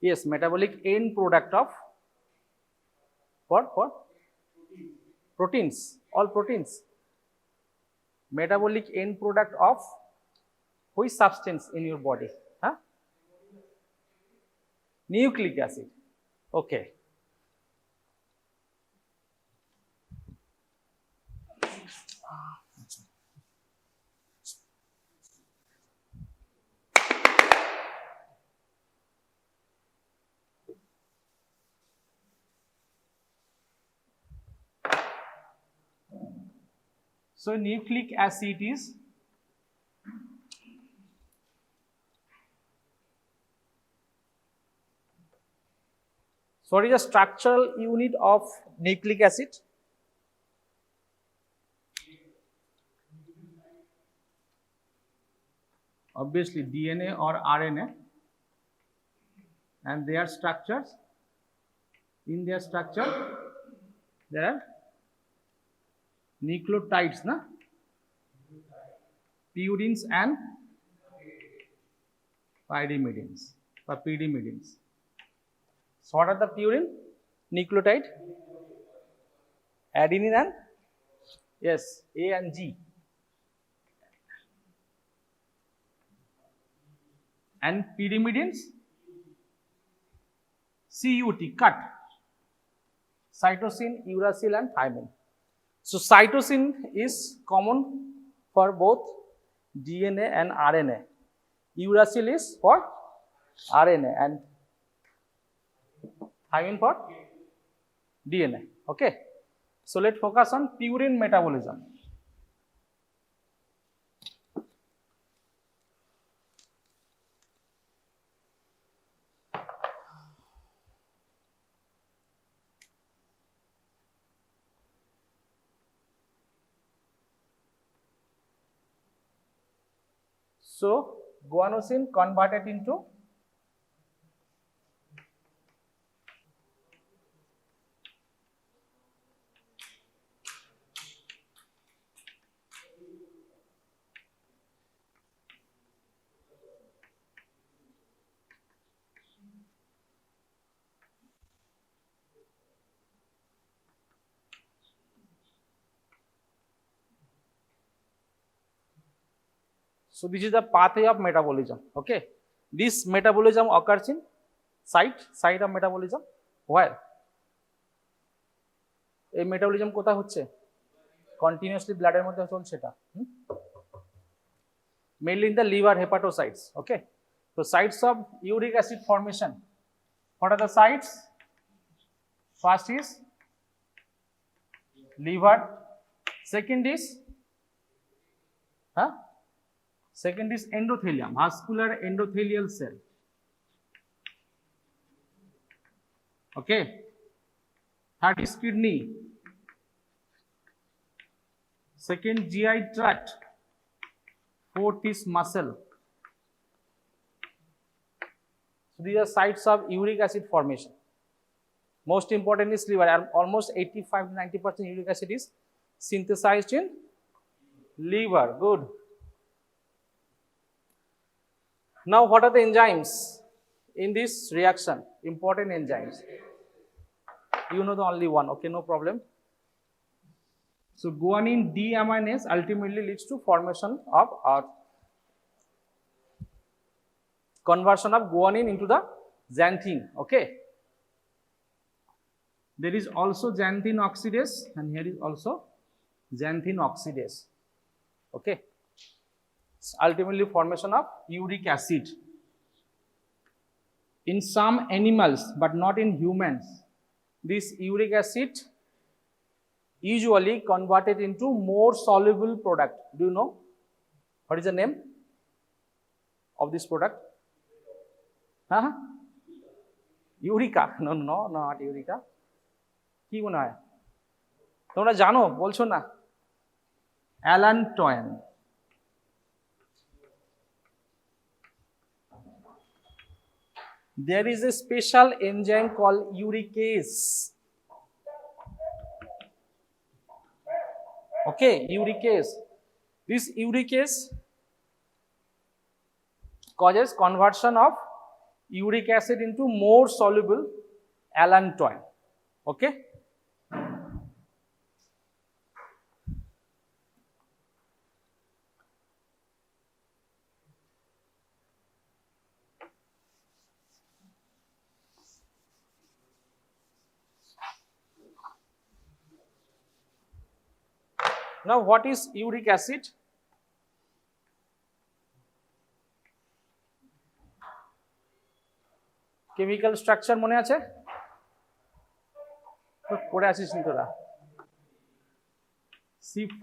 Speaker 4: Yes, metabolic end product of what? Proteins, all proteins. Metabolic end product of which substance in your body? Huh? Nucleic acid. Okay. So nucleic acid is what is the structural unit of nucleic acid? Obviously DNA or RNA, and their structures, in their structure there are nucleotides, na, purines and pyrimidines or pyrimidines. So what are the purine nucleotide? Adenine and, yes, A and G, and pyrimidines CUT, cut, cytosine, uracil and thymine. So cytosine is common for both DNA and RNA. Uracil is for RNA and thymine for DNA. Okay. So let's focus on purine metabolism. So guanosine converted into so this is the pathway of metabolism. Okay, this metabolism occurs in site of metabolism. Where? এই metabolism কোথায় হচ্ছে? Continuously ব্লাডের মধ্যে চলছে এটা, mainly in the liver hepatocytes. Okay, so sites of uric acid formation. What are the sites? First is liver, second is endothelium, vascular endothelial cell. Okay, third is kidney, second GI tract, fourth is muscle. So these are sites of uric acid formation. Most important is liver, and almost 85 to 90% uric acid is synthesized in liver. Good. Now what are the enzymes in this reaction? Important enzymes. You know the only one. Okay, no problem. So guanine deaminase ultimately leads to formation of conversion of guanine into the xanthine. Okay, there is also xanthine oxidase, and here is also xanthine oxidase. Okay, it's ultimately formation of uric acid. In some animals but not in humans, this uric acid usually converted into more soluble product. Do you know what is the name of this product? Urica? No, not urica. কি মনে হয় তোমরা জানো? বলছো না? অ্যালান্টোয়েন। There is a special enzyme called uricase. Okay, uricase. This uricase causes conversion of uric acid into more soluble allantoin. Okay. Now what is uric acid? Chemical structure মনে আছে? পড়ে আসিস নি তোরা? C5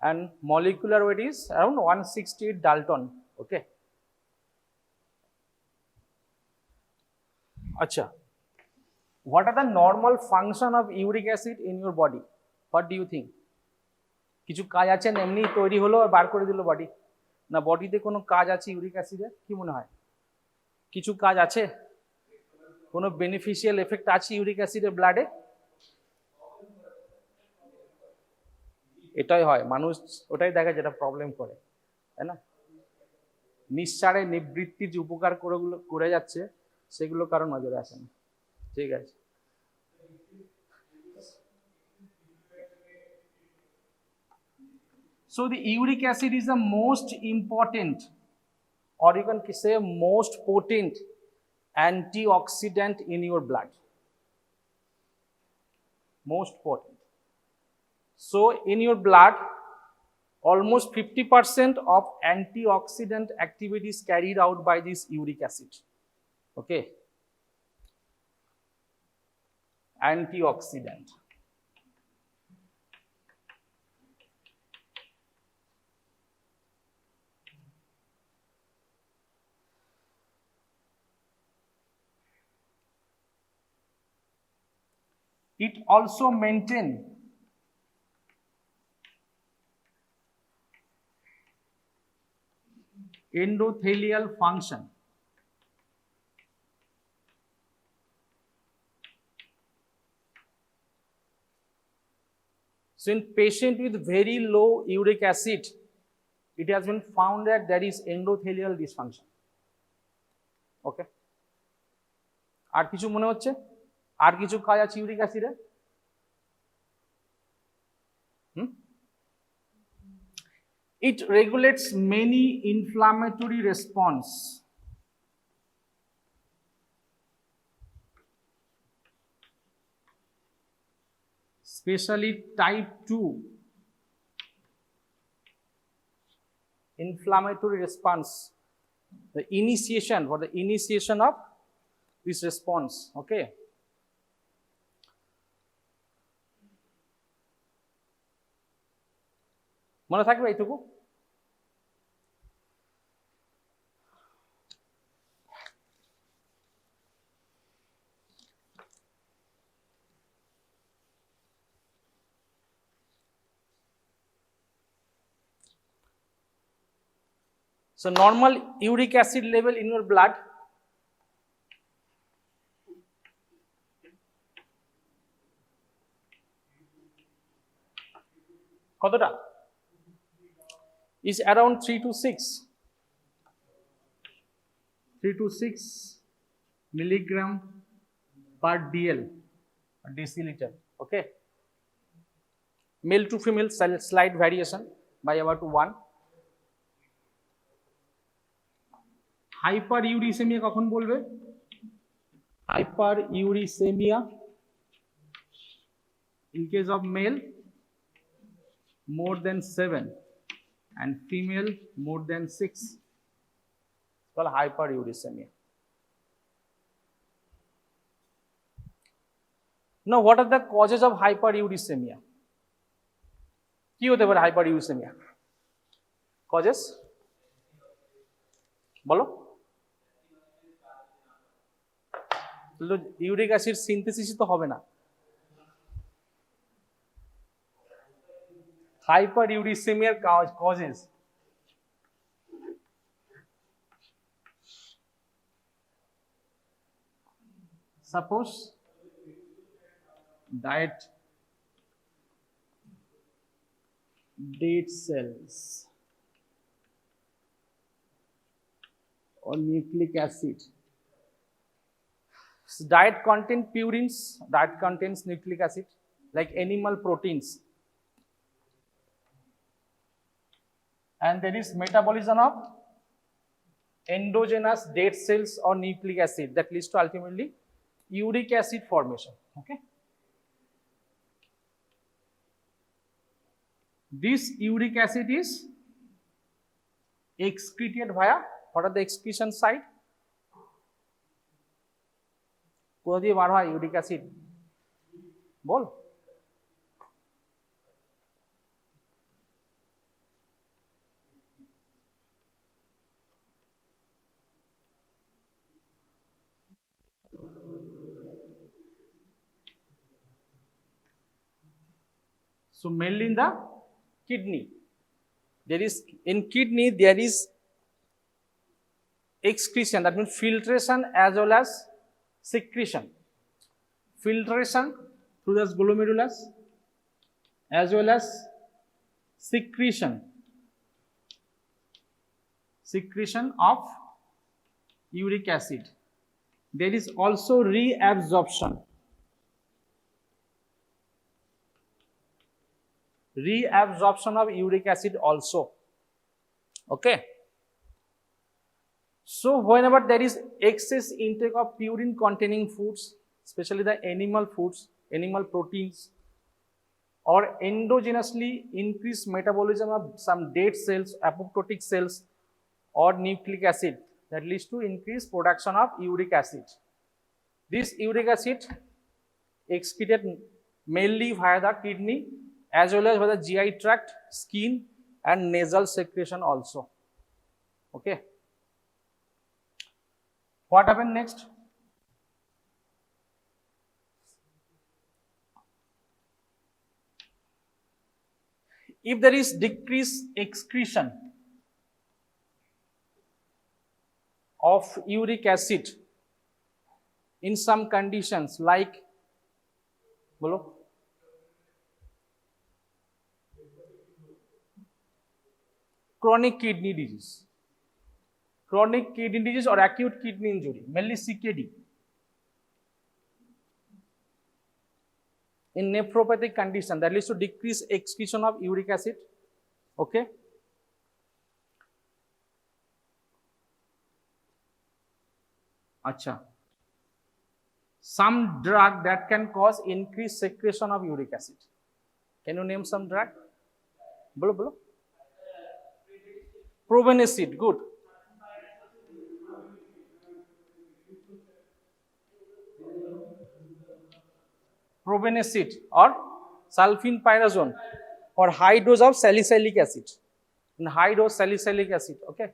Speaker 4: and molecular weight is around 168 Dalton. Okay. Acha. What are the normal function of uric acid in your body? What do you think? কিছু কাজ আছে না এমনি তৈরি হলো আর বার করে দিল বডি? না বডিতে কোনো কাজ আছে ইউরিক অ্যাসিডের? কি মনে হয়? কিছু কাজ আছে? কোনো বেনিফিশিয়াল এফেক্ট আছে ইউরিক অ্যাসিডের ব্লাডে? এটাই হয়, মানুষ ওটাই দেখে যেটা প্রবলেম করে, তাই না? নিঃসারে নিবৃত্তির যে উপকার করে যাচ্ছে সেগুলো কারো নজরে আসে না। ঠিক আছে, so the uric acid is the most important, or you can say most potent antioxidant in your blood. Most potent. So in your blood, almost 50% of antioxidant activity is carried out by this uric acid. Okay, antioxidant. it also maintain endothelial function. So in patient with very low uric acid, it has been found that there is endothelial dysfunction. Okay. আর কিছু মনে হচ্ছে? আর কিছু কাজ আছে uric অ্যাসিডে? It regulates many inflammatory response. Especially type 2 inflammatory response, for the initiation of this response. Okay. মনে থাকবে এইটুকু? So normal uric acid level in your blood কতটা? Is around 3 to 6 milligram per DL deciliter. Okay. Male to female, slight variation by about 1. Hyperuricemia কখন বলবে? Hyperuricemia in case of male more than 7 and female more than 6. It's called hyperuricemia. Now, what are the causes of hyperuricemia? কি হতে পারে hyperuricemia? Causes? বলো। Uric acid synthesis তো হবে না। Hyperuricemia causes suppose diet, dead cells or nucleic acid. So diet contain purines, diet contains nucleic acid like animal proteins. And there is metabolism of endogenous dead cells or nucleic acid that leads to ultimately uric acid formation. Okay. This uric acid is excreted via, what are the excretion site? কোথা দিয়ে বার হয় uric acid? Ball. So mainly in the kidney. There is in kidney there is excretion, that means filtration as well as secretion. Filtration through the glomerulus as well as secretion of uric acid. There is also reabsorption. Reabsorption of uric acid also. Okay. So whenever there is excess intake of purine containing foods, especially the animal foods, animal proteins, or endogenously increased metabolism of some dead cells, apoptotic cells, or nucleic acid, that leads to increased production of uric acid. This uric acid excreted mainly via the kidney as well as by the GI tract, skin, and nasal secretion also. Okay. What happened next? if there is decreased excretion of uric acid in some conditions like, bolo, chronic kidney disease or acute kidney injury, mainly CKD. In nephropathic condition, that leads to decreased excretion of uric acid. Okay. Acha. Some drug that can cause increased secretion of uric acid. Can you name some drug? Bolo, bolo. Probenecid, good. Probenecid or sulfenpyrazone or high dose of salicylic acid. In high dose salicylic acid, okay.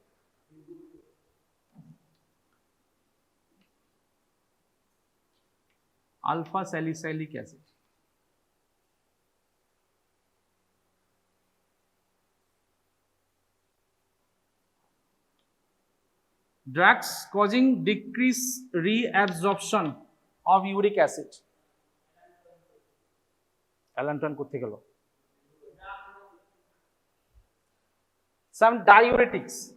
Speaker 4: Alpha salicylic acid. Drugs causing decreased reabsorption of uric acid. Allanton kotheke gelo? Some diuretics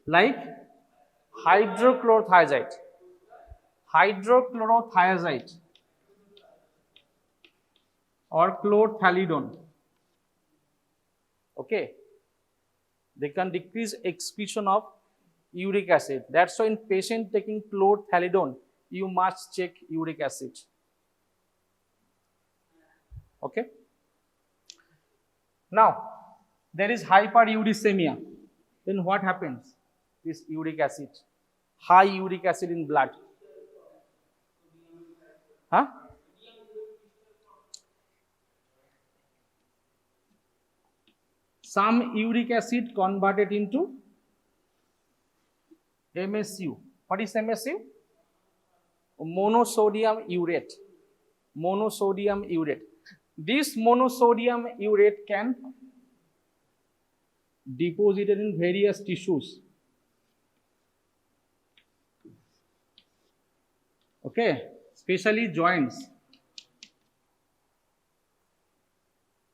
Speaker 4: like hydrochlorothiazide or chlorthalidone. Okay, they can decrease excretion of uric acid. That's why in patient taking chlorthalidone, you must check uric acid. Okay. Now, there is hyperuricemia. Then what happens? This uric acid, high uric acid in blood. Huh? Some uric acid converted into MSU. What is MSU? Monosodium urate. Monosodium urate. This monosodium urate can deposit in various tissues. Okay, especially joints.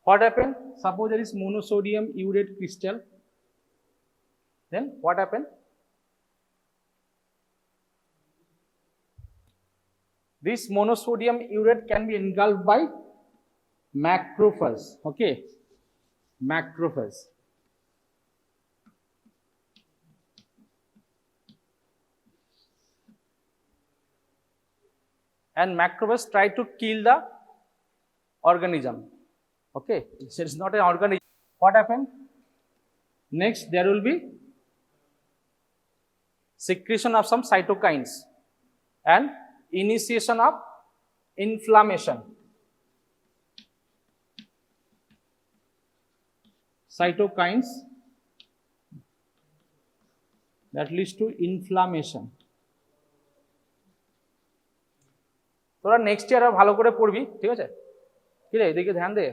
Speaker 4: What happened? Suppose there is monosodium urate crystal. Then what happened? This monosodium urate can be engulfed by macrophage. Okay, macrophage. And macrophage try to kill the organism. Okay, it is not an organism. What happened? Next, there will be secretion of some cytokines and initiation of inflammation. Cytokines that leads to inflammation. তোরা next year ভালো করে পড়বি, ঠিক আছে? কি রে, এদিকে ধ্যান দে।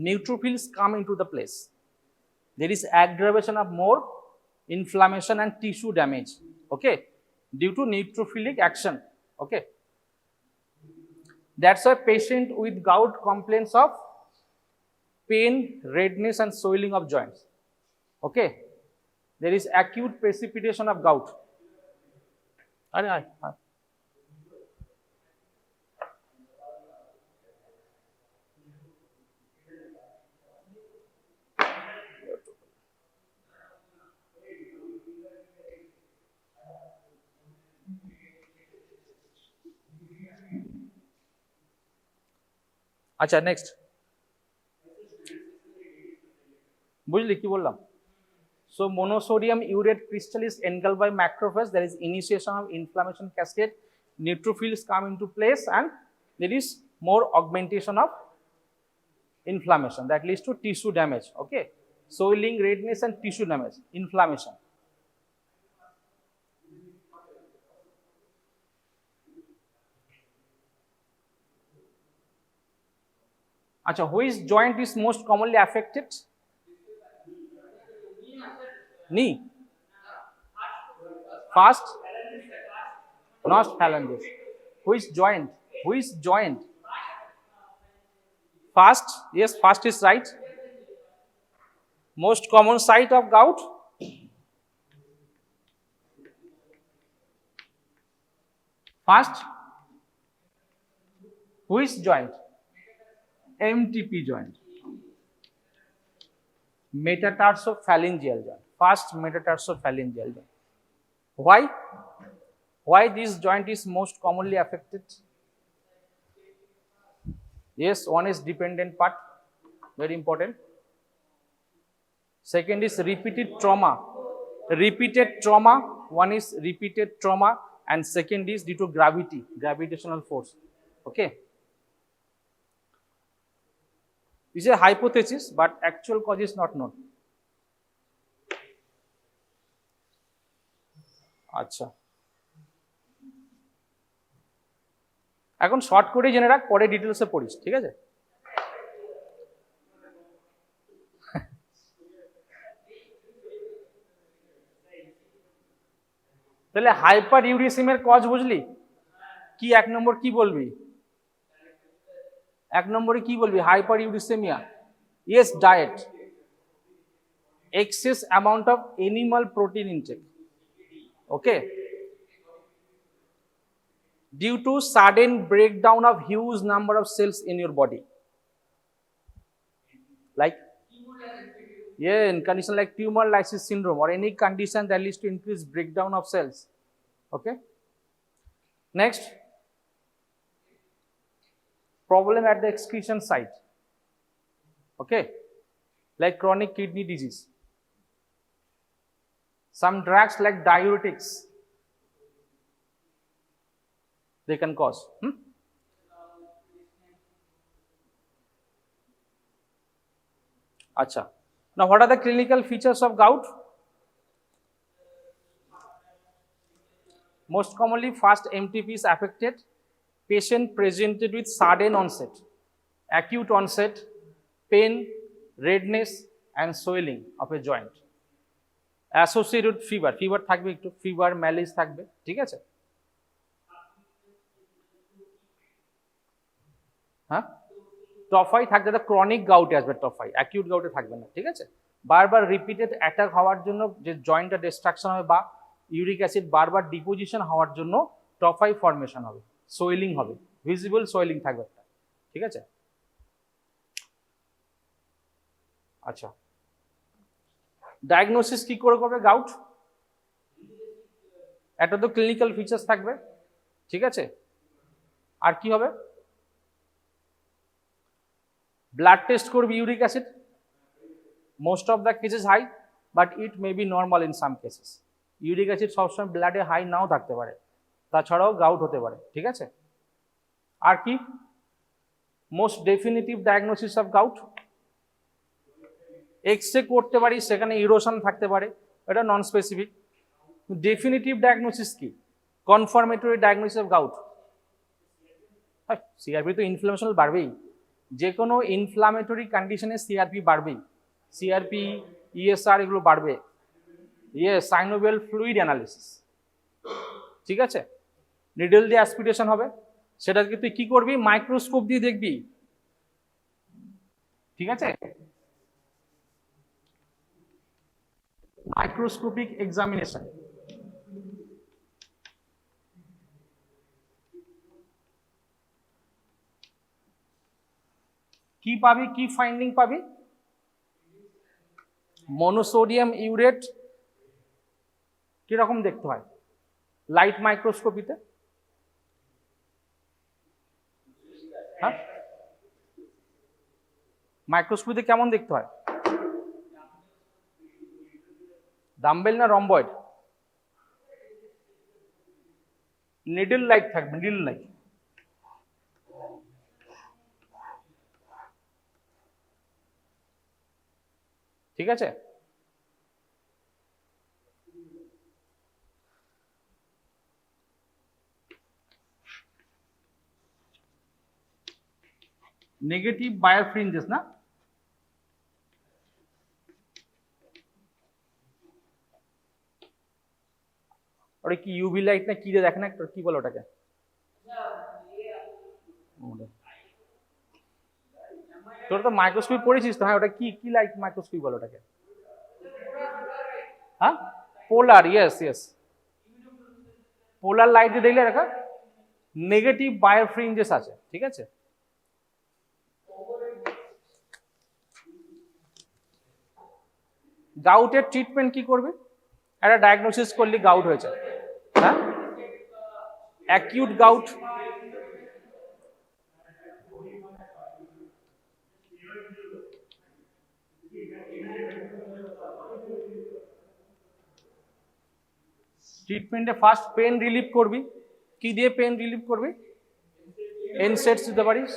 Speaker 4: Neutrophils come into the place. There is aggravation of more inflammation and tissue damage, okay, due to neutrophilic action, okay. That's why patient with gout complains of pain, redness and swelling of joints, okay. There is acute precipitation of gout. আচ্ছা, next বুঝলি কি বললাম? So monosodium urate crystal is engulfed by macrophage. There is initiation of inflammation cascade. Neutrophils come into place and there is more augmentation of inflammation that leads to tissue damage. Okay, swelling, redness, and tissue damage, inflammation. Acha, which joint is most commonly affected? Knee. First, not phalanges. Which joint? Which joint? First, yes, first is right. Most common site of gout? First, which joint? MTP joint. Metatarsophalangeal joint. First metatarsophalangeal joint. Why? Why this joint is most commonly affected? Yes, one is dependent part, very important. Second is repeated trauma. One is repeated trauma, and second is due to gravity, gravitational force. Okay. This is a hypothesis, but actual cause is not known. আচ্ছা, এখন short করে জেনে রাখ, পরে ডিটেলসে পড়িস, ঠিক আছে? তাহলে হাইপার ইউরিসিমের কজ বুঝলি? কি এক নম্বর কি বলবি? এক নম্বরে কি বলবি? Hyperuricaemia. Yes, diet, excess amount of animal protein intake. Okay, due to sudden breakdown of huge number of cells in your body, like in condition like tumor lysis syndrome or any condition that leads to increased breakdown of cells. Okay, next, problem at the excretion site. Okay, like chronic kidney disease. Some drugs like diuretics, they can cause. Acha. Now, what are the clinical features of gout? Most commonly, first MTP is affected. Patient presented with sudden onset, acute onset, pain, redness, and swelling of a joint. Associated fever, fever থাকবে একটু, fever malice থাকবে, ঠিক আছে? হ্যাঁ, টফাই থাকবে, chronic গাউটে আসবে টফাই, acute গাউটে থাকবে না, ঠিক আছে? বারবার রিপিটেড অ্যাটাক হওয়ার জন্য যে জয়েন্টটা ডিস্ট্রাকশন হবে বা ইউরিক অ্যাসিড বারবার ডিপোজিশন হওয়ার জন্য টফাই ফর্মেশন হবে, সোয়েলিং হবে, ভিজিবল সোয়েলিং থাকবে একটা, ঠিক আছে? আচ্ছা, ডায়াগনোসিস কি করে করবে গাউট? একটা তো ক্লিনিক্যাল ফিচার্স থাকবে, ঠিক আছে? আর কি হবে? ব্লাড টেস্ট করবে, uric acid, most of the cases high, but it may be normal in some cases. Uric acid সবসময় ব্লাডে হাই নাও থাকতে পারে, তাছাড়াও গাউট হতে পারে, ঠিক আছে? আর কি? Most definitive diagnosis of gout, x ray করতে পারি, সেখানে ইরোশন থাকতে পারে, এটা নন স্পেসিফিক। ডেফিনিটিভ ডায়াগনোসিস কি? Confirmatory diagnosis of gout. CRP তো ইনফ্লামেশন বাড়বেই, যে কোনো ইনফ্লামেটরি কন্ডিশনে সিআরপি বাড়বেই, সিআরপি, ইএসআর এগুলো বাড়বে। সাইনোভিয়াল ফ্লুইড অ্যানালিসিস, ঠিক আছে? নিডল দিয়ে অ্যাসপিরেশন হবে, সেটাকে তুই কি করবি? মাইক্রোস্কোপ দিয়ে দেখবি, ঠিক আছে? Microscopic examination. কি পাবি? কি ফাইন্ডিং পাবি? মনোসোডিয়াম ইউরেট কিরকম দেখতে হয় লাইট মাইক্রোস্কোপিতে? হ্যাঁ, মাইক্রোস্কোপিতে কেমন দেখতে হয়? ডাম্বেল না রম্বয়েড? নিডল লাইট থাকবে, নিডল লাইট। ঠিক আছে? নেগেটিভ বায়োফ্রিঞ্জেস না, ওটা কি ইউভি লাইট না কি রে, দেখেন একটা কি বলে ওটাকে, তোর তো মাইক্রোস্কোপ পড়েছিস তো, হ্যাঁ ওটা কি কি লাইট মাইক্রোস্কোপ বলে ওটাকে, হ্যাঁ পোলার, ইয়েস ইয়েস, পোলার লাইট দিয়ে দেখলে দেখা নেগেটিভ বায়োফ্রিঞ্জেস আছে, ঠিক আছে? গাউটের ট্রিটমেন্ট কি করবে? একটা ডায়াগনোসিস করলি গাউট হয়েছে, হ্যাঁ অ্যাকিউট গাউট, ট্রিটমেন্টে ফার্স্ট পেন রিলিফ করবি, কি দিয়ে পেন রিলিফ করবি? এনসেটস দিতে পারিস,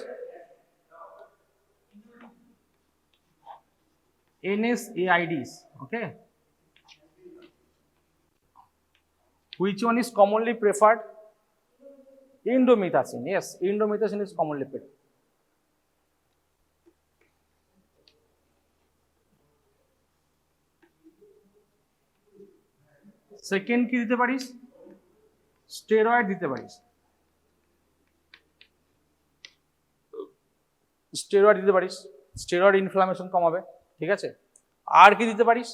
Speaker 4: NSAIDs, okay? Which one is commonly preferred? Indomethacin, yes, indomethacin is commonly preferred. Second কি দিতে পারিস? স্টেরয়েড দিতে পারিস, স্টেরয়েড দিতে পারিস, স্টেরয়েড ইনফ্লামেশন কমাবে, ঠিক আছে? আর কি দিতে পারিস?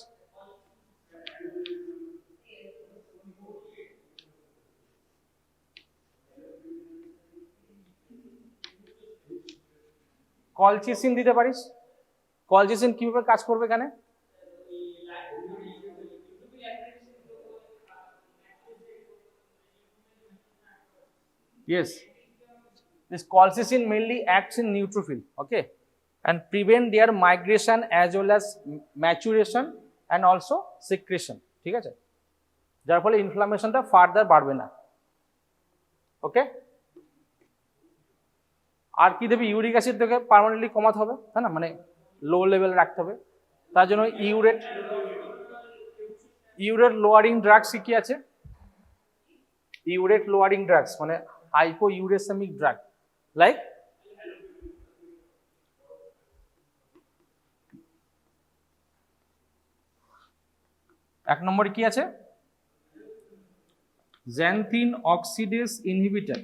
Speaker 4: কলচিসিন দিতে পারিস। কলচিসিন কিভাবে কাজ করবে এখানে? Yes, this colchicine mainly acts in neutrophil, okay, and prevent their migration as well as maturation and also secretion, ঠিক আছে? যার ফলে ইনফ্লামেশনটা ফার্দার বাড়বে না, ওকে? আর কি দেবে? ইউরিক অ্যাসিড থেকে পার্মানেন্টলি কমাতে হবে, তাই না, মানে লো লেভেল রাখতে হবে, তার জন্য ইউরেট লোয়ারিং ড্রাগস কি আছে? ইউরেট লোয়ারিং ড্রাগস মানে hypouricemic drug like এক নম্বরে কি আছে? xanthine oxidase inhibitor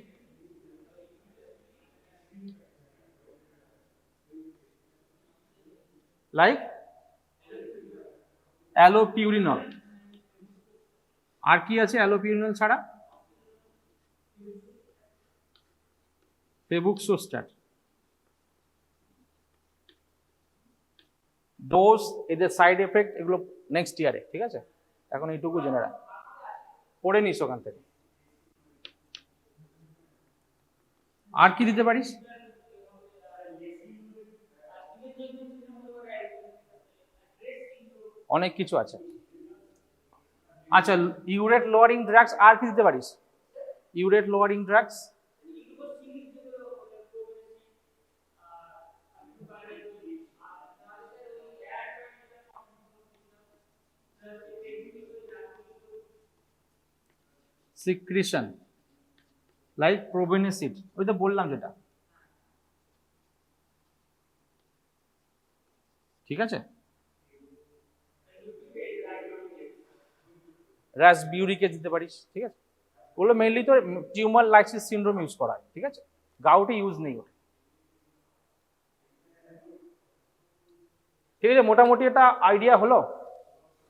Speaker 4: like allopurinol। আর কি আছে allopurinol ছাড়া? febuxostat। ডোজ, এদের সাইড এফেক্ট, এগুলো নেক্সট ইয়ারে, ঠিক আছে? এখন এইটুকু জেনে রাখ, পড়ে নিস ওখান থেকে। আর কি দিতে পারিস? অনেক কিছু আছে। আচ্ছা, ইউরেট লোয়ারিং ড্রাগস আর কি দিতে পারিস? Urate lowering drugs secretion like probenecid, ওই তো বললাম যেটা, ঠিক আছে? রাসবিউরিকে দিতে পারিস, ঠিক আছে? ওগুলো মেইনলি তো টিউমার লাইসিস সিনড্রোম ইউজ করা হয়, ঠিক আছে? গাউটে ইউজ নেই ওটা, ঠিক আছে? মোটামুটি একটা আইডিয়া হলো।